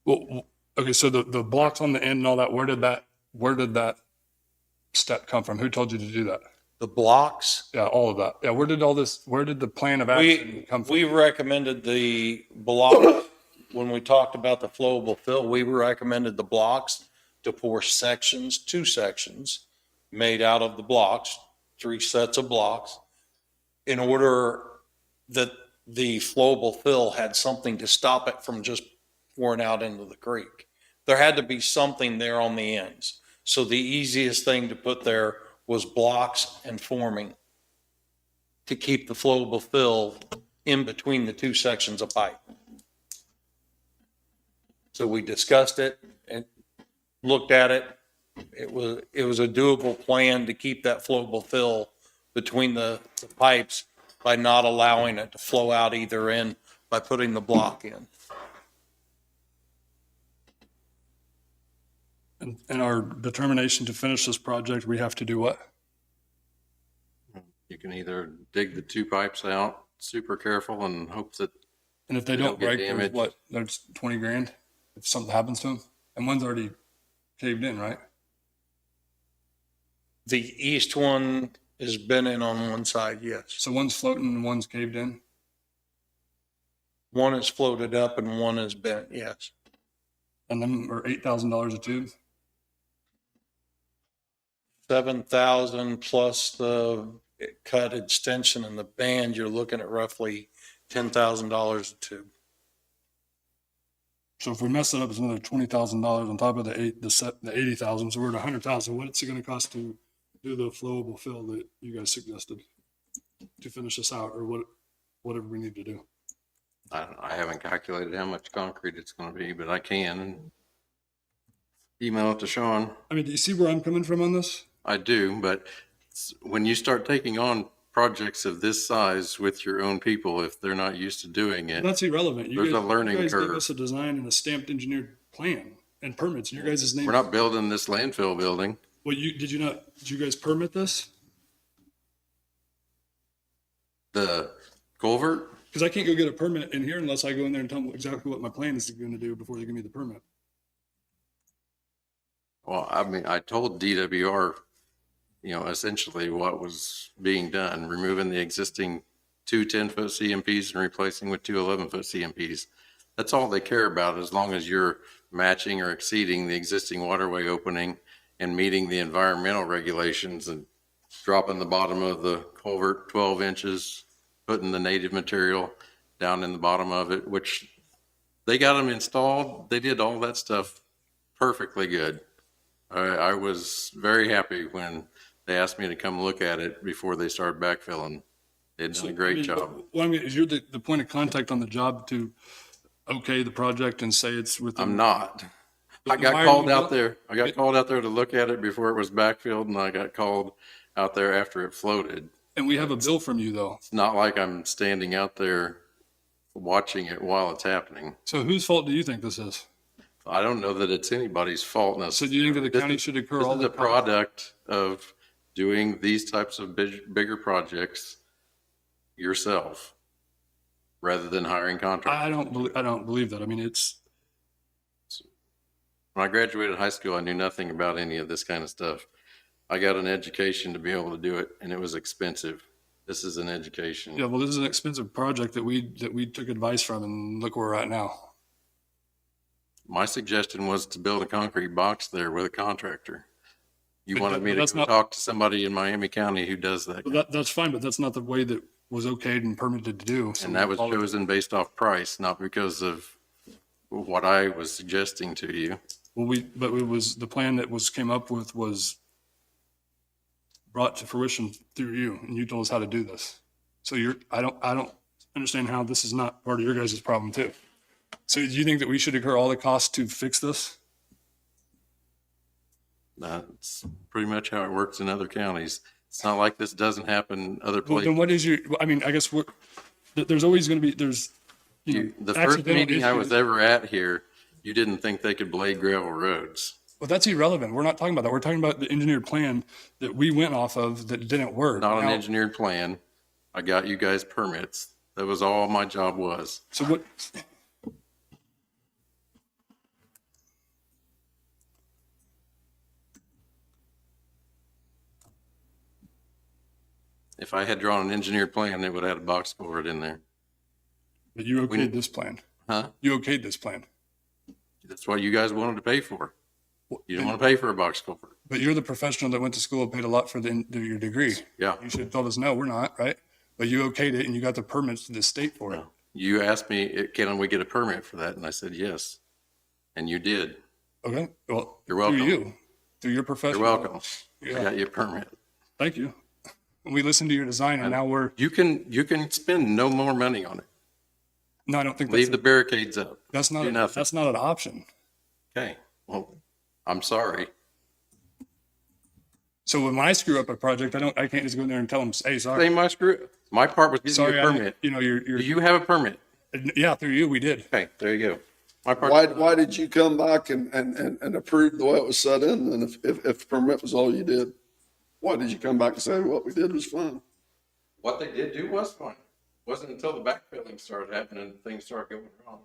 well, okay, so the blocks on the end and all that, where did that step come from? Who told you to do that? The blocks, Yeah, all of that. Yeah, where did the plan of action come from? we recommended the block, when we talked about the flowable fill, we recommended the blocks to pour sections, 2 sections made out of the blocks, 3 sets of blocks, in order that the flowable fill had something to stop it from just pouring out into the creek. There had to be something there on the ends. So the easiest thing to put there was blocks and forming to keep the flowable fill in between the 2 sections of pipe. So we discussed it and looked at it. It was a doable plan to keep that flowable fill between the pipes by not allowing it to flow out either end by putting the block in. And our determination to finish this project, we have to do what? You can either dig the 2 pipes out, super careful, and hope that And if they They don't don't get break, there's damaged. what, there's 20 grand if something happens to them? And one's already caved in, right? The east one has been in on one side, yes. So one's floating and one's caved in? One is floated up and one is bent, yes. And them are $8,000 a tube? 7,000 plus the cut extension and the band, you're looking at roughly $10,000 a tube. So if we mess it up, it's another $20,000 on top of the 80,000. So we're at 100,000. What's it going to cost to do the flowable fill that you guys suggested to finish this out, or whatever we need to do? I haven't calculated how much concrete it's going to be, but I can email it to Sean. I mean, do you see where I'm coming from on this? I do, but when you start taking on projects of this size with your own people, if they're not used to doing it, That's irrelevant. There's a learning you guys curve. gave us a design and a stamped engineered plan and permits. Your guys' name. we're not building this landfill building. Well, did you guys permit this? The culvert, Because I can't go get a permit in here unless I go in there and tell them exactly what my plan is going to do before they give me the permit. well, I mean, I told DWR, essentially what was being done, removing the existing 2 10-foot CMPs and replacing with 2 11-foot CMPs. That's all they care about, as long as you're matching or exceeding the existing waterway opening and meeting the environmental regulations and dropping the bottom of the culvert 12 inches, putting the native material down in the bottom of it, which they got them installed. They did all that stuff perfectly good. I was very happy when they asked me to come look at it before they started backfilling. They'd done a great job. Well, I mean, is you're the point of contact on the job to okay the project and say it's within? I'm not. I Why got are called you out not? there. I got called out there to look at it before it was backfilled, and I got called out there after it floated. And we have a bill from you though. It's not like I'm standing out there watching it while it's happening. So whose fault do you think this is? I don't know that it's anybody's fault. So do you think that the county should incur all This is the a product of doing these types of bigger projects yourself rather than hiring contractors. I don't believe that. I mean, it's When I graduated high school, I knew nothing about any of this kind of stuff. I got an education to be able to do it, and it was expensive. This is an education. yeah. Well, this is an expensive project that we took advice from, and look where we're at now. My suggestion was to build a concrete box there with a contractor. You But wanted me to that's go not- talk to somebody in Miami County who does that. Well, that's fine, but that's not the way that was okayed and permitted to do. So And that was we followed- chosen based off price, not because of what I was suggesting to you. Well, but it was the plan that came up with was brought to fruition through you, and you told us how to do this. So I don't understand how this is not part of your guys' problem too. So do you think that we should incur all the costs to fix this? That's pretty much how it works in other counties. It's not like this doesn't happen other Well, then places. what is your, I mean, I guess there's always going to be, there's, The first accidental meeting I was issues. ever at here, you didn't think they could blade gravel roads. Well, that's irrelevant. We're not talking about that. We're talking about the engineered plan that we went off of that didn't work. Not an Now- engineered plan. I got you guys permits. That was all my job was. So what, If I had drawn an engineered plan, it would have had a box culvert in there. but you We- okayed this plan. Huh? You okayed this plan. That's what you guys wanted to pay for. You didn't want to pay for a box culvert. But you're the professional that went to school and paid a lot for your degree. Yeah. You should have told us, no, we're not, right? But you okayed it and you got the permits to the state for it. You asked me, can we get a permit for that? And I said, yes. And you did. Okay, well, You're welcome. through you, through your professional. You're welcome. I Yeah, got you a permit. thank you. We listened to your design and now You can spend no more money on it. no, I don't think Leave the barricades up. that's not, do nothing. that's not an option. Okay, well, I'm sorry. So when I screw up a project, I can't just go in there and tell them, hey, sorry. Say my screw, my part was getting Sorry, you a permit. you're, Do you have a permit? yeah, through you, we did. Okay, there you go. My part. Why did you come back and approve the way it was set in? And if permit was all you did, why did you come back and say what we did was fine? What they did do was fine. Wasn't until the backfilling started happening and things started going wrong.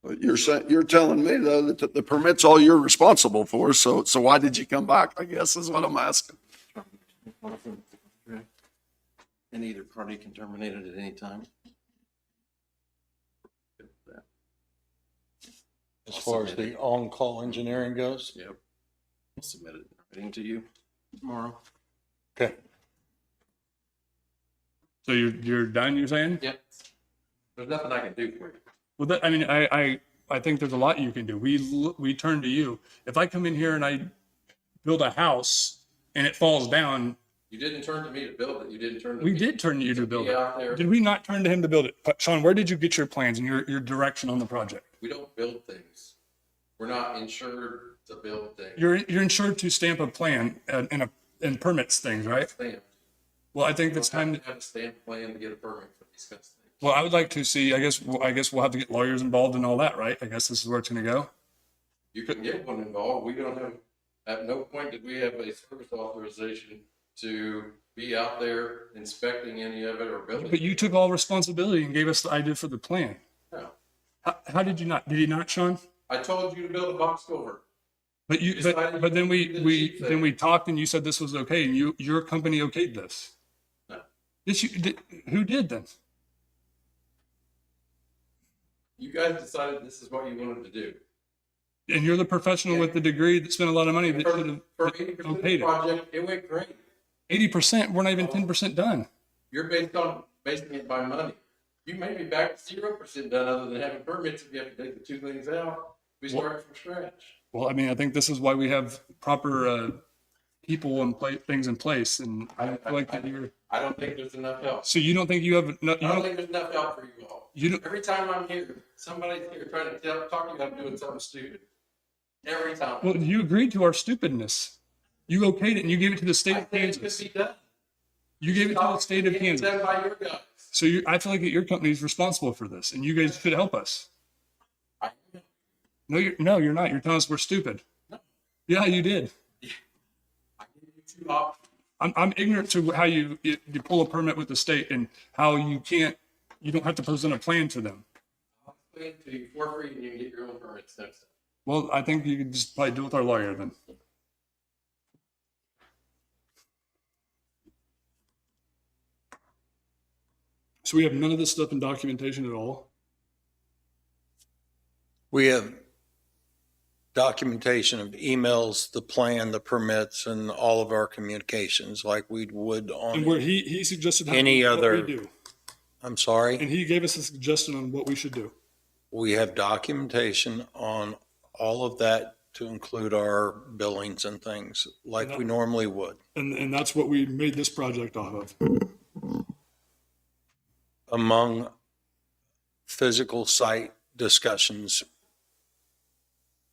But you're telling me though that the permit's all you're responsible for. So why did you come back? I guess is what I'm asking. And either party can terminate it at any time. As far as the on-call engineering goes? Yep. I'll submit it in writing to you tomorrow. Okay. So you're done, you're saying? Yep. There's nothing I can do for you. Well, that, I mean, I think there's a lot you can do. We turn to you. If I come in here and I build a house and it falls down, You didn't turn to me to build it. You didn't turn to we me. did turn to you to build be it. out there. Did we not turn to him to build it? Sean, where did you get your plans and your direction on the project? We don't build things. We're not insured to build things. You're insured to stamp a plan and permits things, right? Stamp. Well, I think You it's don't time. have to have a stamp plan to get a permit for these kinds of things. Well, I would like to see. I guess we'll have to get lawyers involved and all that, right? I guess this is where it's going to go. You can get one involved. We don't have, at no point did we have a service authorization to be out there inspecting any of it or building. But you took all responsibility and gave us the idea for the plan. No. How did you not? Did you not, Sean? I told you to build a box culvert. But you, Decided but then you did the we cheap then thing. we talked and you said this was okay and your company okayed this. No. Who did then? You guys decided this is what you wanted to do. And you're the professional with the degree that spent a lot of money that should have For 80% of the okayed it. project, it went great. 80%, we're not even 10% done. You're basing it by money. You may be back to 0% done other than having permits if you have to take the two things out. We started from scratch. Well, I mean, I think this is why we have proper people and things in place. And I feel like that you're, I don't think there's enough help. so you don't think you have, no, you I don't don't, think there's enough help for you all. you don't, Every time I'm here, somebody's here trying to talk you about doing something stupid. Every time. well, you agreed to our stupidness. You okayed it and you gave it to the state I of think it could Kansas. be done. You gave it to the state of It's Kansas. done by your guys. So I feel like your company is responsible for this and you guys should help us. I No, you're not. You're telling us we're stupid. No. Yeah, you did. gave you two options. I'm ignorant to how you pull a permit with the state and how you don't have to present a plan to them. I'll explain it to you for free and you can get your own permits next time. Well, I think you could just probably do it with our lawyer then. So we have none of this stuff in documentation at all. We have documentation of emails, the plan, the permits, and all of our communications like we would And where on, he suggested Any what other- we do. I'm sorry, And he gave us a suggestion on what we should do. we have documentation on all of that to include our billings and things like we normally would. And that's what we made this project off of. Among physical site discussions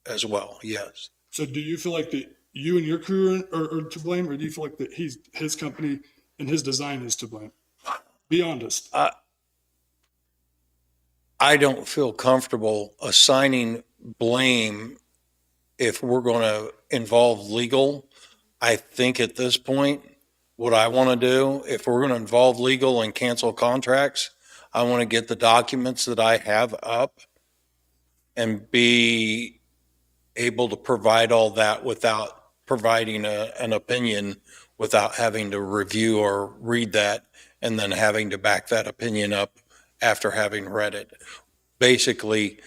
as well, yes. So do you feel like you and your crew are to blame, or do you feel like that his company and his design is to blame? Be honest. I don't feel comfortable assigning blame if we're going to involve legal. I think at this point, what I want to do, if we're going to involve legal and cancel contracts, I want to get the documents that I have up and be able to provide all that without providing an opinion, without having to review or read that and then having to back that opinion up after having read it. Basically,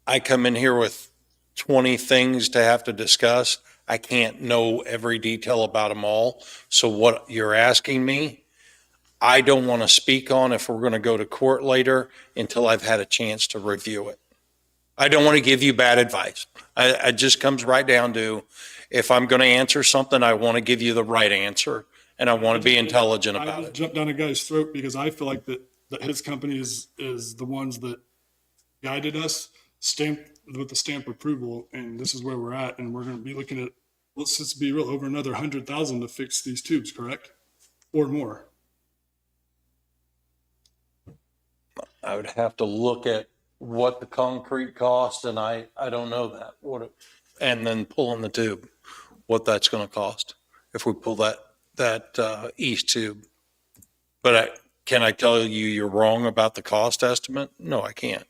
I come in here with 20 things to have to discuss. I can't know every detail about them all. So what you're asking me, I don't want to speak on if we're going to go to court later until I've had a chance to review it. I don't want to give you bad advice. It just comes right down to, if I'm going to answer something, I want to give you the right answer, and I want to be intelligent I about just it. jumped down a guy's throat because I feel like that his company is the ones that guided us, stamped with the stamp approval, and this is where we're at, and we're going to be looking at, let's just be real, over another 100,000 to fix these tubes, correct? Or more. I would have to look at what the concrete cost, and I don't know that, and then pulling the tube, what that's going to cost if we pull that east tube. But can I tell you you're wrong about the cost estimate? No, I can't.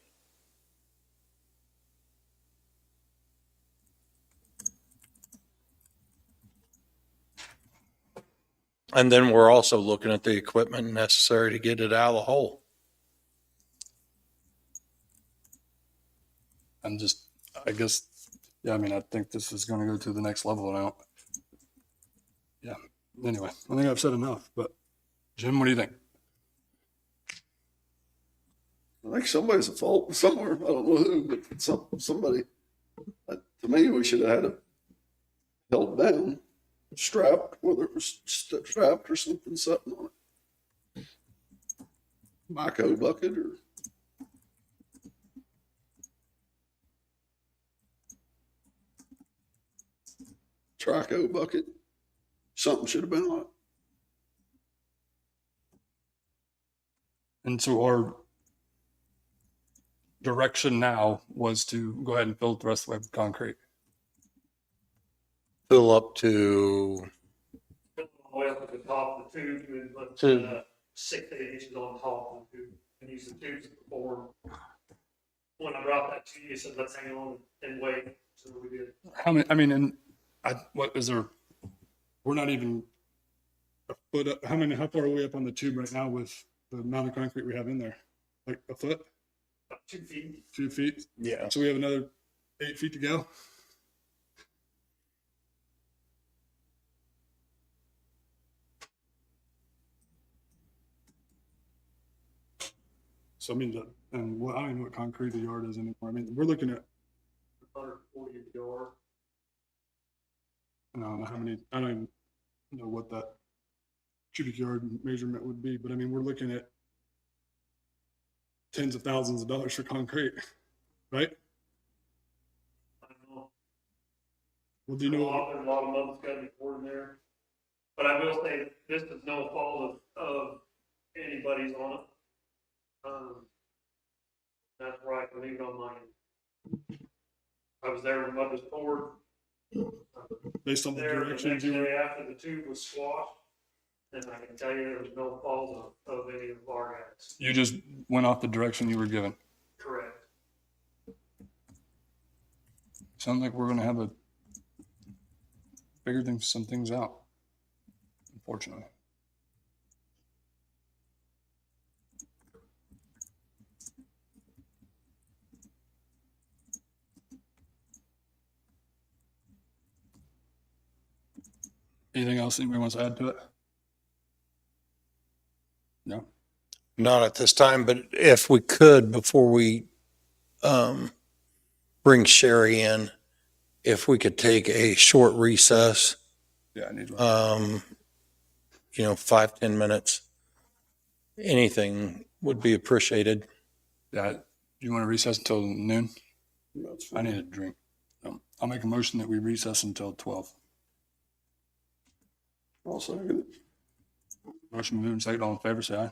And then we're also looking at the equipment necessary to get it out of the hole. I guess, yeah, I mean, I think this is going to go to the next level now. Yeah. Anyway, I think I've said enough, but Jim, what do you think? I think somebody's at fault somewhere. I don't know who, but somebody. To me, we should have had it held down, strapped, whether it was strapped or something on it. Micro bucket or. Trico bucket. Something should have been on it. And so our direction now was to go ahead and fill it the rest of the way with concrete. Fill up to All the way up to the top of the tube and put To- 6 to 8 inches on top of the tube and use the tubes as the form. When I brought that to you, you said, let's hang on and wait. So we did. How many, I mean, and what is there? We're not even a foot up. How far are we up on the tube right now with the amount of concrete we have in there? Like a foot? About 2 feet. 2 feet? Yeah. So we have another 8 feet to go? So I mean, and what, I don't even know what concrete the yard is anymore. I mean, we're looking at, 140 a yard. I don't know how many, I don't even know what that cubic yard measurement would be, but I mean, we're looking at tens of thousands of dollars for concrete, right? I don't know. Well, do you know? There's a lot of months got to be poured in there. But I will say, this is no fault of anybody's on it. That's where I can leave it on mine. I was there when mud was poured. Based on the There, the directions next you were, day after the tube was squashed, and I can tell you there was no fault of any of our guys. you just went off the direction you were given. Correct. Sounds like we're gonna have to figure some things out, unfortunately. Anything else anybody wants to add to it? No? Not at this time, but if we could, before we bring Sherry in, if we could take a short recess, Yeah, I need one. 5-10 minutes, anything would be appreciated. Yeah, you want to recess until noon? That's I need a drink. I'll make a motion that we recess until 12. I'll second it. Motion moved and second. All in favor, say aye.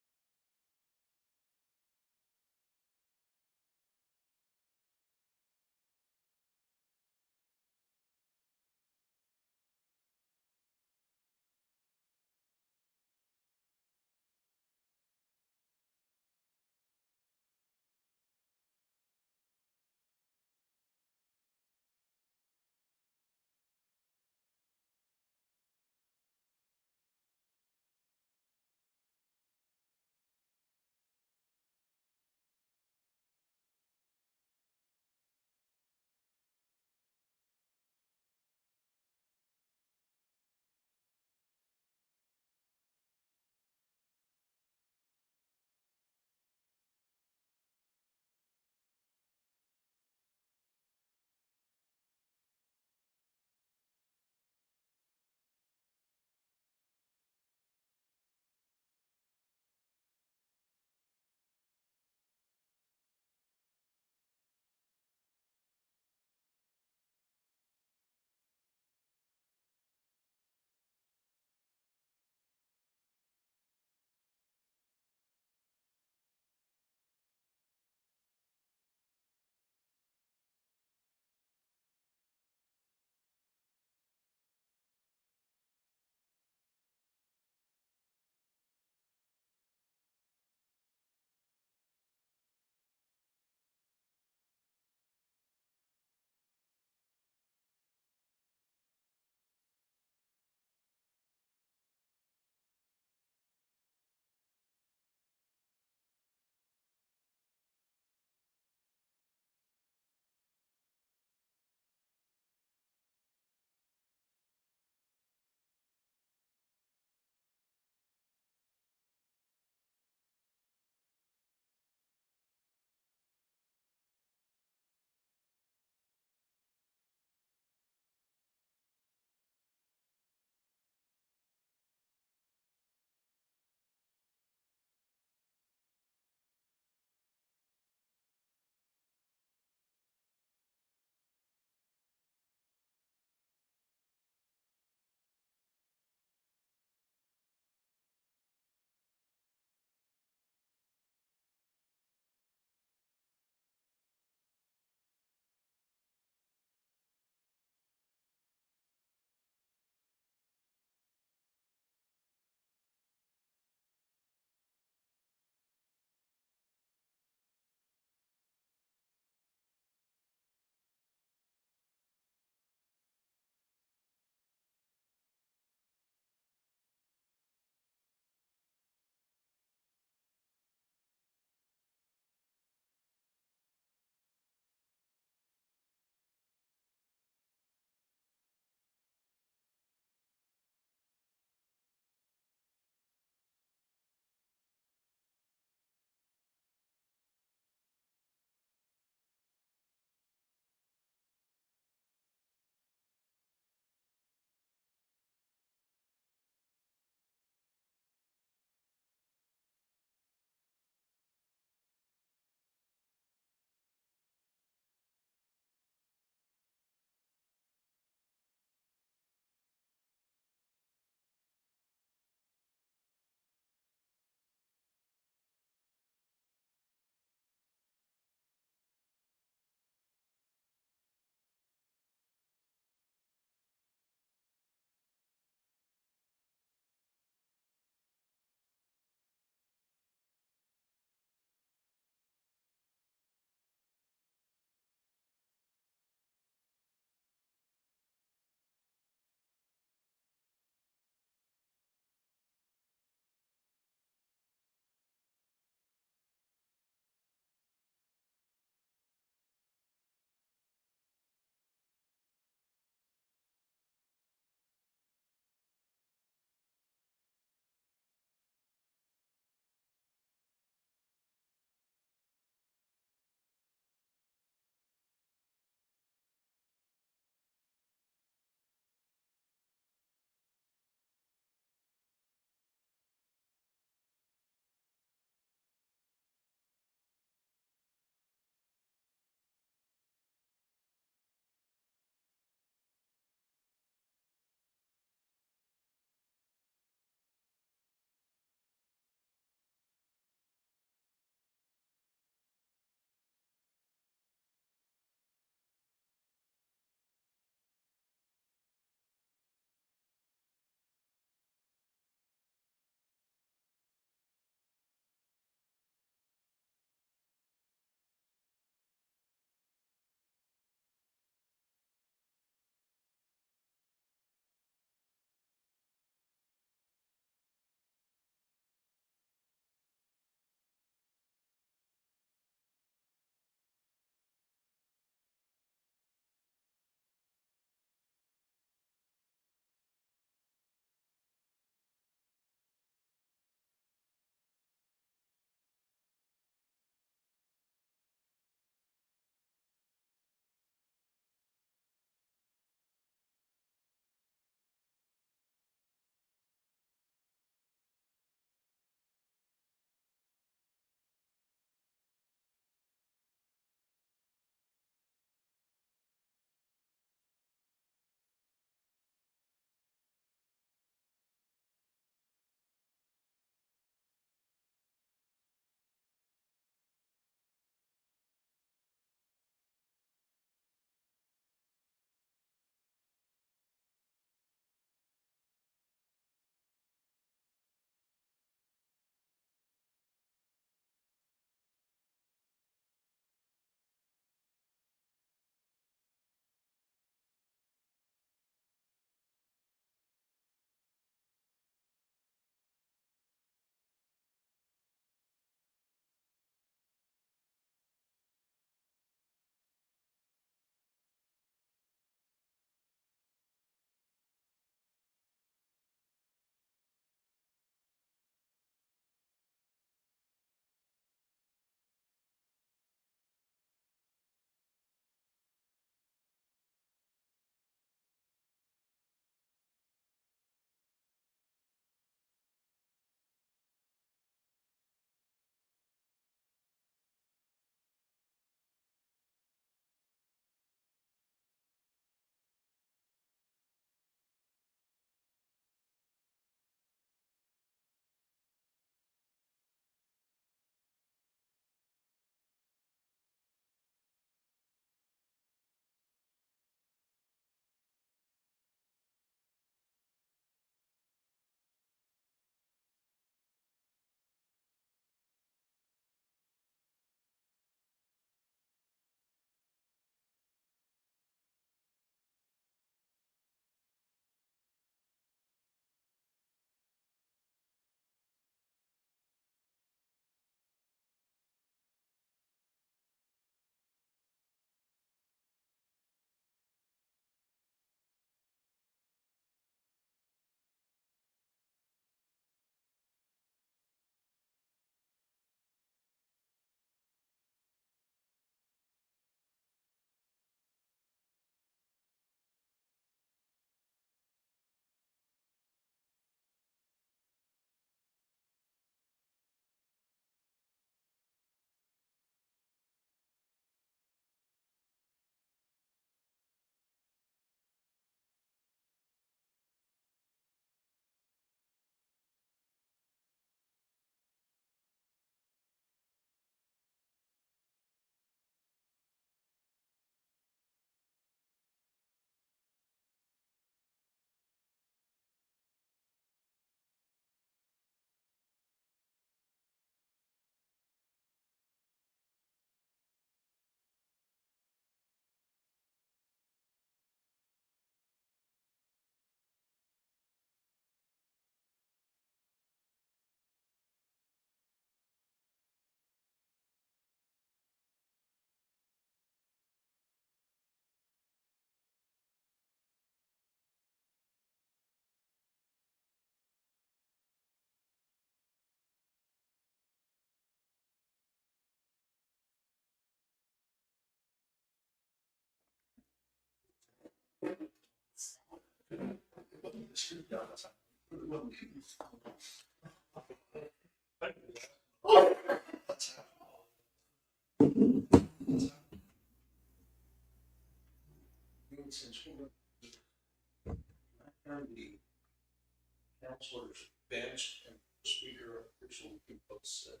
Counselor's bench and speaker up here so we can both sit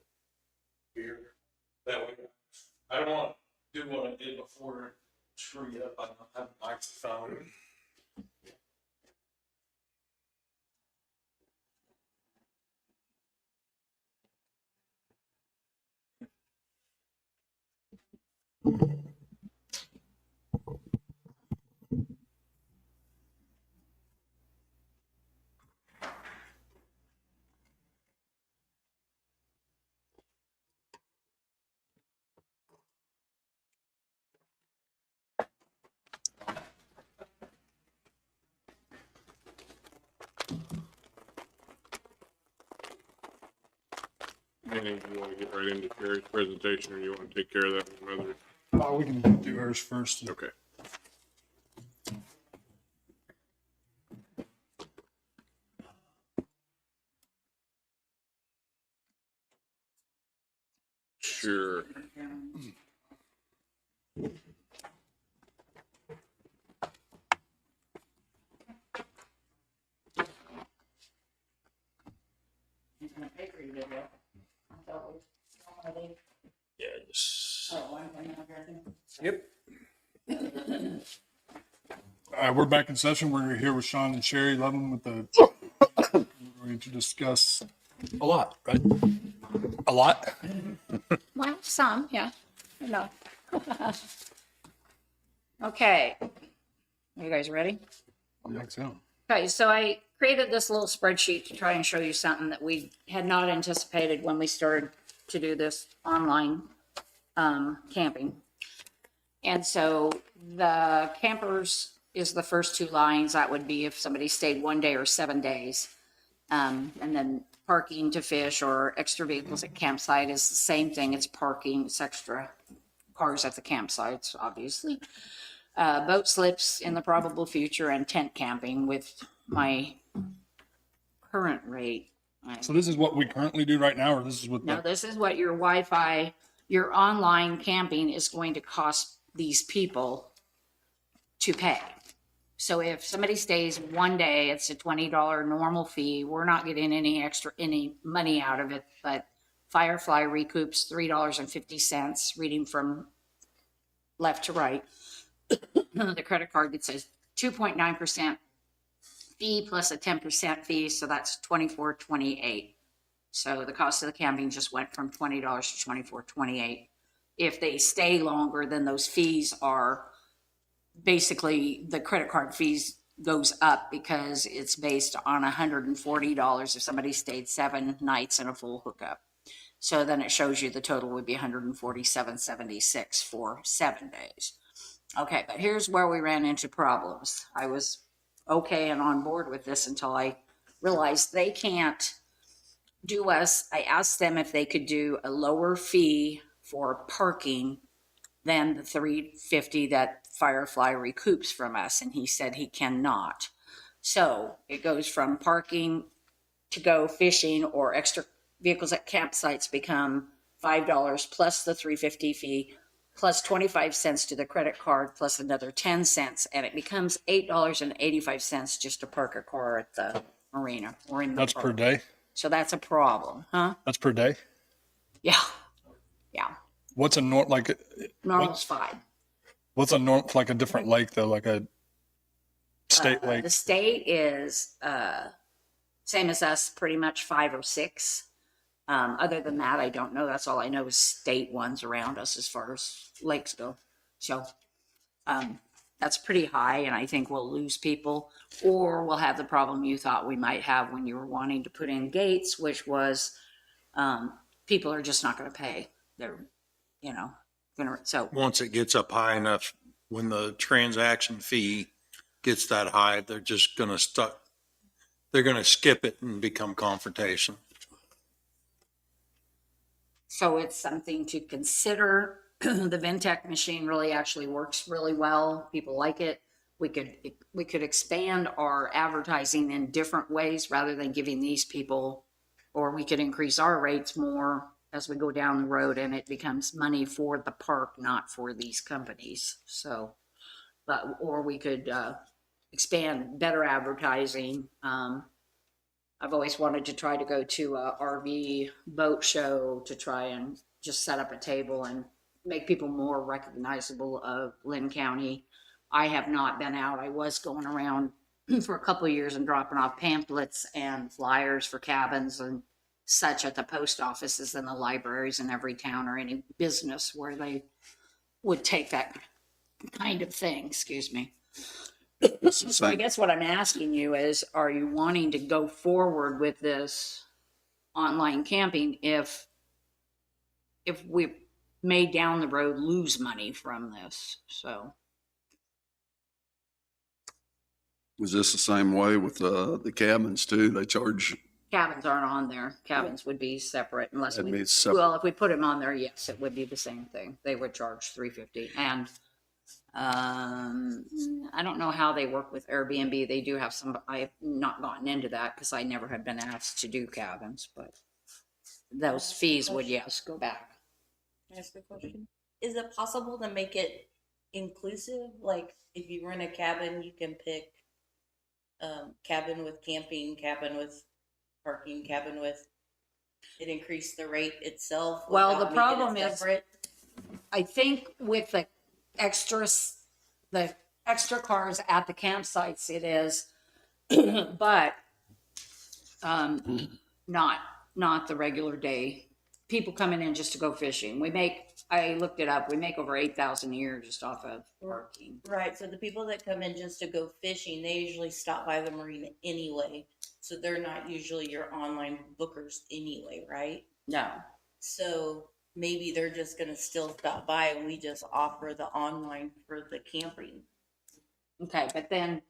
here. That way, I don't want to do what I did before and screw you up. I don't have a microphone. Anything you want to get right into Carrie's presentation, or you want to take care of that with another? Oh, we can do hers first. Okay. Sure. Yeah, just. Yep. All right, we're back in session. We're here with Sean and Sherry Levin with the, we're going to discuss a lot, right? A lot? Well, some, yeah. No. Okay. Are you guys ready? I think so. Okay, so I created this little spreadsheet to try and show you something that we had not anticipated when we started to do this online camping. And so the campers is the first two lines. That would be if somebody stayed 1 day or 7 days. And then parking to fish or extra vehicles at campsite is the same thing. It's parking, it's extra cars at the campsites, obviously. Boat slips in the probable future and tent camping with my current rate. So this is what we currently do right now, or this is what? No, this is what your Wi-Fi, your online camping is going to cost these people to pay. So if somebody stays 1 day, it's a $20 normal fee. We're not getting any money out of it, but Firefly recoups $3.50, reading from left to right. The credit card that says 2.9% fee plus a 10% fee, so that's $24.28. So the cost of the camping just went from $20 to $24.28. If they stay longer, then those fees are basically, the credit card fees goes up because it's based on $140 if somebody stayed 7 nights in a full hookup. So then it shows you the total would be $147.76 for 7 days. Okay, but here's where we ran into problems. I was okay and on board with this until I realized they can't do us. I asked them if they could do a lower fee for parking than the $3.50 that Firefly recoups from us, and he said he cannot. So it goes from parking to go fishing or extra vehicles at campsites become $5 plus the $3.50 fee plus 25 cents to the credit card plus another 10 cents, and it becomes $8.85 just to park a car at the marina or in the That's park. per day? So that's a problem, huh? That's per day? Yeah. What's a Normal's 5. What's a like a different lake though, like a state lake? The state is same as us, pretty much 5 or 6. Other than that, I don't know. That's all I know is state ones around us as far as lakes go. So that's pretty high, and I think we'll lose people, or we'll have the problem you thought we might have when you were wanting to put in gates, which was people are just not going to pay. They're, so. Once it gets up high enough, when the transaction fee gets that high, they're just going to they're going to skip it and become confrontation. So it's something to consider. The Ventec machine really actually works really well. People like it. we could expand our advertising in different ways rather than giving these people, or we could increase our rates more as we go down the road and it becomes money for the park, not for these companies. So, but, or we could, expand better advertising. I've always wanted to try to go to a RV boat show to try and just set up a table and make people more recognizable of Linn County. I have not been out. I was going around for a couple of years and dropping off pamphlets and flyers for cabins and such at the post offices and the libraries in every town or any business where they would take that kind of thing, excuse me. So I guess what I'm asking you is, are you wanting to go forward with this online camping if we may down the road lose money from this? So Was this the same way with the cabins too? They charge, cabins aren't on there. Cabins would be separate unless That'd we, be separate. well, if we put them on there, yes, it would be the same thing. They would charge $350. And I don't know how they work with Airbnb. They do have some, I have not gotten into that because I never have been asked to do cabins, but those fees would, yes, go back. Can I ask a question? Is it possible to make it inclusive? Like if you rent a cabin, you can pick cabin with camping, cabin with parking, cabin with, it increased the rate itself? Well, the without problem making it is, separate? I think with the extra cars at the campsites it is, but not the regular day. People coming in just to go fishing. I looked it up, we make over 8,000 a year just off of parking. Right, so the people that come in just to go fishing, they usually stop by the marina anyway. So they're not usually your online bookers anyway, right? No. So maybe they're just gonna still stop by and we just offer the online for the camping. Okay, but then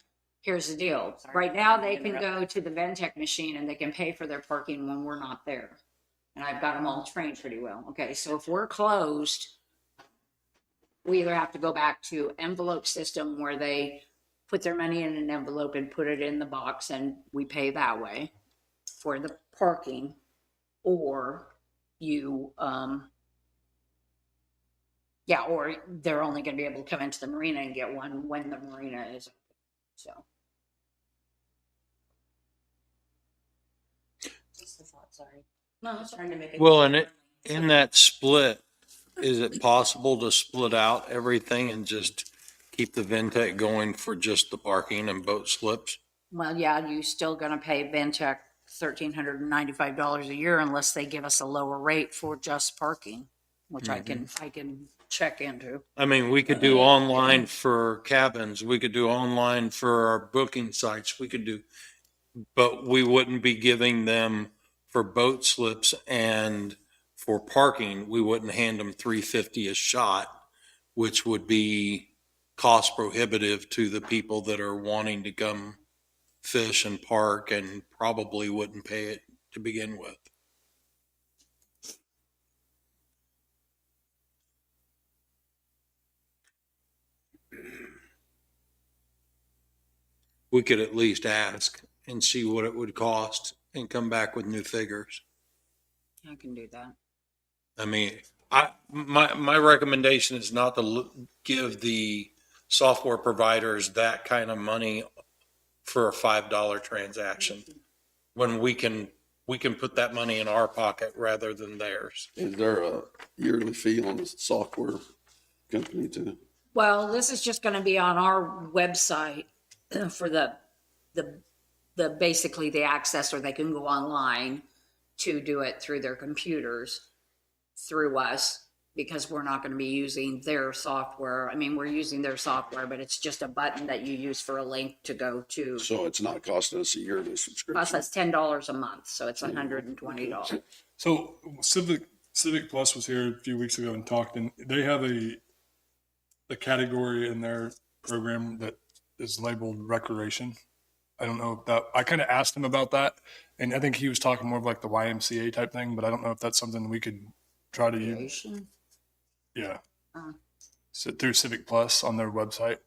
here's the deal. Right now, they can go to the Ventec machine and they can pay for their parking when we're not there. And I've got them all trained pretty well. Okay, so if we're closed, we either have to go back to envelope system where they put their money in an envelope and put it in the box and we pay that way for the parking, or you, yeah, or they're only gonna be able to come into the marina and get one when the marina is open, so. Just a thought, sorry. No, I was trying to make it. Well, and in that split, is it possible to split out everything and just keep the Ventec going for just the parking and boat slips? Well, yeah, you still gonna pay Ventec $1,395 a year unless they give us a lower rate for just parking, which I can check into. I mean, we could do online for cabins, we could do online for our booking sites, but we wouldn't be giving them for boat slips and for parking, we wouldn't hand them $350 a shot, which would be cost prohibitive to the people that are wanting to come fish and park and probably wouldn't pay it to begin with. We could at least ask and see what it would cost and come back with new figures. I can do that. I mean, my recommendation is not to give the software providers that kind of money for a $5 transaction when we can put that money in our pocket rather than theirs. Is there a yearly fee on the software company too? Well, this is just gonna be on our website for the basically the access, or they can go online to do it through their computers through us, because we're not going to be using their software. I mean, we're using their software, but it's just a button that you use for a link to go to. So it's not costing us a yearly subscription? Plus, that's $10 a month, so it's $120. So Civic Plus was here a few weeks ago and talked, and they have a category in their program that is labeled recreation. I don't know if that, I kind of asked him about that, and I think he was talking more of like the YMCA type thing, but I don't know if that's something we could try to use. Yeah. So through Civic Plus on their website.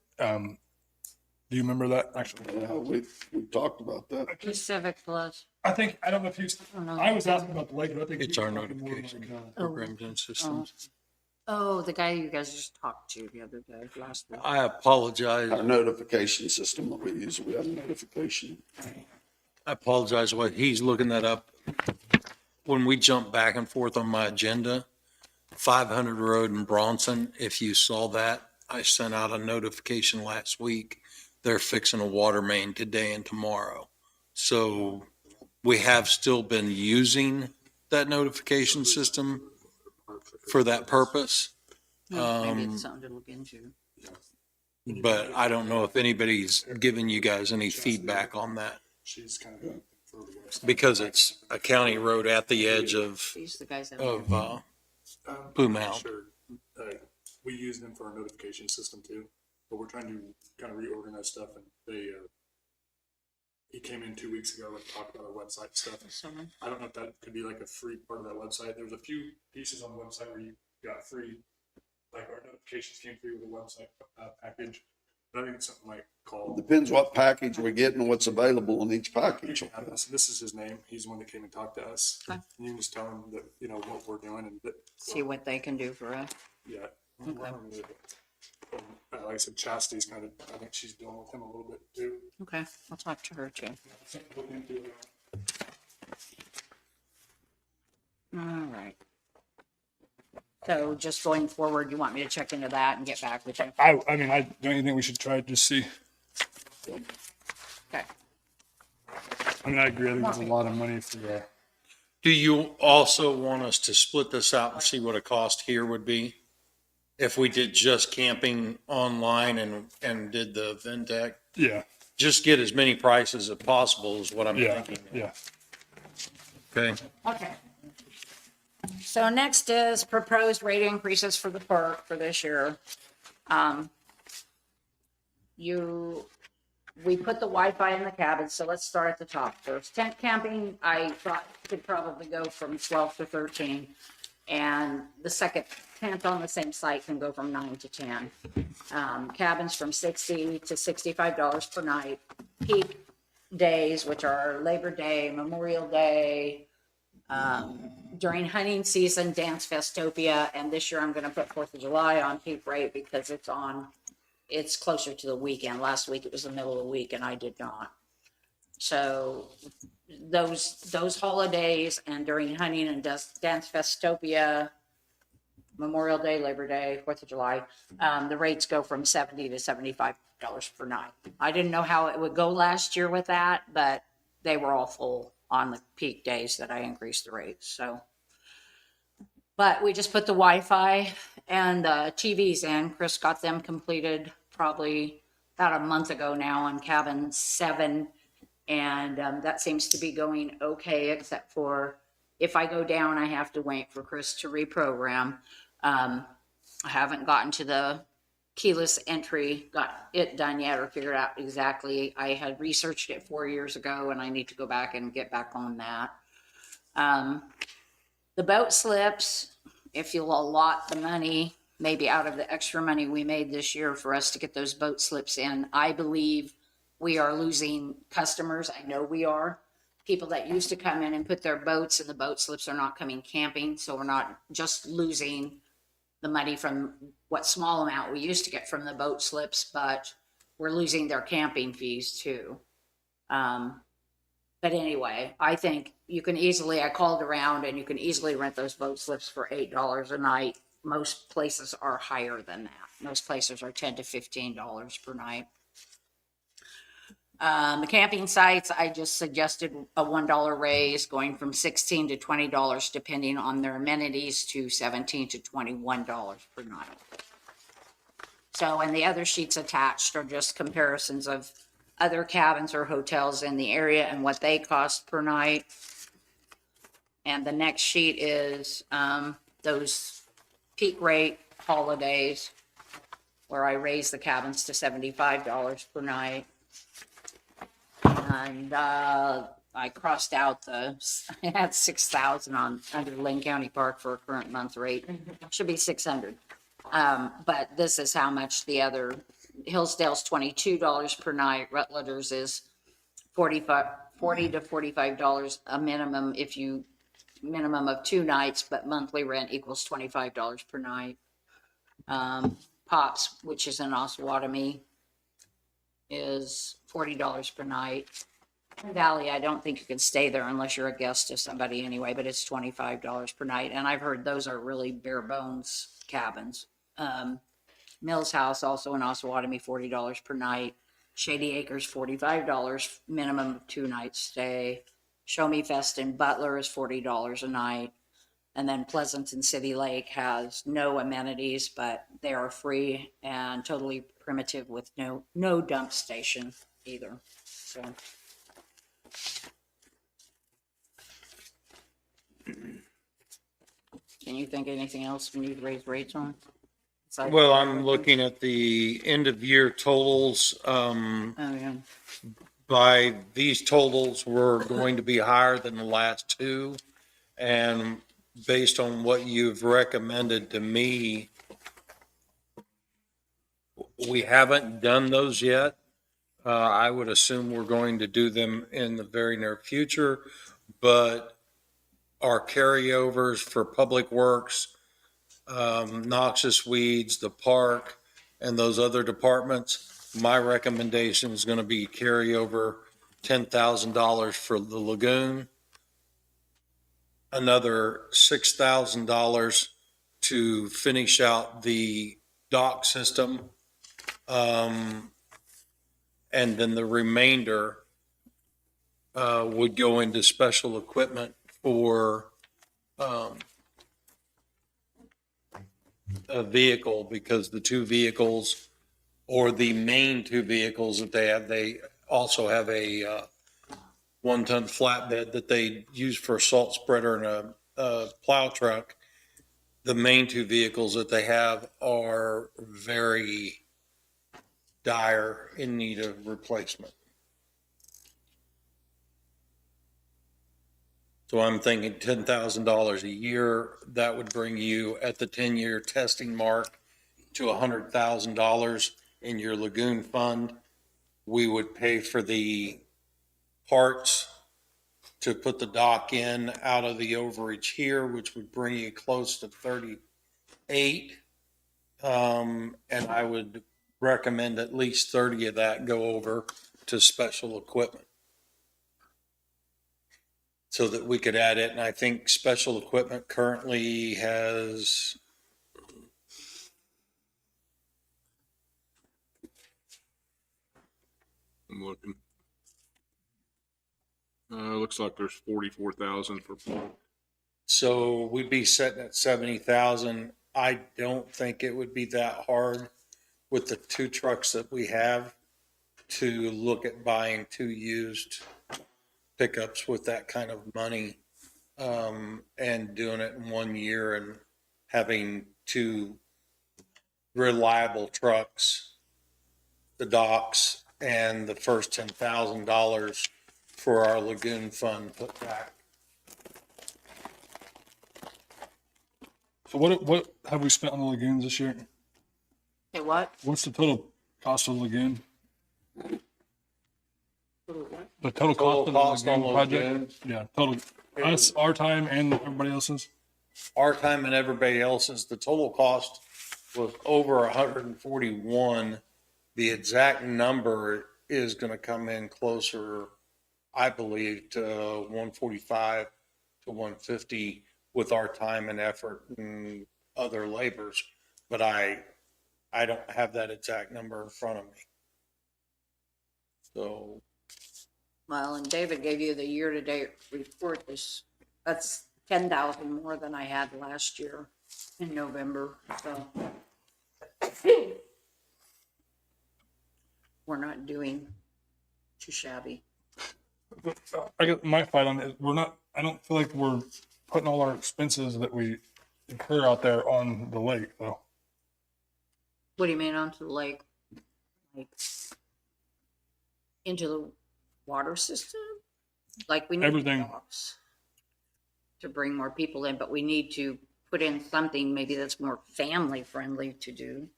Do you remember that? Actually, Yeah, we talked about that. Civic Plus. I don't know if you, I was asking about the lake, but I think. It's you our were talking more notification like, programs and systems. Oh, the guy you guys just talked to the other day, last week. I apologize. Our notification system that we use, we have a notification. I apologize what he's looking that up. When we jump back and forth on my agenda, 500 Road in Bronson, if you saw that, I sent out a notification last week. They're fixing a water main today and tomorrow. So we have still been using that notification system for that purpose. Maybe it's something to look into. But I don't know if anybody's given you guys any feedback on that. she's kind of. Because it's a county road at the edge of, These the guys that. Blue Mound. Sure. We use them for our notification system too, but we're trying to kind of reorganize stuff, and he came in 2 weeks ago and talked about our website stuff. I don't know if that could be like a free part of that website. There was a few pieces on the website where you got free, like our notifications came free with the website package. But I think it's something like called. Depends what package we're getting and what's available in each package. This is his name. He's the one that came and talked to us. Okay. And you can just tell him that, what we're doing and that. See what they can do for us. Yeah. Okay. Like I said, Chastity's kind of, I think she's dealing with him a little bit too. Okay, I'll talk to her too. All right. So just going forward, you want me to check into that and get back with you? I mean, don't you think we should try to just see? Okay. I mean, I agree. I think it's a lot of money for that. Do you also want us to split this out and see what a cost here would be? If we did just camping online and did the Ventec? Yeah. Just get as many prices as possible is what I'm Yeah. thinking. Yeah. Okay. Okay. So next is proposed rate increases for the park for this year. We put the Wi-Fi in the cabin, so let's start at the top first. Tent camping, I thought could probably go from 12 to 13. And the second tent on the same site can go from 9 to 10. Cabins from $60 to $65 per night. Peak days, which are Labor Day, Memorial Day, during hunting season, Dance Festopia, and this year I'm gonna put 4th of July on peak rate because it's closer to the weekend. Last week it was the middle of the week and I did not. So those holidays and during hunting and Dance Festopia, Memorial Day, Labor Day, 4th of July, the rates go from $70 to $75 per night. I didn't know how it would go last year with that, but they were all full on the peak days that I increased the rates, so. But we just put the Wi-Fi and the TVs in. Chris got them completed probably about a month ago now on cabin 7. And that seems to be going okay, except for if I go down, I have to wait for Chris to reprogram. I haven't gotten to the keyless entry, got it done yet or figured out exactly. I had researched it 4 years ago and I need to go back and get back on that. The boat slips, if you'll allot the money, maybe out of the extra money we made this year for us to get those boat slips in, I believe we are losing customers. I know we are. People that used to come in and put their boats in the boat slips are not coming camping. So we're not just losing the money from what small amount we used to get from the boat slips, but we're losing their camping fees too. But anyway, I think you can easily, I called around and you can easily rent those boat slips for $8 a night. Most places are higher than that. Most places are $10 to $15 per night. The camping sites, I just suggested a $1 raise going from $16 to $20 depending on their amenities to $17 to $21 per night. So, and the other sheets attached are just comparisons of other cabins or hotels in the area and what they cost per night. And the next sheet is those peak rate holidays where I raise the cabins to $75 per night. And I crossed out I had 6,000 on under Linn County Park for a current month rate. Should be 600. But this is how much the other Hillsdale's $22 per night. Rutledger's is $40 to $45 a minimum if you, minimum of 2 nights, but monthly rent equals $25 per night. Pops, which is in Osawatomie, is $40 per night. Valley, I don't think you can stay there unless you're a guest of somebody anyway, but it's $25 per night. And I've heard those are really bare bones cabins. Mills House, also in Osawatomie, $40 per night. Shady Acres, $45 minimum of 2 nights stay. Show Me Fest in Butler is $40 a night. And then Pleasanton City Lake has no amenities, but they are free and totally primitive with no dump station either. So. Can you think of anything else we need to raise rates on? Well, I'm looking at the end of year totals. Oh, yeah. By these totals, we're going to be higher than the last two. And based on what you've recommended to me, we haven't done those yet. I would assume we're going to do them in the very near future, but our carryovers for Public Works, noxious weeds, the park, and those other departments, my recommendation is going to be carry over $10,000 for the lagoon, another $6,000 to finish out the dock system, and then the remainder would go into special equipment for a vehicle, because the 2 vehicles, or the main 2 vehicles that they also have a 1-ton flatbed that they use for a salt spreader and a plow truck. The main 2 vehicles that they have are very dire in need of replacement. So I'm thinking $10,000 a year. That would bring you at the 10-year testing mark to $100,000 in your lagoon fund. We would pay for the parts to put the dock in out of the overage here, which would bring you close to 38. And I would recommend at least 30 of that go over to special equipment, so that we could add it. And I think special equipment currently has, I'm looking. Looks like there's 44,000 for park. so we'd be sitting at 70,000. I don't think it would be that hard with the 2 trucks that we have to look at buying 2 used pickups with that kind of money, and doing it in 1 year and having 2 reliable trucks, the docks, and the first $10,000 for our lagoon fund put back. So what have we spent on the lagoons this year? Hey, what? What's the total cost of the lagoon? The total cost of the cost on lagoon the project? lagoon? Yeah, total. Us, our time, and everybody else's? Our time and everybody else's, the total cost was over 141. The exact number is going to come in closer, I believe, to 145 to 150 with our time and effort and other labors. But I don't have that exact number in front of me. So. Well, and David gave you the year-to-date report. That's 10,000 more than I had last year in November, so. We're not doing too shabby. I guess my fight on it, I don't feel like we're putting all our expenses that we incur out there on the lake, though. What do you mean onto the lake? Like, into the water system? Like, we need Everything. docks to bring more people in, but we need to put in something maybe that's more family friendly to do.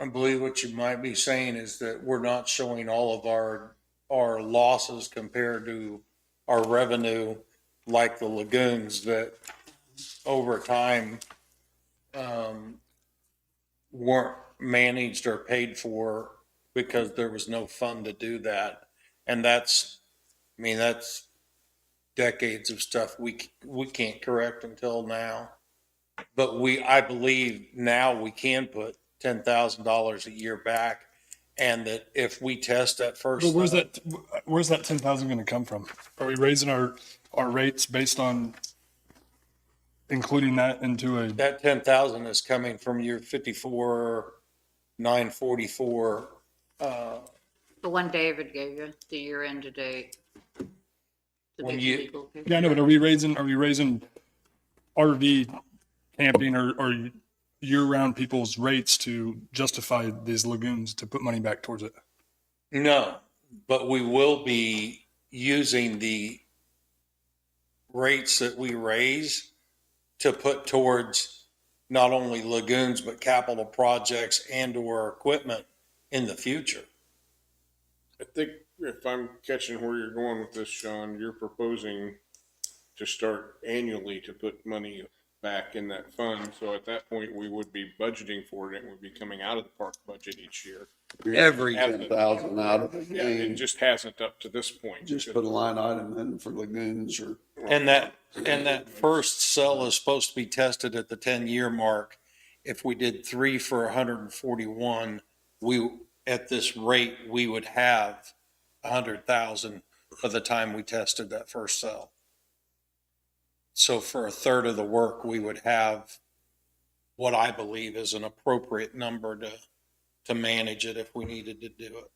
I believe what you might be saying is that we're not showing all of our losses compared to our revenue, like the lagoons that over time, weren't managed or paid for because there was no fund to do that. And that's decades of stuff we can't correct until now. But I believe now we can put $10,000 a year back, and that if we test that first. But where's that 10,000 going to come from? Are we raising our rates based on including that into a? That 10,000 is coming from your 54,944. The one David gave you, the year end to date. The When big you- legal picture. Yeah, I know, but are we raising RV camping or year-round people's rates to justify these lagoons to put money back towards it? No, but we will be using the rates that we raise to put towards not only lagoons, but capital projects and or equipment in the future. I think if I'm catching where you're going with this, Sean, you're proposing to start annually to put money back in that fund. So at that point, we would be budgeting for it and it would be coming out of the park budget each year. Every 10,000 out of the Yeah, it game. just hasn't up to this point. Just put a line item in for lagoons or. And that first cell is supposed to be tested at the 10-year mark. If we did 3 for 141, at this rate, we would have 100,000 by the time we tested that first cell. So for a third of the work, we would have what I believe is an appropriate number to manage it if we needed to do it.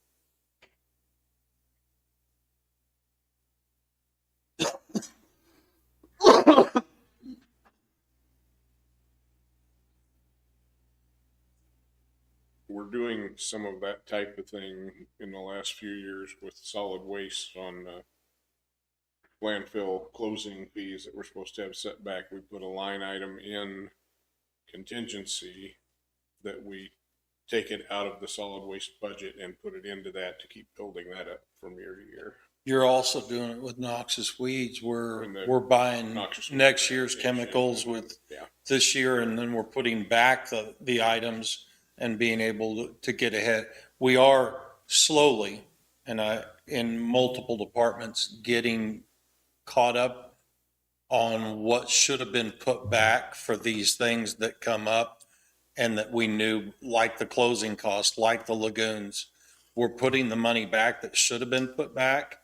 We're doing some of that type of thing in the last few years with solid waste on landfill closing fees that we're supposed to have set back. We put a line item in contingency that we take it out of the solid waste budget and put it into that to keep building that up from year to year. You're also doing it with noxious weeds. And the We're buying noxious weed next year's mitigation. chemicals with Yeah. this year, and then we're putting back the items and being able to get ahead. We are slowly, in multiple departments, getting caught up on what should have been put back for these things that come up and that we knew, like the closing costs, like the lagoons. We're putting the money back that should have been put back.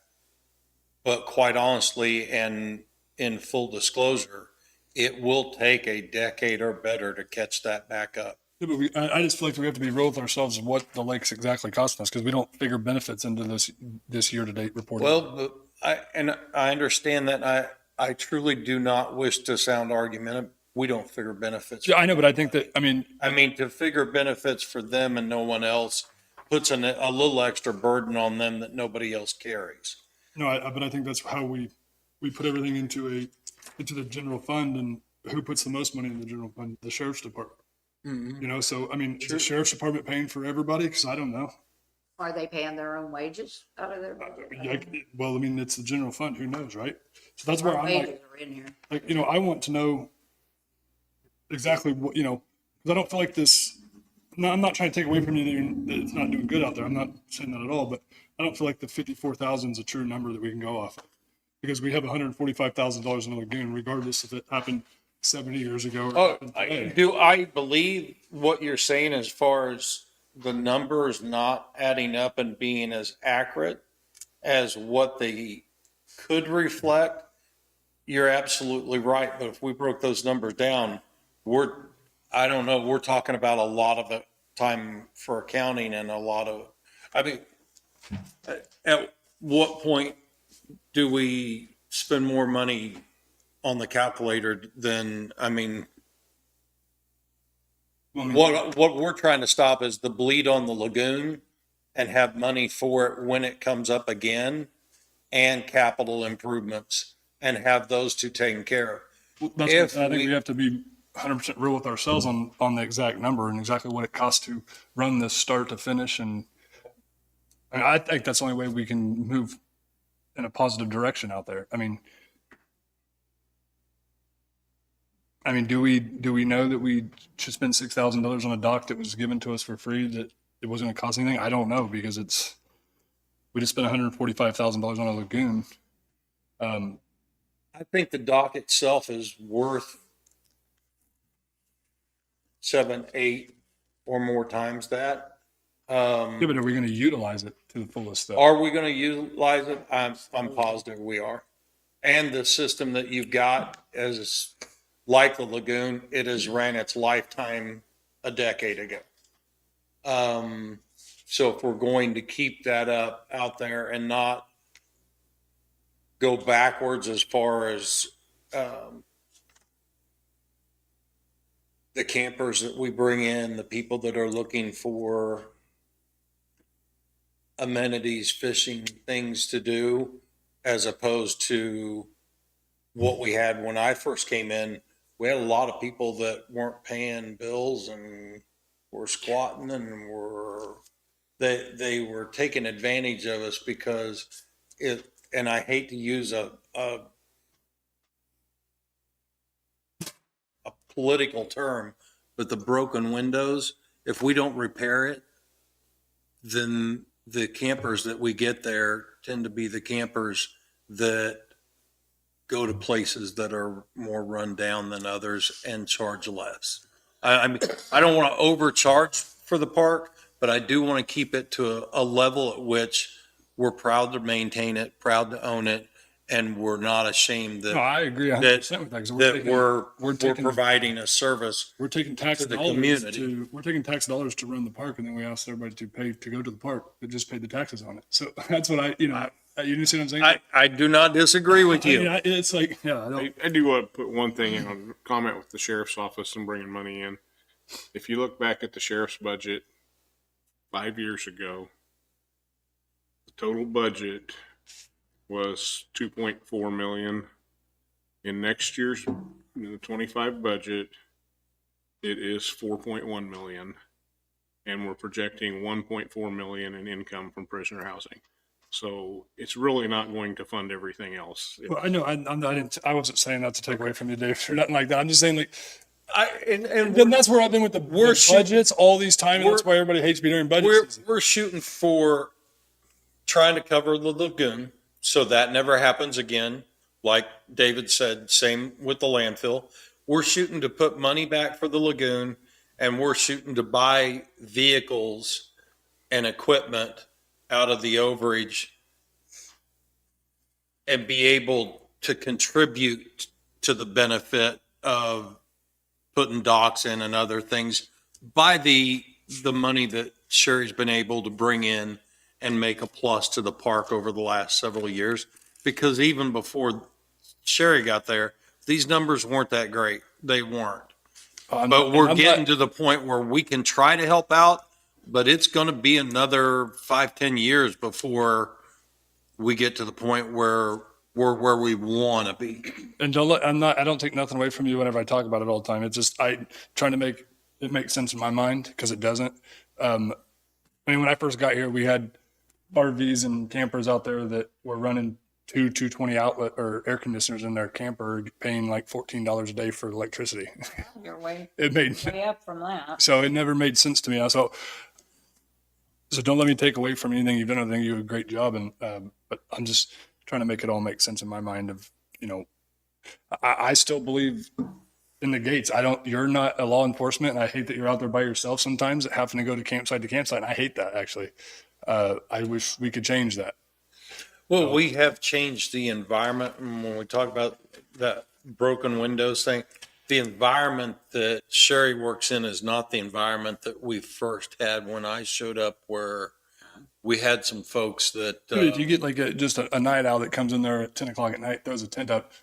But quite honestly, and in full disclosure, it will take a decade or better to catch that back up. Yeah, but I just feel like we have to be real with ourselves of what the lake's exactly costing us because we don't figure benefits into this year-to-date reporting. Well, I understand that. I truly do not wish to sound argumentative. We don't figure benefits. Yeah, I know, but I think that, I mean, to figure benefits for them and no one else puts a little extra burden on them that nobody else carries. no, but I think that's how we put everything into the general fund, and who puts the most money in the general fund? The sheriff's department. Mm-hmm. You know, so I mean, is the sheriff's department paying for everybody? Because I don't know. Are they paying their own wages out of their budget? Well, I mean, it's the general fund. Who knows, right? So that's where Our I'm wages like, are in here. I want to know exactly what, because I don't feel like this. No, I'm not trying to take away from you that it's not doing good out there. I'm not saying that at all, but I don't feel like the 54,000 is a true number that we can go off of because we have $145,000 in a lagoon, regardless if it happened 70 years ago. Or Do I believe what you're saying as far as the numbers not adding up and being as accurate as what they could reflect? You're absolutely right. But if we broke those numbers down, I don't know, we're talking about a lot of the time for accounting and a lot of, at what point do we spend more money on the calculator than, what we're trying to stop is the bleed on the lagoon and have money for it when it comes up again, and capital improvements, and have those two taken care of. I think we have to be 100% real with ourselves on the exact number and exactly what it costs to run this start to finish. And I think that's the only way we can move in a positive direction out there. I mean, do we know that we should spend $6,000 on a dock that was given to us for free, that it wasn't going to cost anything? I don't know, because we just spent $145,000 on a lagoon. I think the dock itself is worth 7, 8 or more times that. Yeah, but are we going to utilize it to the fullest though? Are we going to utilize it? I'm positive we are. And the system that you've got is like the lagoon, it has ran its lifetime a decade ago. So if we're going to keep that up out there and not go backwards as far as the campers that we bring in, the people that are looking for amenities, fishing, things to do, as opposed to what we had when I first came in. We had a lot of people that weren't paying bills and were squatting and they were taking advantage of us because and I hate to use a political term, but the broken windows, if we don't repair it, then the campers that we get there tend to be the campers that go to places that are more run down than others and charge less. I mean, I don't want to overcharge for the park, but I do want to keep it to a level at which we're proud to maintain it, proud to own it, and we're not ashamed that. No, I agree 100% with that, because we're providing a service. We're taking tax to the dollars community. we're taking tax dollars to run the park, and then we ask everybody to pay to go to the park, but just pay the taxes on it. So that's what you see what I'm saying? I do not disagree with you. It's like, yeah, I do want to put one thing in on comment with the sheriff's office and bringing money in. If you look back at the sheriff's budget 5 years ago, the total budget was 2.4 million. In next year's, the 25 budget, it is 4.1 million, and we're projecting 1.4 million in income from prisoner housing. So it's really not going to fund everything else. well, I know I wasn't saying that to take away from you, Dave, or nothing like that. I'm just saying, like, and then that's where I've been with the budgets all these time, and that's why everybody hates me during budget season. We're shooting for trying to cover the lagoon, so that never happens again. Like David said, same with the landfill. We're shooting to put money back for the lagoon, and we're shooting to buy vehicles and equipment out of the overage and be able to contribute to the benefit of putting docks in and other things by the money that Sherry's been able to bring in and make a plus to the park over the last several years. Because even before Sherry got there, these numbers weren't that great. They weren't. But we're getting to the point where we can try to help out, but it's going to be another 5-10 years before we get to the point where we're where we want to be. And I don't take nothing away from you whenever I talk about it all the time. It's just, trying to make it make sense in my mind, because it doesn't. I mean, when I first got here, we had RVs and campers out there that were running 220 outlet or air conditioners in their camper, paying like $14 a day for electricity. You're way Up from that. So it never made sense to me. So don't let me take away from anything you've done. I think you do a great job, and but I'm just trying to make it all make sense in my mind. Of I still believe in the gates. You're not a law enforcement, and I hate that you're out there by yourself sometimes, having to go to campsite to campsite. And I hate that, actually. I wish we could change that. Well, we have changed the environment. And when we talk about that broken windows thing, the environment that Sherry works in is not the environment that we first had when I showed up, where we had some folks that. If you get like just a night owl that comes in there at 10 o'clock at night, throws a tent up,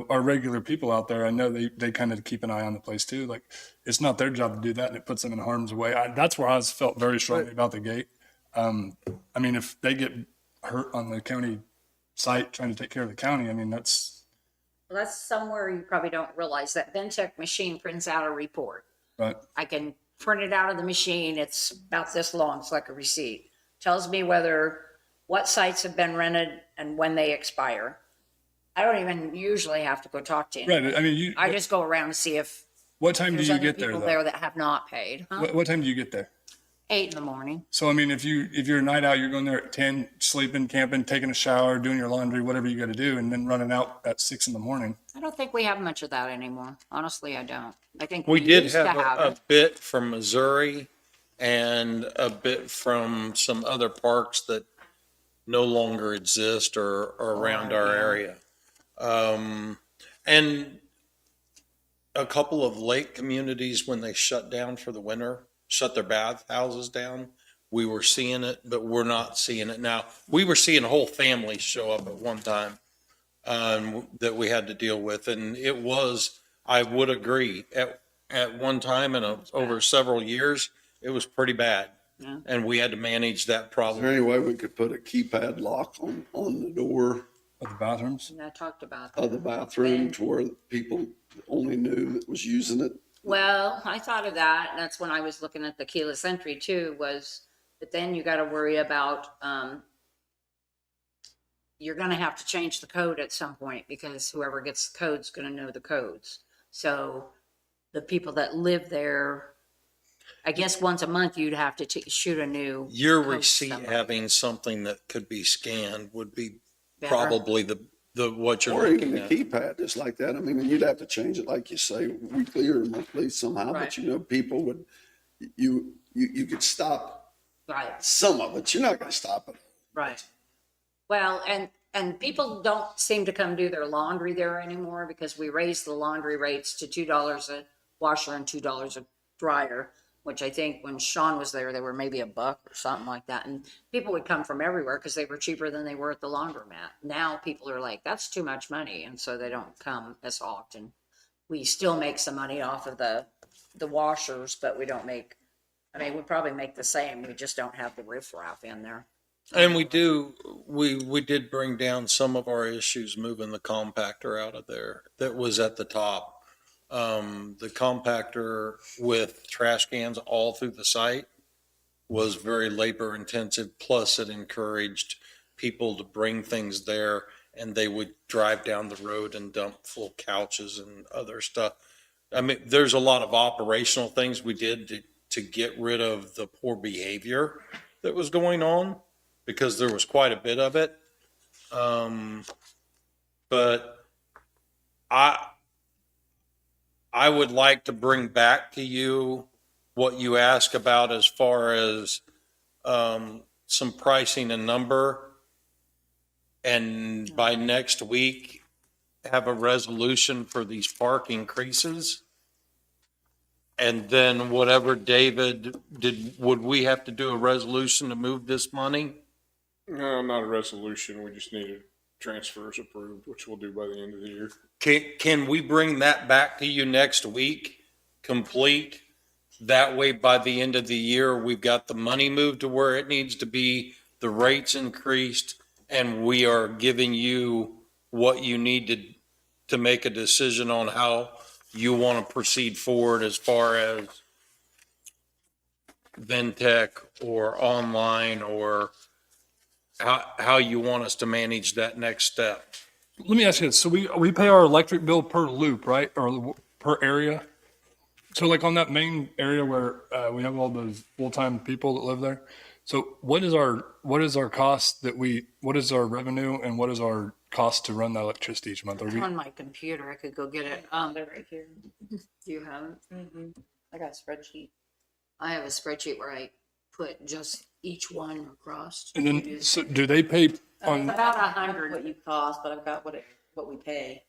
our regular people out there, I know they kind of keep an eye on the place too. Like, it's not their job to do that, and it puts them in harm's way. That's where I felt very strongly about the gate. I mean, if they get hurt on the county site trying to take care of the county, I mean, that's that's somewhere you probably don't realize that Ventec machine prints out a report. Right. I can print it out of the machine. It's about this long. It's like a receipt. Tells me what sites have been rented and when they expire. I don't even usually have to go talk to anyone. Right. I mean, I just go around and see if what time do there's you other get there people though? there that have not paid. Huh? What time do you get there? 8 in the morning. So, I mean, if you're a night out, you're going there at 10, sleeping, camping, taking a shower, doing your laundry, whatever you got to do, and then running out at 6 in the morning. I don't think we have much of that anymore. Honestly, I don't. I think We did used to have a bit from Missouri and a bit from some other parks that no longer exist or are around our area. And a couple of lake communities, when they shut down for the winter, shut their bathhouses down, we were seeing it, but we're not seeing it now. We were seeing whole families show up at one time that we had to deal with. And it was, I would agree, at one time and over several years, it was pretty bad. Yeah. And we had to manage that Is problem. there any way we could put a keypad lock on the door Of the bathrooms? And I talked about that. of the bathroom to where people only knew that was using it? Well, I thought of that, and that's when I was looking at the keyless entry too, but then you gotta worry about, you're gonna have to change the code at some point, because whoever gets the code's gonna know the codes. So the people that live there, I guess once a month you'd have to shoot a new. Your code receipt somewhere. having something that could be scanned would be Better. probably the what you're Or even looking the at. keypad, just like that. I mean, you'd have to change it, like you say, weekly or monthly somehow, Right. but you know, people would, you could stop Right, some of it. You're not gonna stop it. right. Well, and people don't seem to come do their laundry there anymore, because we raised the laundry rates to $2 a washer and $2 a dryer, which I think when Sean was there, they were maybe $1 or something like that. And people would come from everywhere because they were cheaper than they were at the laundromat. Now people are like, that's too much money. And so they don't come as often. We still make some money off of the washers, but we don't make, I mean, we probably make the same. We just don't have the riffraff in there. And we did bring down some of our issues moving the compactor out of there that was at the top. The compactor with trash cans all through the site was very labor intensive. Plus it encouraged people to bring things there, and they would drive down the road and dump full couches and other stuff. I mean, there's a lot of operational things we did to get rid of the poor behavior that was going on, because there was quite a bit of it. But I would like to bring back to you what you ask about as far as some pricing and number. And by next week, have a resolution for these park increases. And then whatever David would we have to do a resolution to move this money? No, not a resolution. We just need transfers approved, which we'll do by the end of the year. Can we bring that back to you next week, complete? That way, by the end of the year, we've got the money moved to where it needs to be, the rates increased, and we are giving you what you need to make a decision on how you want to proceed forward as far as Ventec or online, or how you want us to manage that next step. Let me ask you this. So we pay our electric bill per loop, right? Or per area? So like on that main area where we have all those full-time people that live there. So what is our cost what is our revenue and what is our cost to run the electricity each month? Are It's we, on my computer. I could go get it. They're right here. Do you have it? I got a spreadsheet. I have a spreadsheet where I put just each one across. and then, so do they pay It's on, about What 100. you cost, but I've got what we pay.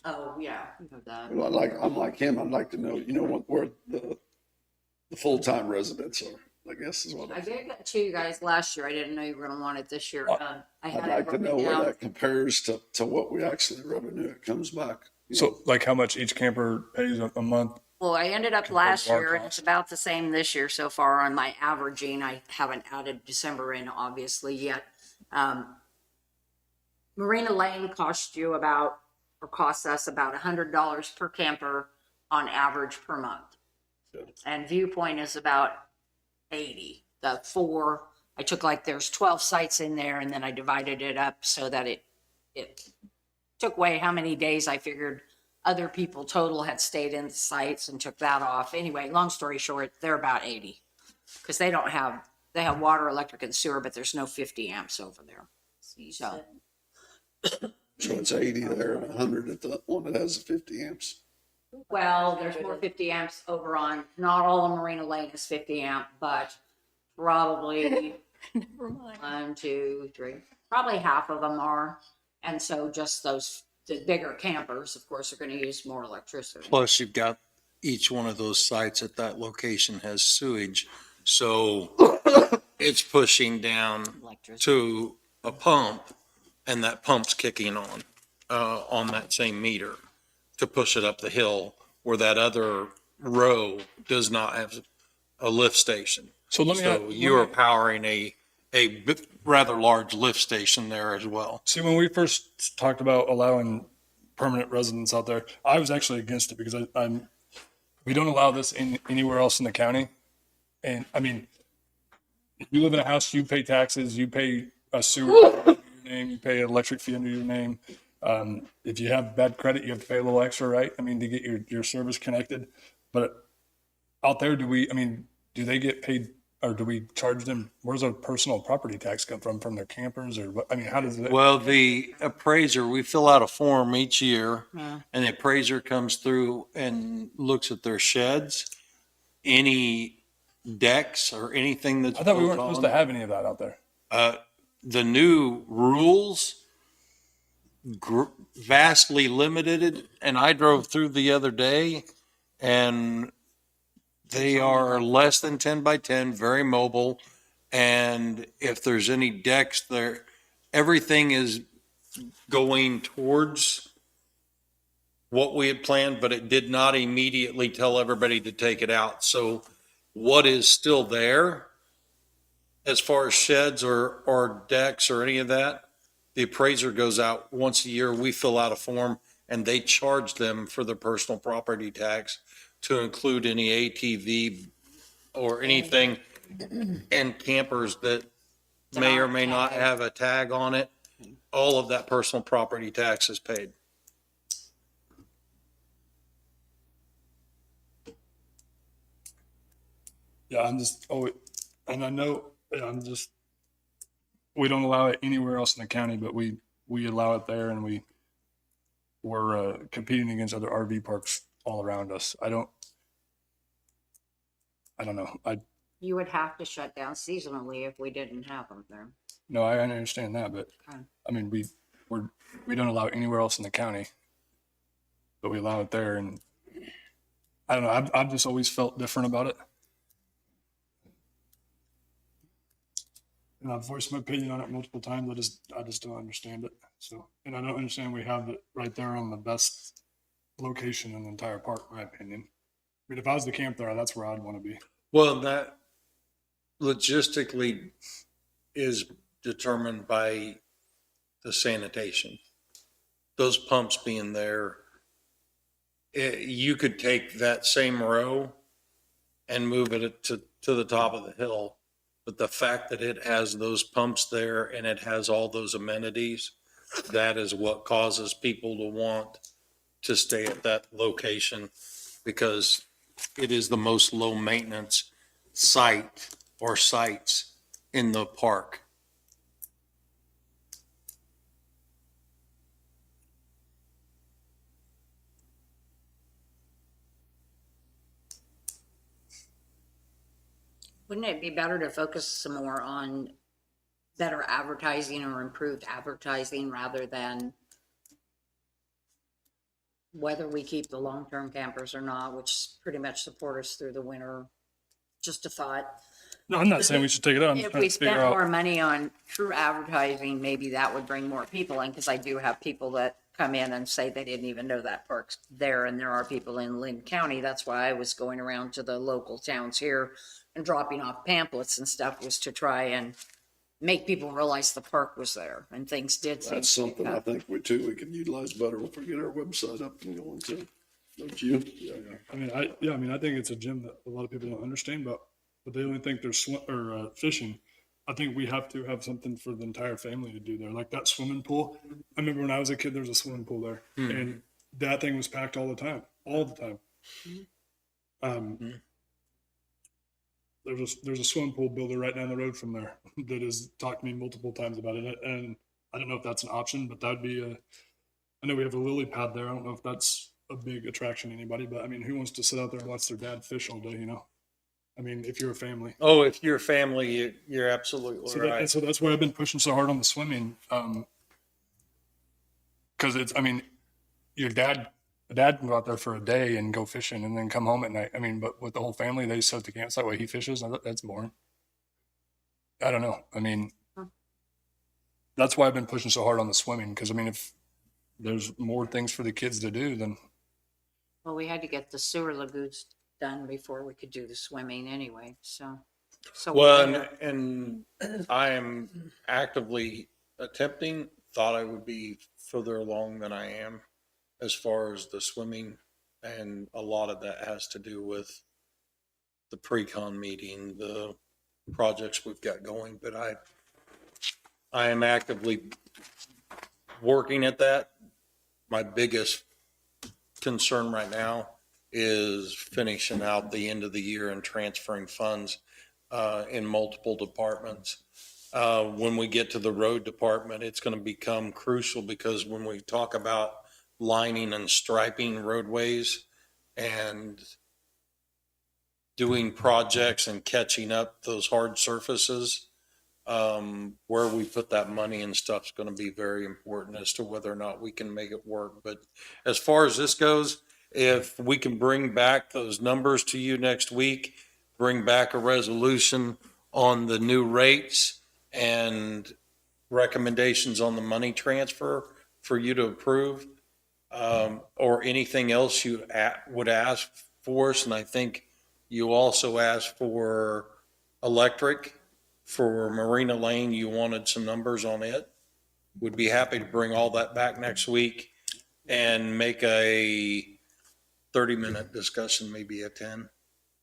Oh, yeah, you have that. Well, I'm like him. I'd like to know, where the full-time residents are, I guess is what I gave that to you guys last year. I didn't know you were gonna want it this year. I I'd had it like to know broken where down. that compares to what we actually revenue it comes back. so like how much each camper pays a month? Well, I ended up Compared last to our year, and it's cost. about the same this year so far on my averaging. I haven't added December in obviously yet. Marina Lane cost you about or costs us about $100 per camper on average per month. And Viewpoint is about 80. I took like, there's 12 sites in there, and then I divided it up so that it took away how many days I figured other people total had stayed in the sites and took that off. Anyway, long story short, they're about 80. Because they have water, electric, and sewer, but there's no 50 amps over there. So, So it's 80 there and 100 at the one that has the 50 amps. well, there's more 50 amps over on, not all of Marina Lane is 50 amp, but probably Never mind. 1, 2, 3, probably half of them are. And so just the bigger campers, of course, are going to use more electricity. Plus, you've got each one of those sites at that location has sewage. So it's pushing down Electricity. to a pump, and that pump's kicking on that same meter to push it up the hill, where that other row does not have a lift station. So let me, So you are powering a rather large lift station there as well. see, when we first talked about allowing permanent residents out there, I was actually against it because we don't allow this anywhere else in the county. And I mean, if you live in a house, you pay taxes, you pay a sewer under your name, you pay an electric fee under your name. If you have bad credit, you have to pay a little extra, right? I mean, to get your service connected. But out there, do they get paid, or do we charge them? Where's our personal property tax come from their campers, or what? I mean, how does it? Well, the appraiser, we fill out a form each year, Yeah. and the appraiser comes through and looks at their sheds, any decks or anything that's I thought we built weren't supposed on. to have any of that out there. The new rules vastly limited it, and I drove through the other day, and they are less than 10 by 10, very mobile. And if there's any decks there, everything is going towards what we had planned, but it did not immediately tell everybody to take it out. So what is still there, as far as sheds or decks or any of that, the appraiser goes out once a year. We fill out a form, and they charge them for their personal property tax to include any ATV or anything, and campers that may or may not have a tag on it. All of that personal property tax is paid. Yeah, and I know, we don't allow it anywhere else in the county, but we allow it there, and we're competing against other RV parks all around us. I don't know. You would have to shut down seasonally if we didn't have them there. No, I understand that, but Okay. I mean, we don't allow it anywhere else in the county, but we allow it there, and I don't know. I've just always felt different about it. And I've voiced my opinion on it multiple times. I just don't understand it. So, and I don't understand we have it right there on the best location in the entire park, in my opinion. I mean, if I was to camp there, that's where I'd want to be. Well, that logistically is determined by the sanitation. Those pumps being there, you could take that same row and move it to the top of the hill. But the fact that it has those pumps there and it has all those amenities, that is what causes people to want to stay at that location, because it is the most low maintenance site or sites in the park. Wouldn't it be better to focus some more on better advertising or improved advertising rather than whether we keep the long-term campers or not, which pretty much support us through the winter? Just a thought. No, I'm not saying we should take it out. I'm just If trying we to figure spent out. more money on true advertising, maybe that would bring more people in, because I do have people that come in and say they didn't even know that park's there, and there are people in Linn County. That's why I was going around to the local towns here and dropping off pamphlets and stuff, was to try and make people realize the park was there and things did seem That's to something I pick up. think we could utilize better if we get our website up and going too. Don't you? Yeah. I mean, I think it's a gym that a lot of people don't understand, but they only think they're fishing. I think we have to have something for the entire family to do there. Like that swimming pool. I remember when I was a kid, there was a swimming pool there, and that thing was packed all the time. There's a swimming pool builder right down the road from there that has talked to me multiple times about it, and I don't know if that's an option, but that'd be I know we have a lily pad there. I don't know if that's a big attraction to anybody, but I mean, who wants to sit out there and watch their dad fish all day? You know, I mean, if you're a family. Oh, if you're a family, you're absolutely right. So that's why I've been pushing so hard on the swimming, because it's. I mean, your dad can go out there for a day and go fishing and then come home at night. I mean, but with the whole family, they set the campsite while he fishes. That's boring. I don't know. I mean, that's why I've been pushing so hard on the swimming, because I mean, if there's more things for the kids to do, then. Well, we had to get the sewer lagoons done before we could do the swimming anyway, so. Well, and I am actively attempting, thought I would be further along than I am as far as the swimming. And a lot of that has to do with the pre-con meeting, the projects we've got going, but I am actively working at that. My biggest concern right now is finishing out the end of the year and transferring funds in multiple departments. When we get to the road department, it's going to become crucial, because when we talk about lining and striping roadways and doing projects and catching up those hard surfaces, where we put that money and stuff is going to be very important as to whether or not we can make it work. But as far as this goes, if we can bring back those numbers to you next week, bring back a resolution on the new rates and recommendations on the money transfer for you to approve, or anything else you would ask for us. And I think you also asked for electric for Marina Lane. You wanted some numbers on it. Would be happy to bring all that back next week and make a 30-minute discussion, maybe a 10,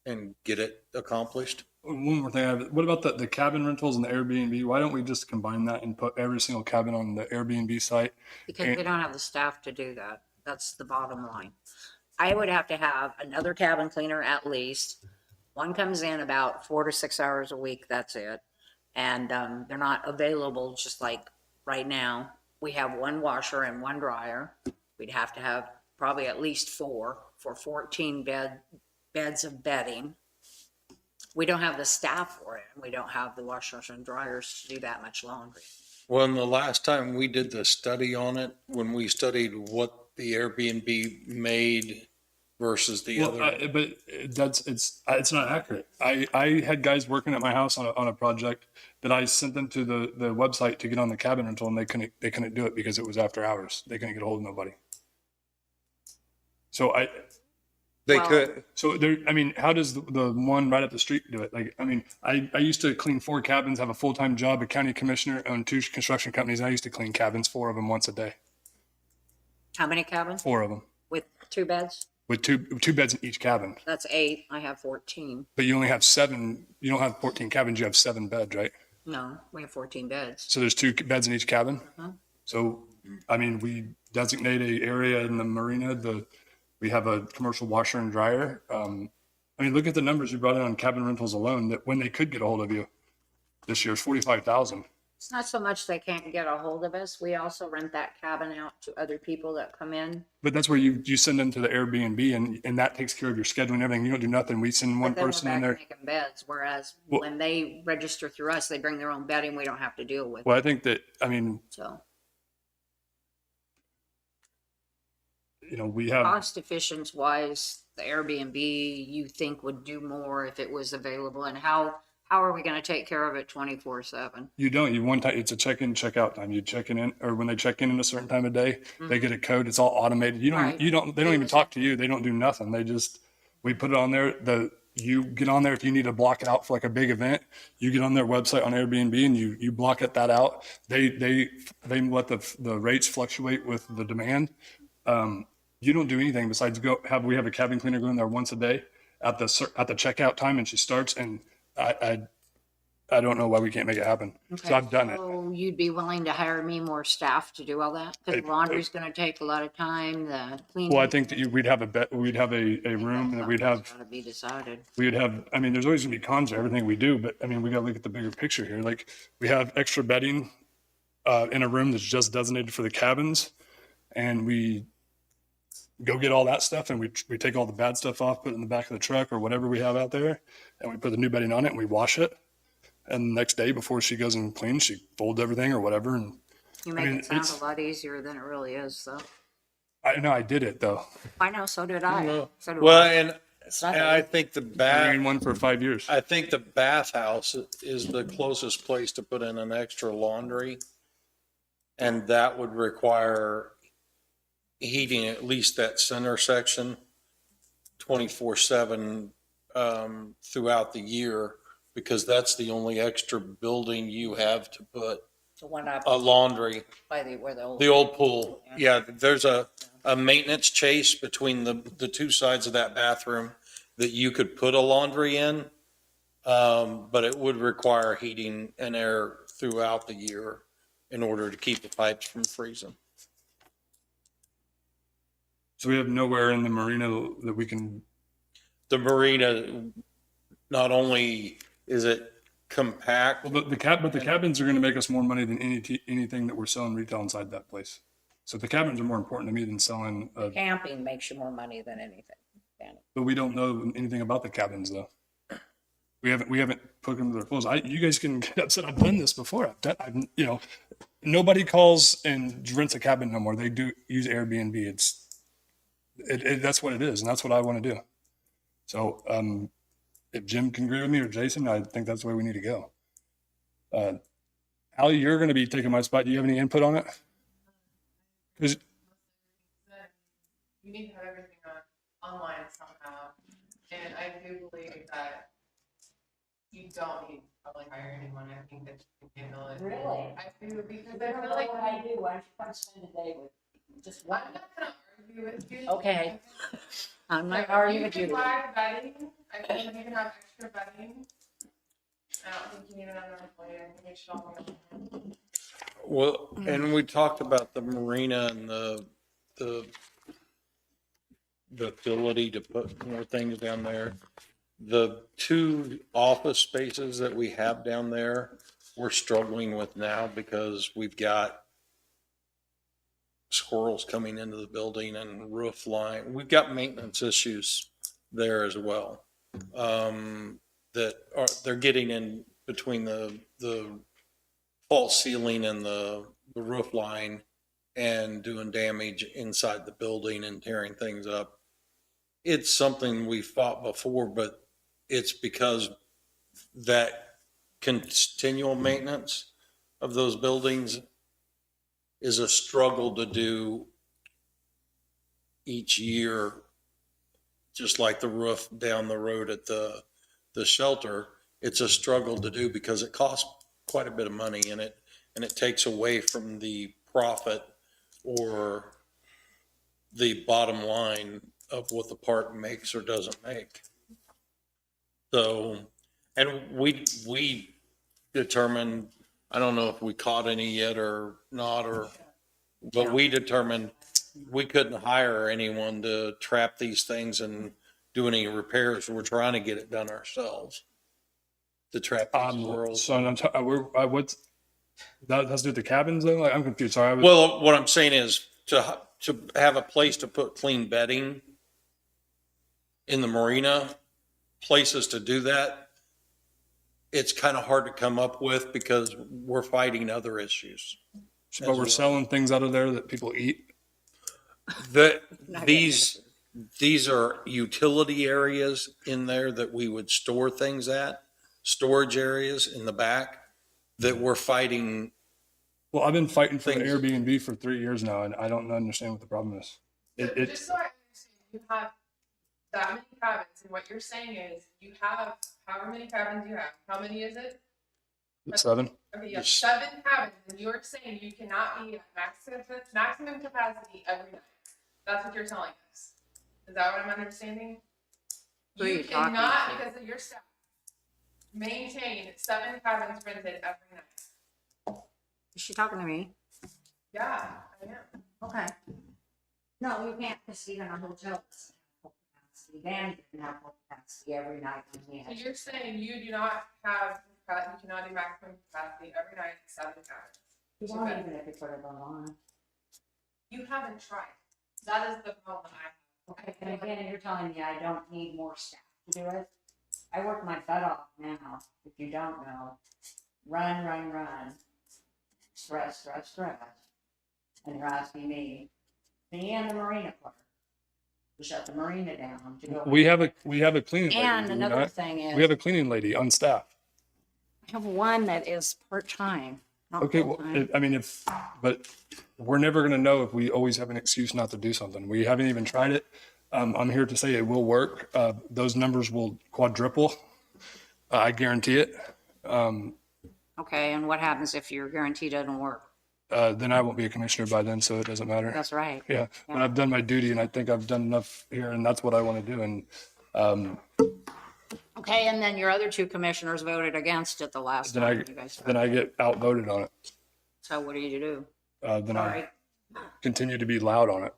and get it accomplished. One more thing, what about the cabin rentals and the Airbnb? Why don't we just combine that and put every single cabin on the Airbnb site? Because we don't have the staff to do that. That's the bottom line. I would have to have another cabin cleaner at least. One comes in about 4 to 6 hours a week, that's it. And they're not available just like right now. We have one washer and one dryer. We'd have to have probably at least 4 for 14 beds of bedding. We don't have the staff for it. We don't have the washers and dryers to do that much laundry. Well, and the last time we did the study on it, when we studied what the Airbnb made versus the other. But it's not accurate. I had guys working at my house on a project that I sent them to the website to get on the cabin rental, and they couldn't do it because it was after hours. They couldn't get a hold of nobody. So could. So there, I mean, how does the one right up the street do it? Like, I mean, I used to clean 4 cabins, have a full-time job, a county commissioner, own 2 construction companies. And I used to clean cabins, 4 of them once a day. How many cabins? 4 of them With 2 beds? with two beds in each cabin. That's 8. I have 14. But you only have 7. You don't have 14 cabins. You have 7 beds, right? No, we have 14 beds. So there's 2 beds in each cabin. Uh-huh. So, I mean, we designate a area in the marina. We have a commercial washer and dryer. I mean, look at the numbers you brought in on cabin rentals alone, that when they could get a hold of you this year is 45,000. It's not so much they can't get a hold of us. We also rent that cabin out to other people that come in. But that's where you send them to the Airbnb, and that takes care of your scheduling and everything. You don't do nothing. We send one person in there. Making beds, whereas Well, when they register through us, they bring their own bedding. We don't have to deal with Well, it. I think that, I mean, So you know, we have, cost efficient wise, the Airbnb you think would do more if it was available, and how are we going to take care of it 24/7? you don't, you one time, it's a check-in, check-out time. You check in, or when they check in at a certain time of day, they get a code. It's all automated. Right. They don't even talk to you. They don't do nothing. We put it on there. you get on there, if you need to block it out for like a big event, you get on their website on Airbnb and you block that out. They let the rates fluctuate with the demand. You don't do anything besides we have a cabin cleaner go in there once a day at the checkout time, and she starts, and I don't know why we can't make it happen. So I've done it. So you'd be willing to hire me more staff to do all that? Because laundry's gonna take a lot of time, the cleaning. Well, I think that we'd have a room, and we'd have, Gotta be decided. I mean, there's always gonna be cons to everything we do, but I mean, we gotta look at the bigger picture here. Like, we have extra bedding in a room that's just designated for the cabins, and we go get all that stuff, and we take all the bad stuff off, put it in the back of the truck or whatever we have out there, and we put the new bedding on it, and we wash it. And the next day, before she goes and cleans, she folds everything or whatever. And You make it sound a lot easier than it really is, though. I know I did it though. I know, so did I. So did Well, I. and I think the I ran one for 5 years. I think the bathhouse is the closest place to put in an extra laundry. And that would require heating at least that center section 24/7 throughout the year, because that's the only extra building you have to put The one up a laundry. by where The old pool. Yeah, there's a maintenance chase between the two sides of that bathroom that you could put a laundry in. But it would require heating and air throughout the year in order to keep the pipes from freezing. So we have nowhere in the marina that we can. The marina, not only is it compact. Well, but the cabins are going to make us more money than anything that we're selling retail inside that place. So the cabins are more important to me than selling. Camping makes you more money than anything. But we don't know anything about the cabins though. We haven't put them to their clothes. You guys can get upset. I've done this before. Nobody calls and rents a cabin no more. They do use Airbnb. That's what it is, and that's what I want to do. So if Jim can agree with me or Jason, I think that's the way we need to go. Allie, you're going to be taking my spot. Do you have any input on it? Because you need to have everything online somehow, and I do believe that you don't need to probably hire anyone. I think that you can handle it. Really? I do, because I feel like what I do. Why don't you come spend a day with just one? I'm not gonna argue with you. Okay. I'm not Like, arguing you with can you. buy bedding. I feel like you can have extra bedding. I don't think you need another employee. I think it should all be. Well, and we talked about the marina and the ability to put more things down there. The two office spaces that we have down there, we're struggling with now because we've got squirrels coming into the building and roof line. We've got maintenance issues there as well. They're getting in between the false ceiling and the roof line and doing damage inside the building and tearing things up. It's something we fought before, but it's because that continual maintenance of those buildings is a struggle to do each year, just like the roof down the road at the shelter. It's a struggle to do because it costs quite a bit of money in it, and it takes away from the profit or the bottom line of what the park makes or doesn't make. So, and we determined, I don't know if we caught any yet or not, but we determined we couldn't hire anyone to trap these things and do any repairs. We're trying to get it done ourselves to trap these squirrels. So what's that has to do with the cabins though? Like, I'm confused. Sorry. Well, what I'm saying is to have a place to put clean bedding in the marina, places to do that, it's kind of hard to come up with because we're fighting other issues. But we're selling things out of there that people eat. These are utility areas in there that we would store things at, storage areas in the back that we're fighting. Well, I've been fighting for the Airbnb for 3 years now, and I don't understand what the problem is. Just so I understand, you have that many cabins, and what you're saying is you have however many cabins you have. How many is it? 7. Okay, you have 7 cabins, and you're saying you cannot be at maximum capacity every night. That's what you're telling us. Is that what I'm understanding? Who are You you talking cannot, to? because of your staff, maintain 7 cabins rented every night. Is she talking to me? Yeah, I am. Okay. No, you can't, because even a hotel doesn't have full capacity. Van can have full capacity every night. So you're saying you do not have, you cannot do maximum capacity every night at 7 cabins? You won't even if you put it on. You haven't tried. That is the problem I have. Okay, and again, you're telling me I don't need more staff to do it? I work my butt off now, if you don't know. Run, run, run. Stress, stress, stress. And you're asking me and the marina part. To shut the marina down to go. We have a cleaning lady. And do we another not? thing is. We have a cleaning lady on staff. I have one that is part-time, not Okay, well, full-time. but we're never gonna know if we always have an excuse not to do something. We haven't even tried it. I'm here to say it will work. Those numbers will quadruple. I guarantee it. Okay, and what happens if your guarantee doesn't work? Then I won't be a commissioner by then, so it doesn't matter. That's right. Yeah, but I've done my duty and I think I've done enough here and that's what I want to do. And, Okay, and then your other 2 commissioners voted against it the last then time you guys. I get outvoted on it. So what do you do? Then I Sorry. continue to be loud on it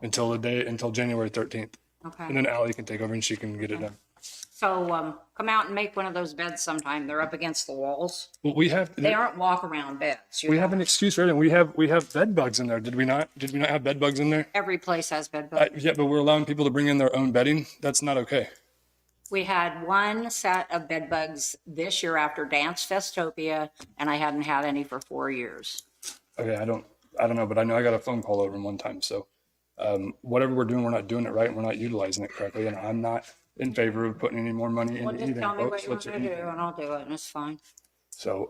until January 13th. Okay. And then Ally can take over and she can get it done. So, come out and make one of those beds sometime. They're up against the walls. Well, we have, They aren't walk-around beds. we have an excuse for everything. We have bed bugs in there. Did we not have bed bugs in there? Every place has bed bugs. Yeah, but we're allowing people to bring in their own bedding. That's not okay. We had 1 set of bed bugs this year after Dance Festopia, and I hadn't had any for 4 years. Okay, I don't know, but I know I got a phone call over one time. So, whatever we're doing, we're not doing it right and we're not utilizing it correctly. And I'm not in favor of putting any more money Well, into just anything. tell me what folks. you want Let's- me to do, and I'll do it, and it's fine. So,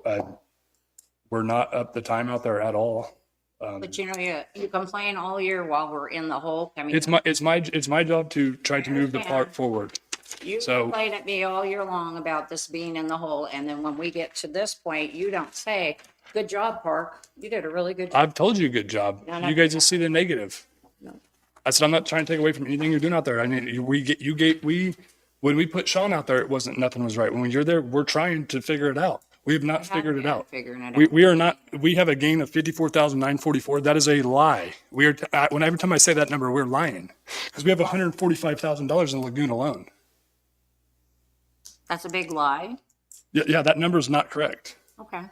we're not up the time out there at all. But you know, you complain all year while we're in the hole. I mean, It's my job to try to move the park forward. you so- complain at me all year long about this being in the hole, and then when we get to this point, you don't say, good job, Park. You did a really good job. I've told you, good job. No, no, You guys just see the negative. No. I said, I'm not trying to take away from anything you're doing out there. I mean, when we put Sean out there, nothing was right. When you're there, we're trying to figure it out. We have not figured it out. Figuring it out. We are not, we have a gain of 54,944. That is a lie. Every time I say that number, we're lying. Because we have $145,000 in the lagoon alone. That's a big lie. Yeah, that number is not correct. Okay.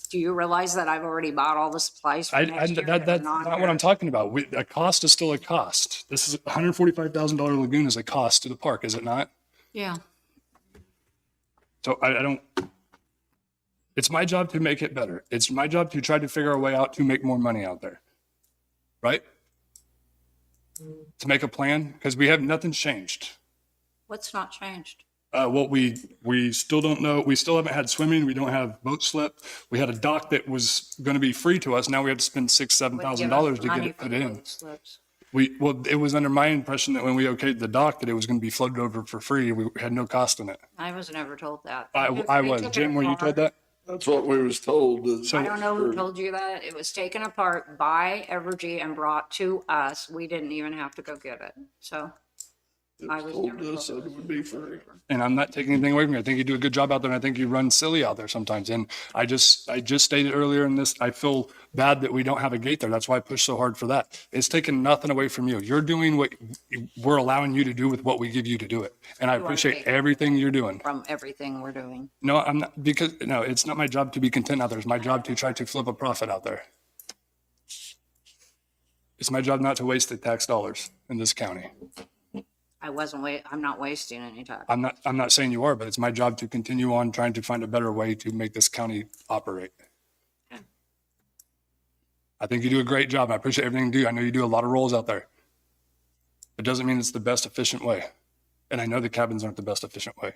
Do you realize that I've already bought all the supplies for next year? That's not what I'm talking about. A cost is still a cost. This is $145,000 lagoon is a cost to the park, is it not? Yeah. So I don't, it's my job to make it better. It's my job to try to figure a way out to make more money out there. Right? To make a plan, because nothing's changed. What's not changed? Well, we still don't know. We still haven't had swimming. We don't have boat slip. We had a dock that was going to be free to us. Now we have to spend $6,000-7,000 to get it put in. It was under my impression that when we okayed the dock that it was going to be floated over for free. We had no cost in it. I was never told that. I was. Jim, were you told that? That's what we was told. I don't know who told you that. It was taken apart by Evergy and brought to us. We didn't even have to go get it. So I was never Told us that told. it would be free. And I'm not taking anything away from you. I think you do a good job out there, and I think you run silly out there sometimes. And I just stated earlier in this, I feel bad that we don't have a gate there. That's why I push so hard for that. It's taking nothing away from you. You're doing what we're allowing you to do with what we give you to do it. And I You are appreciate taking everything you're doing. From everything we're doing. No, I'm not, because, no, it's not my job to be content out there. It's my job to try to flip a profit out there. It's my job not to waste the tax dollars in this county. I'm not wasting any time. I'm not saying you are, but it's my job to continue on trying to find a better way to make this county operate. I think you do a great job. I appreciate everything you do. I know you do a lot of roles out there. It doesn't mean it's the best efficient way. And I know the cabins aren't the best efficient way.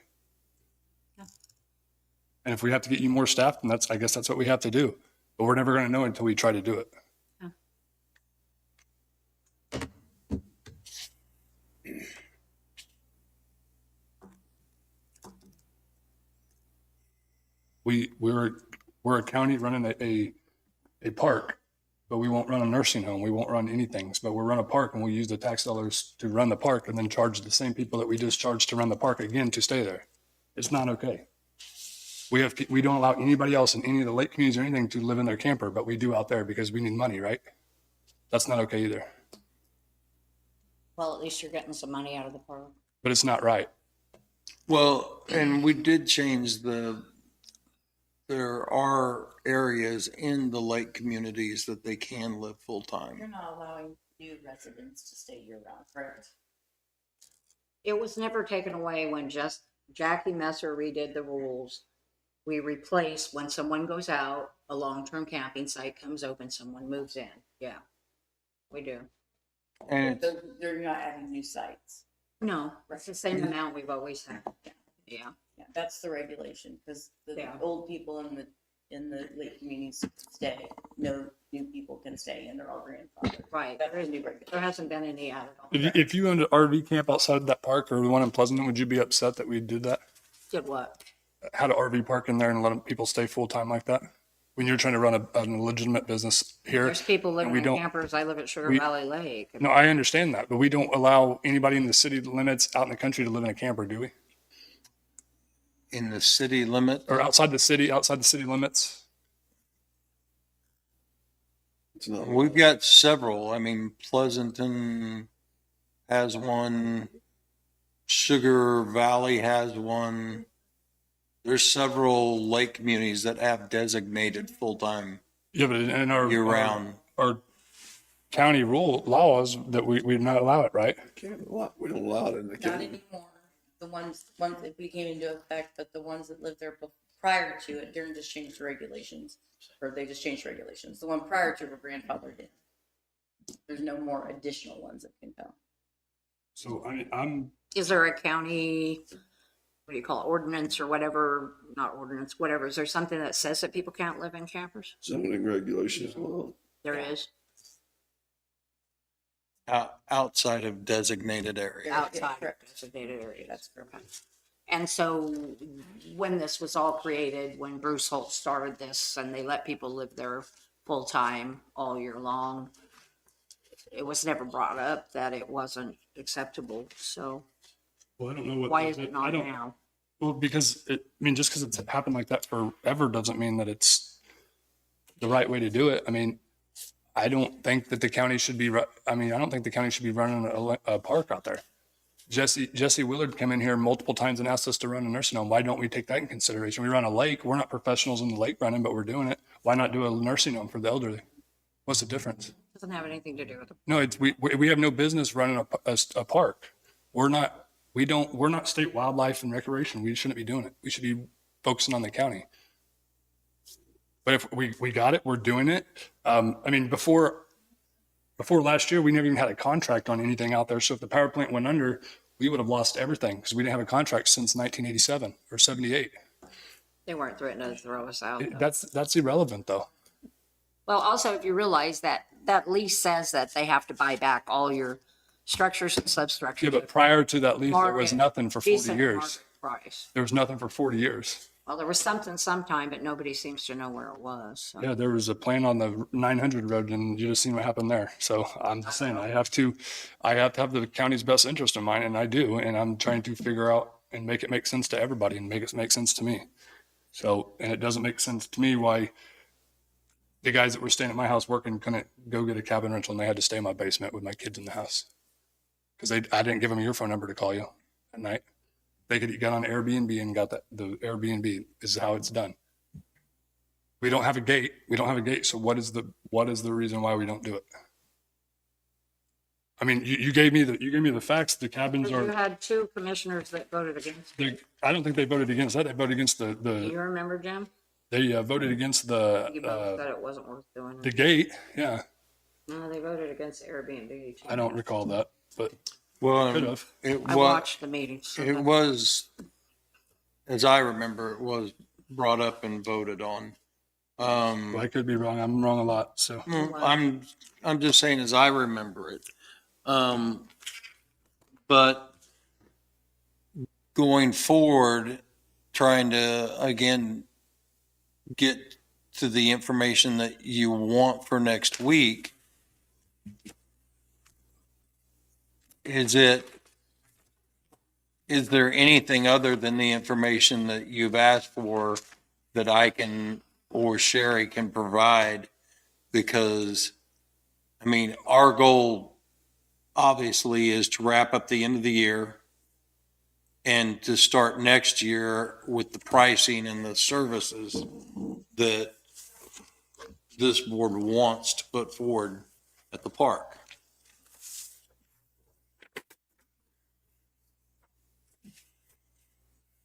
And if we have to get you more staff, then I guess that's what we have to do. But we're never going to know until we try to do it. we're a county running a park, but we won't run a nursing home. We won't run anything, but we'll run a park and we'll use the tax dollars to run the park and then charge the same people that we just charged to run the park again to stay there. It's not okay. We don't allow anybody else in any of the lake communities or anything to live in their camper, but we do out there because we need money, right? That's not okay either, Well, at least you're getting some money out of the park. but it's not right. Well, and we did change there are areas in the lake communities that they can live You're full-time. not allowing new residents to stay year round, correct? It was never taken away when just Jackie Messer redid the rules. We replace when someone goes out, a long-term camping site comes open, someone moves in. Yeah, we do. And it's, They're not adding new sites. No, it's the same amount we've always had. Yeah. Yeah, that's the regulation, because the Yeah. old people in the lake communities stay. No new people can stay, and they're all grandfathered. Right. That's the new regulation. There hasn't been any at all. If you owned an RV camp outside of that park or the one in Pleasanton, would you be upset that we did that? Did what? Had an RV park in there and let people stay full-time like that? When you're trying to run a legitimate business here? There's people living we in don't- campers. I live at Sugar we- Valley Lake. No, I understand that, but we don't allow anybody in the city limits out in the country to live in a camper, do we? in the city limit. Or outside the city limits? It's not. We've got several. I mean, Pleasanton has one. Sugar Valley has one. There's several lake communities that have designated full-time Yeah, but in our year-round. our county laws that we not allow it, right? We don't allow it in the Not county. anymore. The ones that we came into effect, but the ones that lived there prior to it, during just changed the regulations, or they just changed regulations. The one prior to were grandfathered in. There's no more additional ones that can come. So I'm Is there a county, what do you call it, ordinance or whatever, not ordinance, whatever, is there something that says that people can't live in campers? Zoning regulations, well, There is, Outside of designated area. outside of correct. designated area. That's correct. And so when this was all created, when Bruce Holt started this and they let people live there full-time all year long, it was never brought up that it wasn't acceptable. So well, I don't know what. why is it not I don't, now? Well, because just because it's happened like that forever doesn't mean that it's the right way to do it. I mean, I don't think that the county should be. I don't think the county should be running a park out there. Jesse Willard came in here multiple times and asked us to run a nursing home. Why don't we take that in consideration? We run a lake. We're not professionals in the lake running, but we're doing it. Why not do a nursing home for the elderly? What's the difference? Doesn't have anything to do with it. No, we have no business running a park. We're not state wildlife and recreation. We shouldn't be doing it. We should be focusing on the county. But if we got it, we're doing it. Before last year, we never even had a contract on anything out there. So if the power plant went under, we would have lost everything because we didn't have a contract since 1987 or 78. They weren't threatening to throw us out. though. That's irrelevant though. Well, also, if you realize that that lease says that they have to buy back all your structures and substructures. Yeah, but prior to that lease, there was Market- nothing for 40 decent years. market Price. There was nothing for 40 years. Well, there was something sometime, but nobody seems to know where it was. So. Yeah, there was a plan on the 900 road and you just seen what happened there. So I'm just saying I have to have the county's best interest in mind, and I do. And I'm trying to figure out and make it make sense to everybody and make it make sense to me. So, and it doesn't make sense to me why the guys that were staying at my house working couldn't go get a cabin rental and they had to stay in my basement with my kids in the house. Because I didn't give them your phone number to call you at night. They could get on Airbnb and got the Airbnb is how it's done. We don't have a gate. So what is the reason why we don't do it? I mean, you gave me the facts. The cabins You are. had two commissioners that voted against it. I don't think they voted against that. They voted against Do you remember, Jim? They voted against You both said it wasn't worth doing. the gate. Yeah, No, they voted against Airbnb. too. I don't recall that, but Well, could have. I watched the meetings. so It that- was, as I remember, it was brought up and voted on. Well, I could be wrong. I'm wrong a lot. So I'm just saying as I remember it. But going forward, trying to, again, get to the information that you want for next week, is there anything other than the information that you've asked for that I can, or Sherry can provide? Because, I mean, our goal obviously is to wrap up the end of the year and to start next year with the pricing and the services that this board wants to put forward at the park.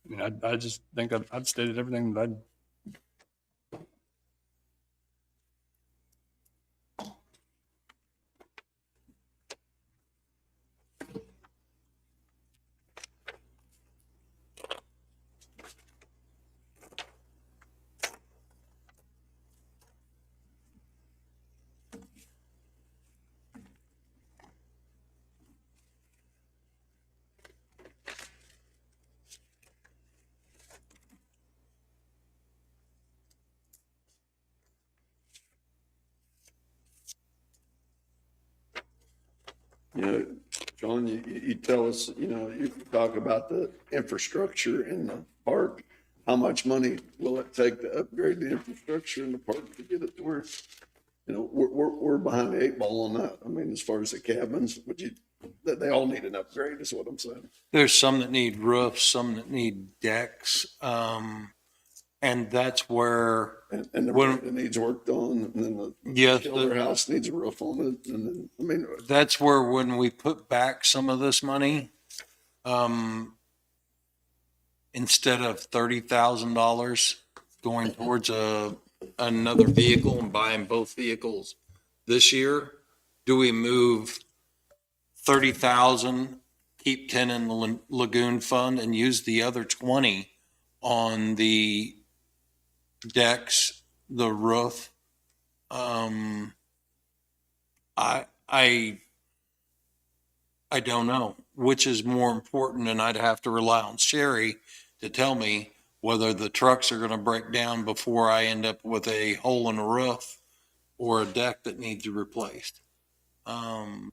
I mean, I just think I've stated everything that I'd. You know, John, you tell us, you know, you talk about the infrastructure in the park. How much money will it take to upgrade the infrastructure in the park to get it to where, you know, we're behind the eight ball on that. I mean, as far as the cabins, that they all need an upgrade is what I'm saying. There's some that need roofs, some that need decks. And that's where. And the roof that needs worked on, and then the killer house needs a roof on it, and then, I mean. That's where when we put back some of this money, instead of $30,000 going towards another vehicle and buying both vehicles this year, do we move 30,000, keep 10 in the lagoon fund and use the other 20 on the decks, the roof? I don't know which is more important, and I'd have to rely on Sherry to tell me whether the trucks are going to break down before I end up with a hole in the roof or a deck that needs replaced. And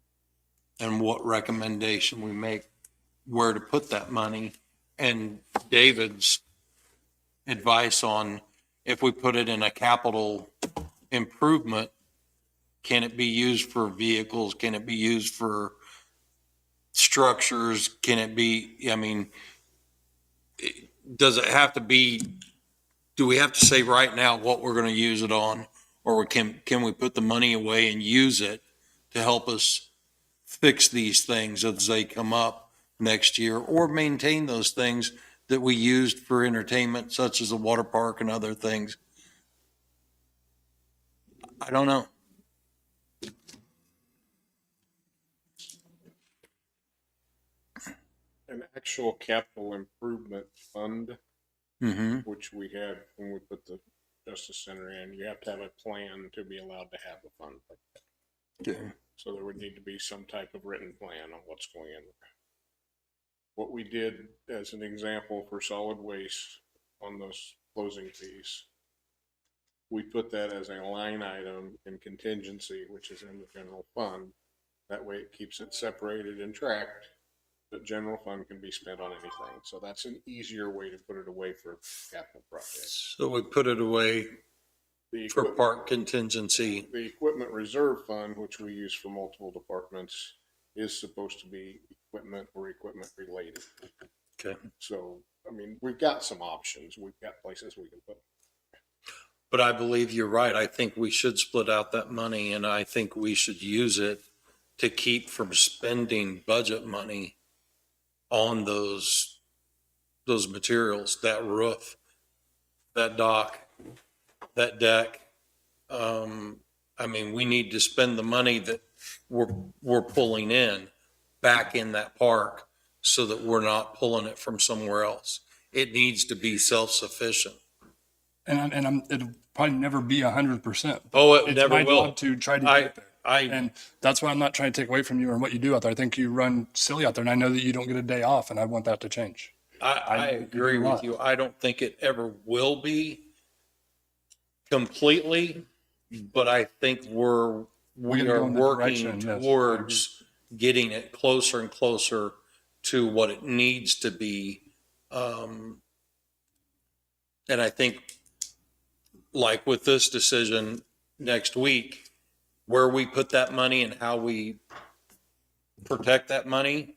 what recommendation we make, where to put that money, and David's advice on if we put it in a capital improvement, can it be used for vehicles? Can it be used for structures? Can it be, I mean, does it have to be, do we have to say right now what we're going to use it on? Or can we put the money away and use it to help us fix these things as they come up next year, or maintain those things that we used for entertainment, such as the water park and other things? I don't know. An actual capital improvement fund, which we had when we put the Justice Center in, you have to have a plan to be allowed to have a fund like that. Okay. So there would need to be some type of written plan on what's going in there. What we did as an example for solid waste on those closing fees, we put that as a line item in contingency, which is in the general fund. That way it keeps it separated and tracked. The general fund can be spent on anything. So that's an easier way to put it away for capital projects. So we put it away for park contingency. The equipment reserve fund, which we use for multiple departments, is supposed to be equipment or equipment related. Okay. So, I mean, we've got some options. We've got places we can put. But I believe you're right. I think we should split out that money, and I think we should use it to keep from spending budget money on those materials, that roof, that dock, that deck. I mean, we need to spend the money that we're pulling in back in that park so that we're not pulling it from somewhere else. It needs to be self-sufficient. And it'll probably never be 100%. Oh, it it's never my will. job to try to get there. And that's why I'm not trying to take away from you or what you do out there. I think you run silly out there, and I know that you don't get a day off, and I want that to change. I agree with you. I don't think it ever will be completely, but I think we gotta are go in that working direction, yes. towards getting it closer and closer to what it needs to be. And I think, like with this decision next week, where we put that money and how we protect that money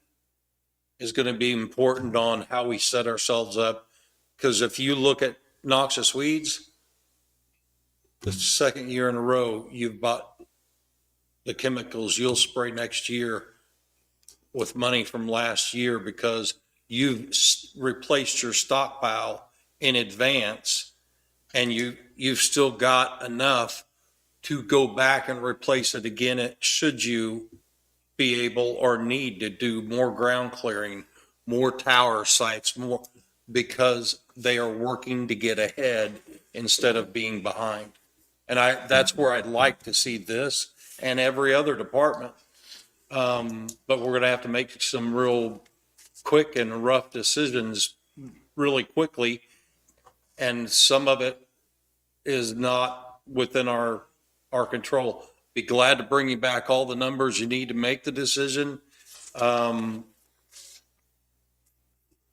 is going to be important on how we set ourselves up. Because if you look at noxious weeds, the second year in a row, you've bought the chemicals you'll spray next year with money from last year because you've replaced your stockpile in advance, and you've still got enough to go back and replace it again should you be able or need to do more ground clearing, more tower sites, more, because they are working to get ahead instead of being behind. And that's where I'd like to see this and every other department. But we're going to have to make some real quick and rough decisions really quickly. And some of it is not within our control. Be glad to bring you back all the numbers you need to make the decision.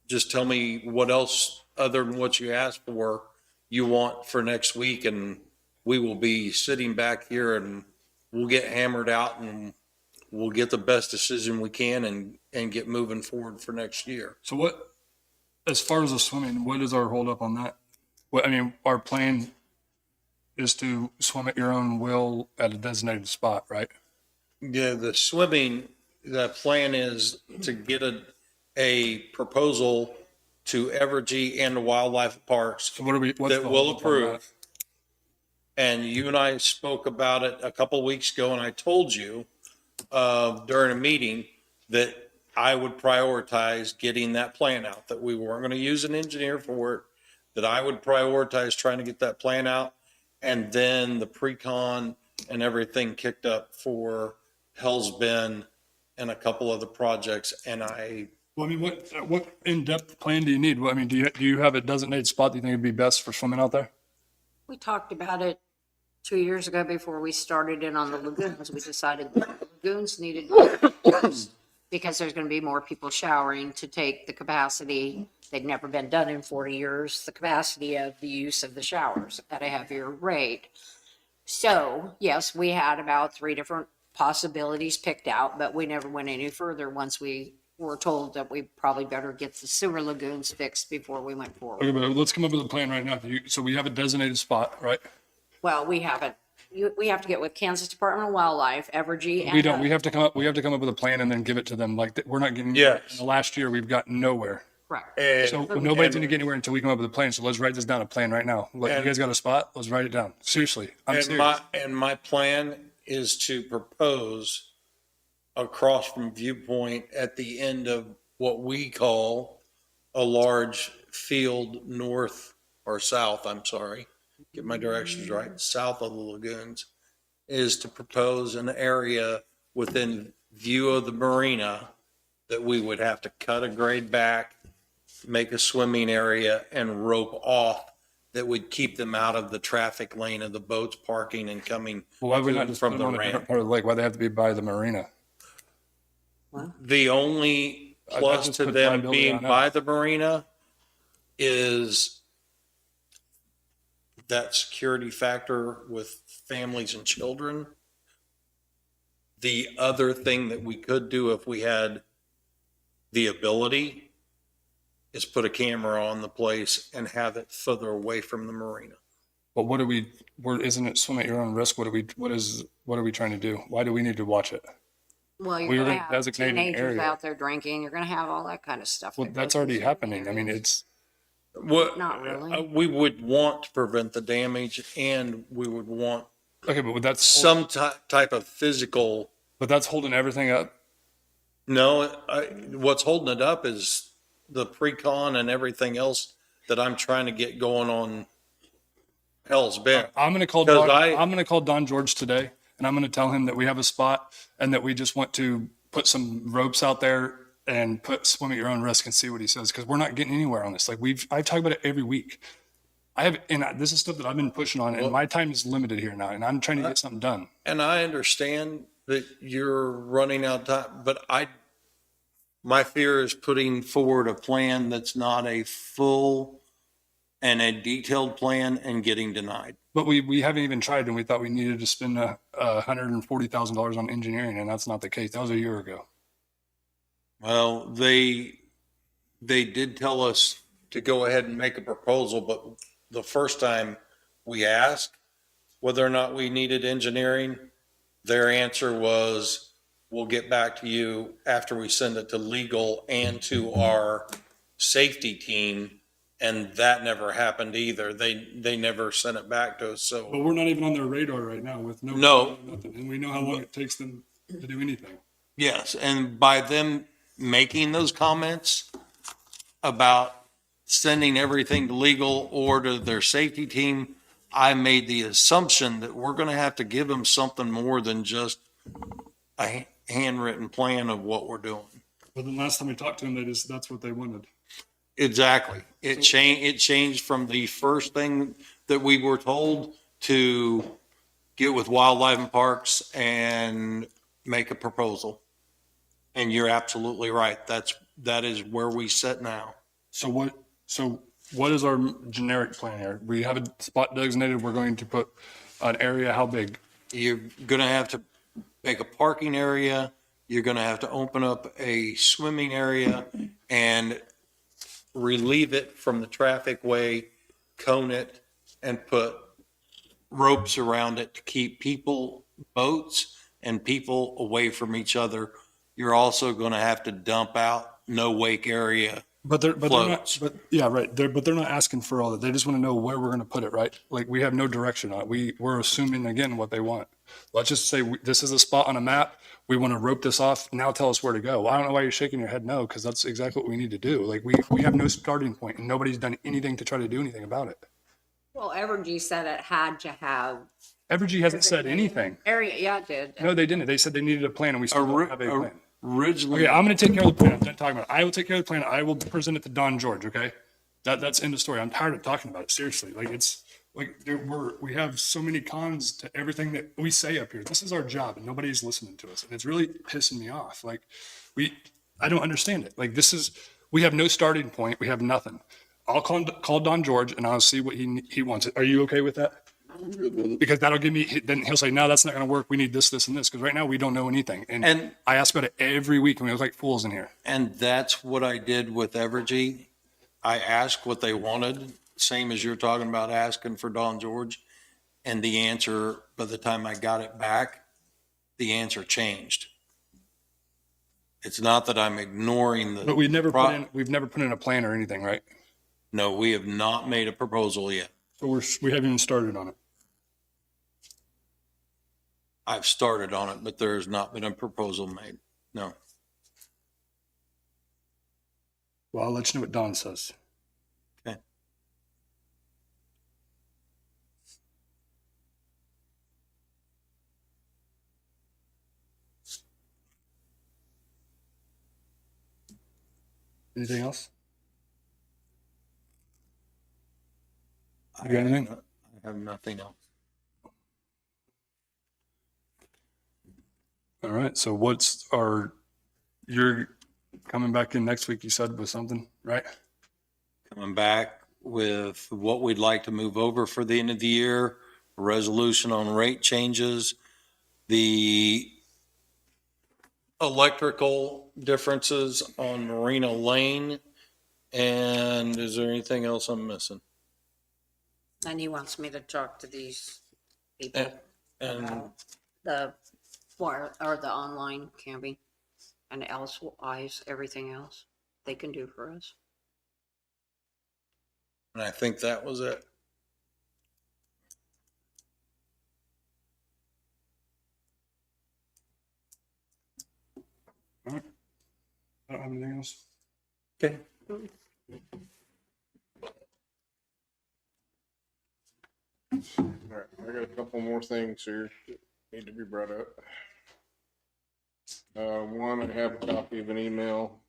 Just tell me what else, other than what you asked for, you want for next week, and we will be sitting back here and we'll get hammered out and we'll get the best decision we can and get moving forward for next year. So what, as far as the swimming, what is our holdup on that? What, I mean, our plan is to swim at your own will at a designated spot, right? Yeah, the swimming, the plan is to get a proposal to Evergy and the wildlife parks So what are we, what's that the will holdup on that? approve. And you and I spoke about it a couple of weeks ago, and I told you during a meeting that I would prioritize getting that plan out, that we weren't going to use an engineer for it, that I would prioritize trying to get that plan out, and then the pre-con and everything kicked up for Hell's Bend and a couple other projects. And Well, I mean, what in-depth plan do you need? Well, I mean, do you have a designated spot that you think would be best for swimming out there? We talked about it 2 years ago before we started in on the lagoons. We decided that the lagoons needed to be used because there's going to be more people showering to take the capacity. They'd never been done in 40 years, the capacity of the use of the showers at a heavier rate. So, yes, we had about 3 different possibilities picked out, but we never went any further once we were told that we probably better get the sewer lagoons fixed before we went forward. Okay, but let's come up with a plan right now. So we have a designated spot, right? Well, we haven't. We have to get with Kansas Department of Wildlife, Evergy, and We don't. We have to come up with a plan and then give it to them. Like, we're not getting, Yes. in the last year, we've gotten nowhere. correct. So nobody's gonna get anywhere until we come up with a plan. So let's write this down, a plan right now. Like, you guys got a spot? Let's write it down. Seriously, I'm serious. my plan is to propose across from Viewpoint at the end of what we call a large field north or south, I'm sorry, get my directions right, south of the lagoons, is to propose an area within view of the marina that we would have to cut a grade back, make a swimming area, and rope off that would keep them out of the traffic lane of the boats parking and coming Well, why would we not just put from them the on a different ramp. part of the lake? Why they have to be by the marina? The only I plus just to put them liability being on by us. the marina is that security factor with families and children. The other thing that we could do if we had the ability is put a camera on the place and have it further away from the marina. But what are we, isn't it swim at your own risk? What are we trying to do? Why do we need to watch it? Well, We you're were gonna gonna have designate an teenagers area. out there drinking, you're gonna have all that kind of stuff. Well, that that's goes already with happening. I it. mean, it's, What, Not really. We would want to prevent the damage, and we would want okay, but that's, some type of physical. but that's holding everything up. No, what's holding it up is the pre-con and everything else that I'm trying to get going on Hell's Bend. I'm gonna call Because Don, I'm gonna call Don George today, and I'm gonna tell him that we have a spot and that we just want to put some ropes out there and swim at your own risk and see what he says, because we're not getting anywhere on this. Like, I talk about it every week. and this is stuff that I've been pushing on, and my time is limited here now, and I'm trying to get something done. And I understand that you're running out of time, but my fear is putting forward a plan that's not a full and a detailed plan and getting denied. But we haven't even tried, and we thought we needed to spend $140,000 on engineering, and that's not the case. That was a year ago. Well, they did tell us to go ahead and make a proposal, but the first time we asked whether or not we needed engineering, their answer was, we'll get back to you after we send it to legal and to our safety team. And that never happened either. They never sent it back to us. But So we're not even on their radar right now with No. nothing, and we know how long it takes them to do anything. yes, and by them making those comments about sending everything to legal or to their safety team, I made the assumption that we're going to have to give them something more than just a handwritten plan of what we're doing. But then last time we talked to them, that's what they wanted. Exactly. It changed from the first thing that we were told to get with Wildlife and Parks and make a proposal. And you're absolutely right. That is where we sit now. So what is our generic plan here? We have a spot designated. We're going to put an area. How big? You're going to have to make a parking area. You're going to have to open up a swimming area and relieve it from the traffic way, cone it, and put ropes around it to keep people, boats, and people away from each other. You're also going to have to dump out no wake area. But they're floats. not. But yeah, right. They're not asking for all that. They just want to know where we're going to put it. Right? Like we have no direction on it. We're assuming again what they want. Let's just say this is a spot on a map. We want to rope this off. Now tell us where to go. Well, I don't know why you're shaking your head no, because that's exactly what we need to do. Like we have no starting point, and nobody's done anything to try to do anything about it. Well, Evergy said it had to have. Evergy hasn't said anything. Area, yeah, it did. No, they didn't. They said they needed a plan, and we still don't have a plan. Originally, Okay, I'm going to take care of the plan. I'm done talking about it. I will take care of the plan. I will present it to Don George. Okay, that's end of story. I'm tired of talking about it. Seriously, like it's like we have so many cons to everything that we say up here. This is our job, and nobody's listening to us, and it's really pissing me off. Like I don't understand it. Like we have no starting point. We have nothing. I'll call Don George, and I'll see what he wants. Are you okay with that? Because that'll give me, then he'll say, no, that's not going to work. We need this, this, and this. Because right now we don't know anything. And I ask about it every week, and we look like fools in here. and that's what I did with Evergy. I asked what they wanted, same as you're talking about asking for Don George. And the answer, by the time I got it back, the answer changed. It's not that I'm ignoring the. But we've never put in a plan or anything, right? No, we have not made a proposal yet. So we haven't even started on it. I've started on it, but there has not been a proposal made. No. Well, I'll let you know what Don says. Okay. Anything else? You got anything? I have nothing else. All right. So you're coming back in next week, you said, with something, right? Coming back with what we'd like to move over for the end of the year, a resolution on rate changes, the electrical differences on Marina Lane, and is there anything else I'm missing? And he wants me to talk to these people And about the wire or the online camping and elsewise, everything else they can do for us. I think that was it. All right. I don't have anything else. Okay. All right, I got a couple more things here that need to be brought up. One, I have a copy of an email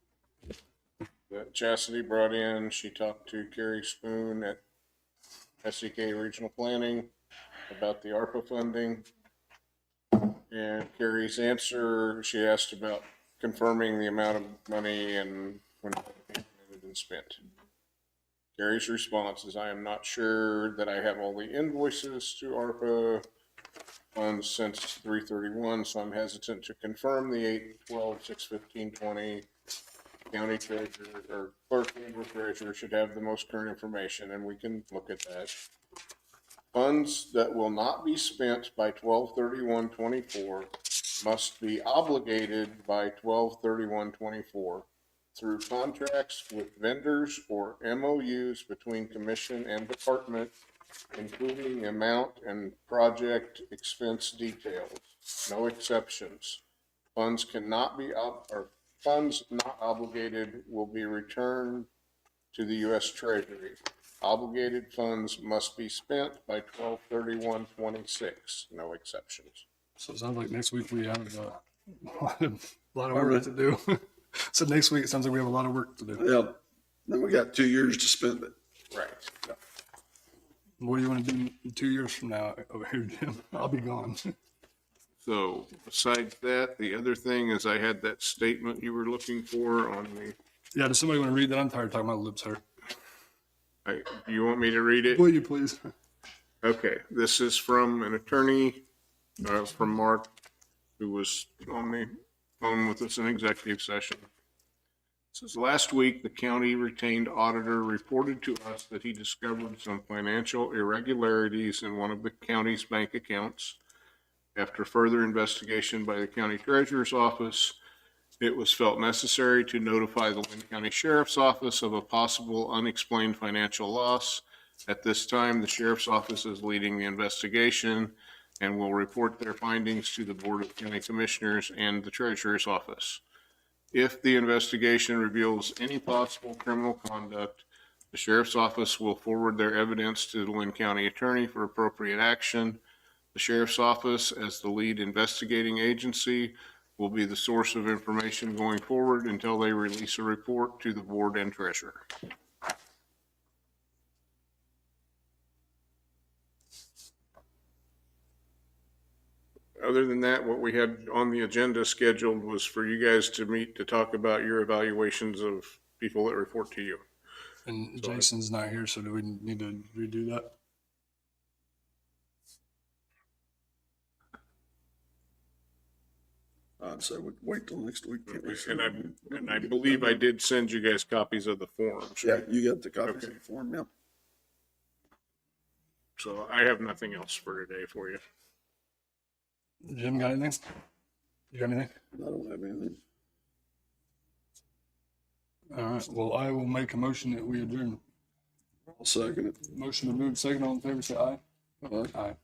that Chastity brought in. She talked to Carrie Spoon at SEK Regional Planning about the ARPA funding. And Carrie's answer, she asked about confirming the amount of money and when it had been spent. Carrie's response is, I am not sure that I have all the invoices to ARPA funds since 3/31, so I'm hesitant to confirm the 8/12/6/15/20. County treasurer or clerk and treasurer should have the most current information, and we can look at that. Funds that will not be spent by 12/31/24 must be obligated by 12/31/24 through contracts with vendors or MOUs between commission and department, including amount and project expense details. No exceptions. Funds cannot be funds not obligated will be returned to the U.S. Treasury. Obligated funds must be spent by 12/31/26. No exceptions. So it sounds like next week we have a lot of work to do. So next week, it sounds like we have a lot of work to do. Yeah, then we got 2 years to spend it. Right. What do you want to do in 2 years from now over here, Jim? I'll be gone. So besides that, the other thing is I had that statement you were looking for on the, Yeah, does somebody want to read that? I'm tired of talking about lips hurt. do you want me to read it? Will you please? Okay, this is from an attorney, from Mark, who was on the phone with us in executive session. It says, last week, the county retained auditor reported to us that he discovered some financial irregularities in one of the county's bank accounts. After further investigation by the county treasurer's office, it was felt necessary to notify the Linn County Sheriff's Office of a possible unexplained financial loss. At this time, the Sheriff's Office is leading the investigation and will report their findings to the Board of County Commissioners and the Treasurer's Office. If the investigation reveals any possible criminal conduct, the Sheriff's Office will forward their evidence to the Linn County Attorney for appropriate action. The Sheriff's Office, as the lead investigating agency, will be the source of information going forward until they release a report to the board and treasurer. Other than that, what we had on the agenda scheduled was for you guys to meet to talk about your evaluations of people that report to you. And Jason's not here, so do we need to redo that? I'd say we wait till next week. And I believe I did send you guys copies of the forms. Yeah, you got the copies of Okay. the form, yeah. So I have nothing else for today for you. Jim, got anything? You got anything? I don't have anything. All right, well, I will make a motion that we adjourn. I'll second it. Motion to move second, all in favor, say aye. All right. Aye.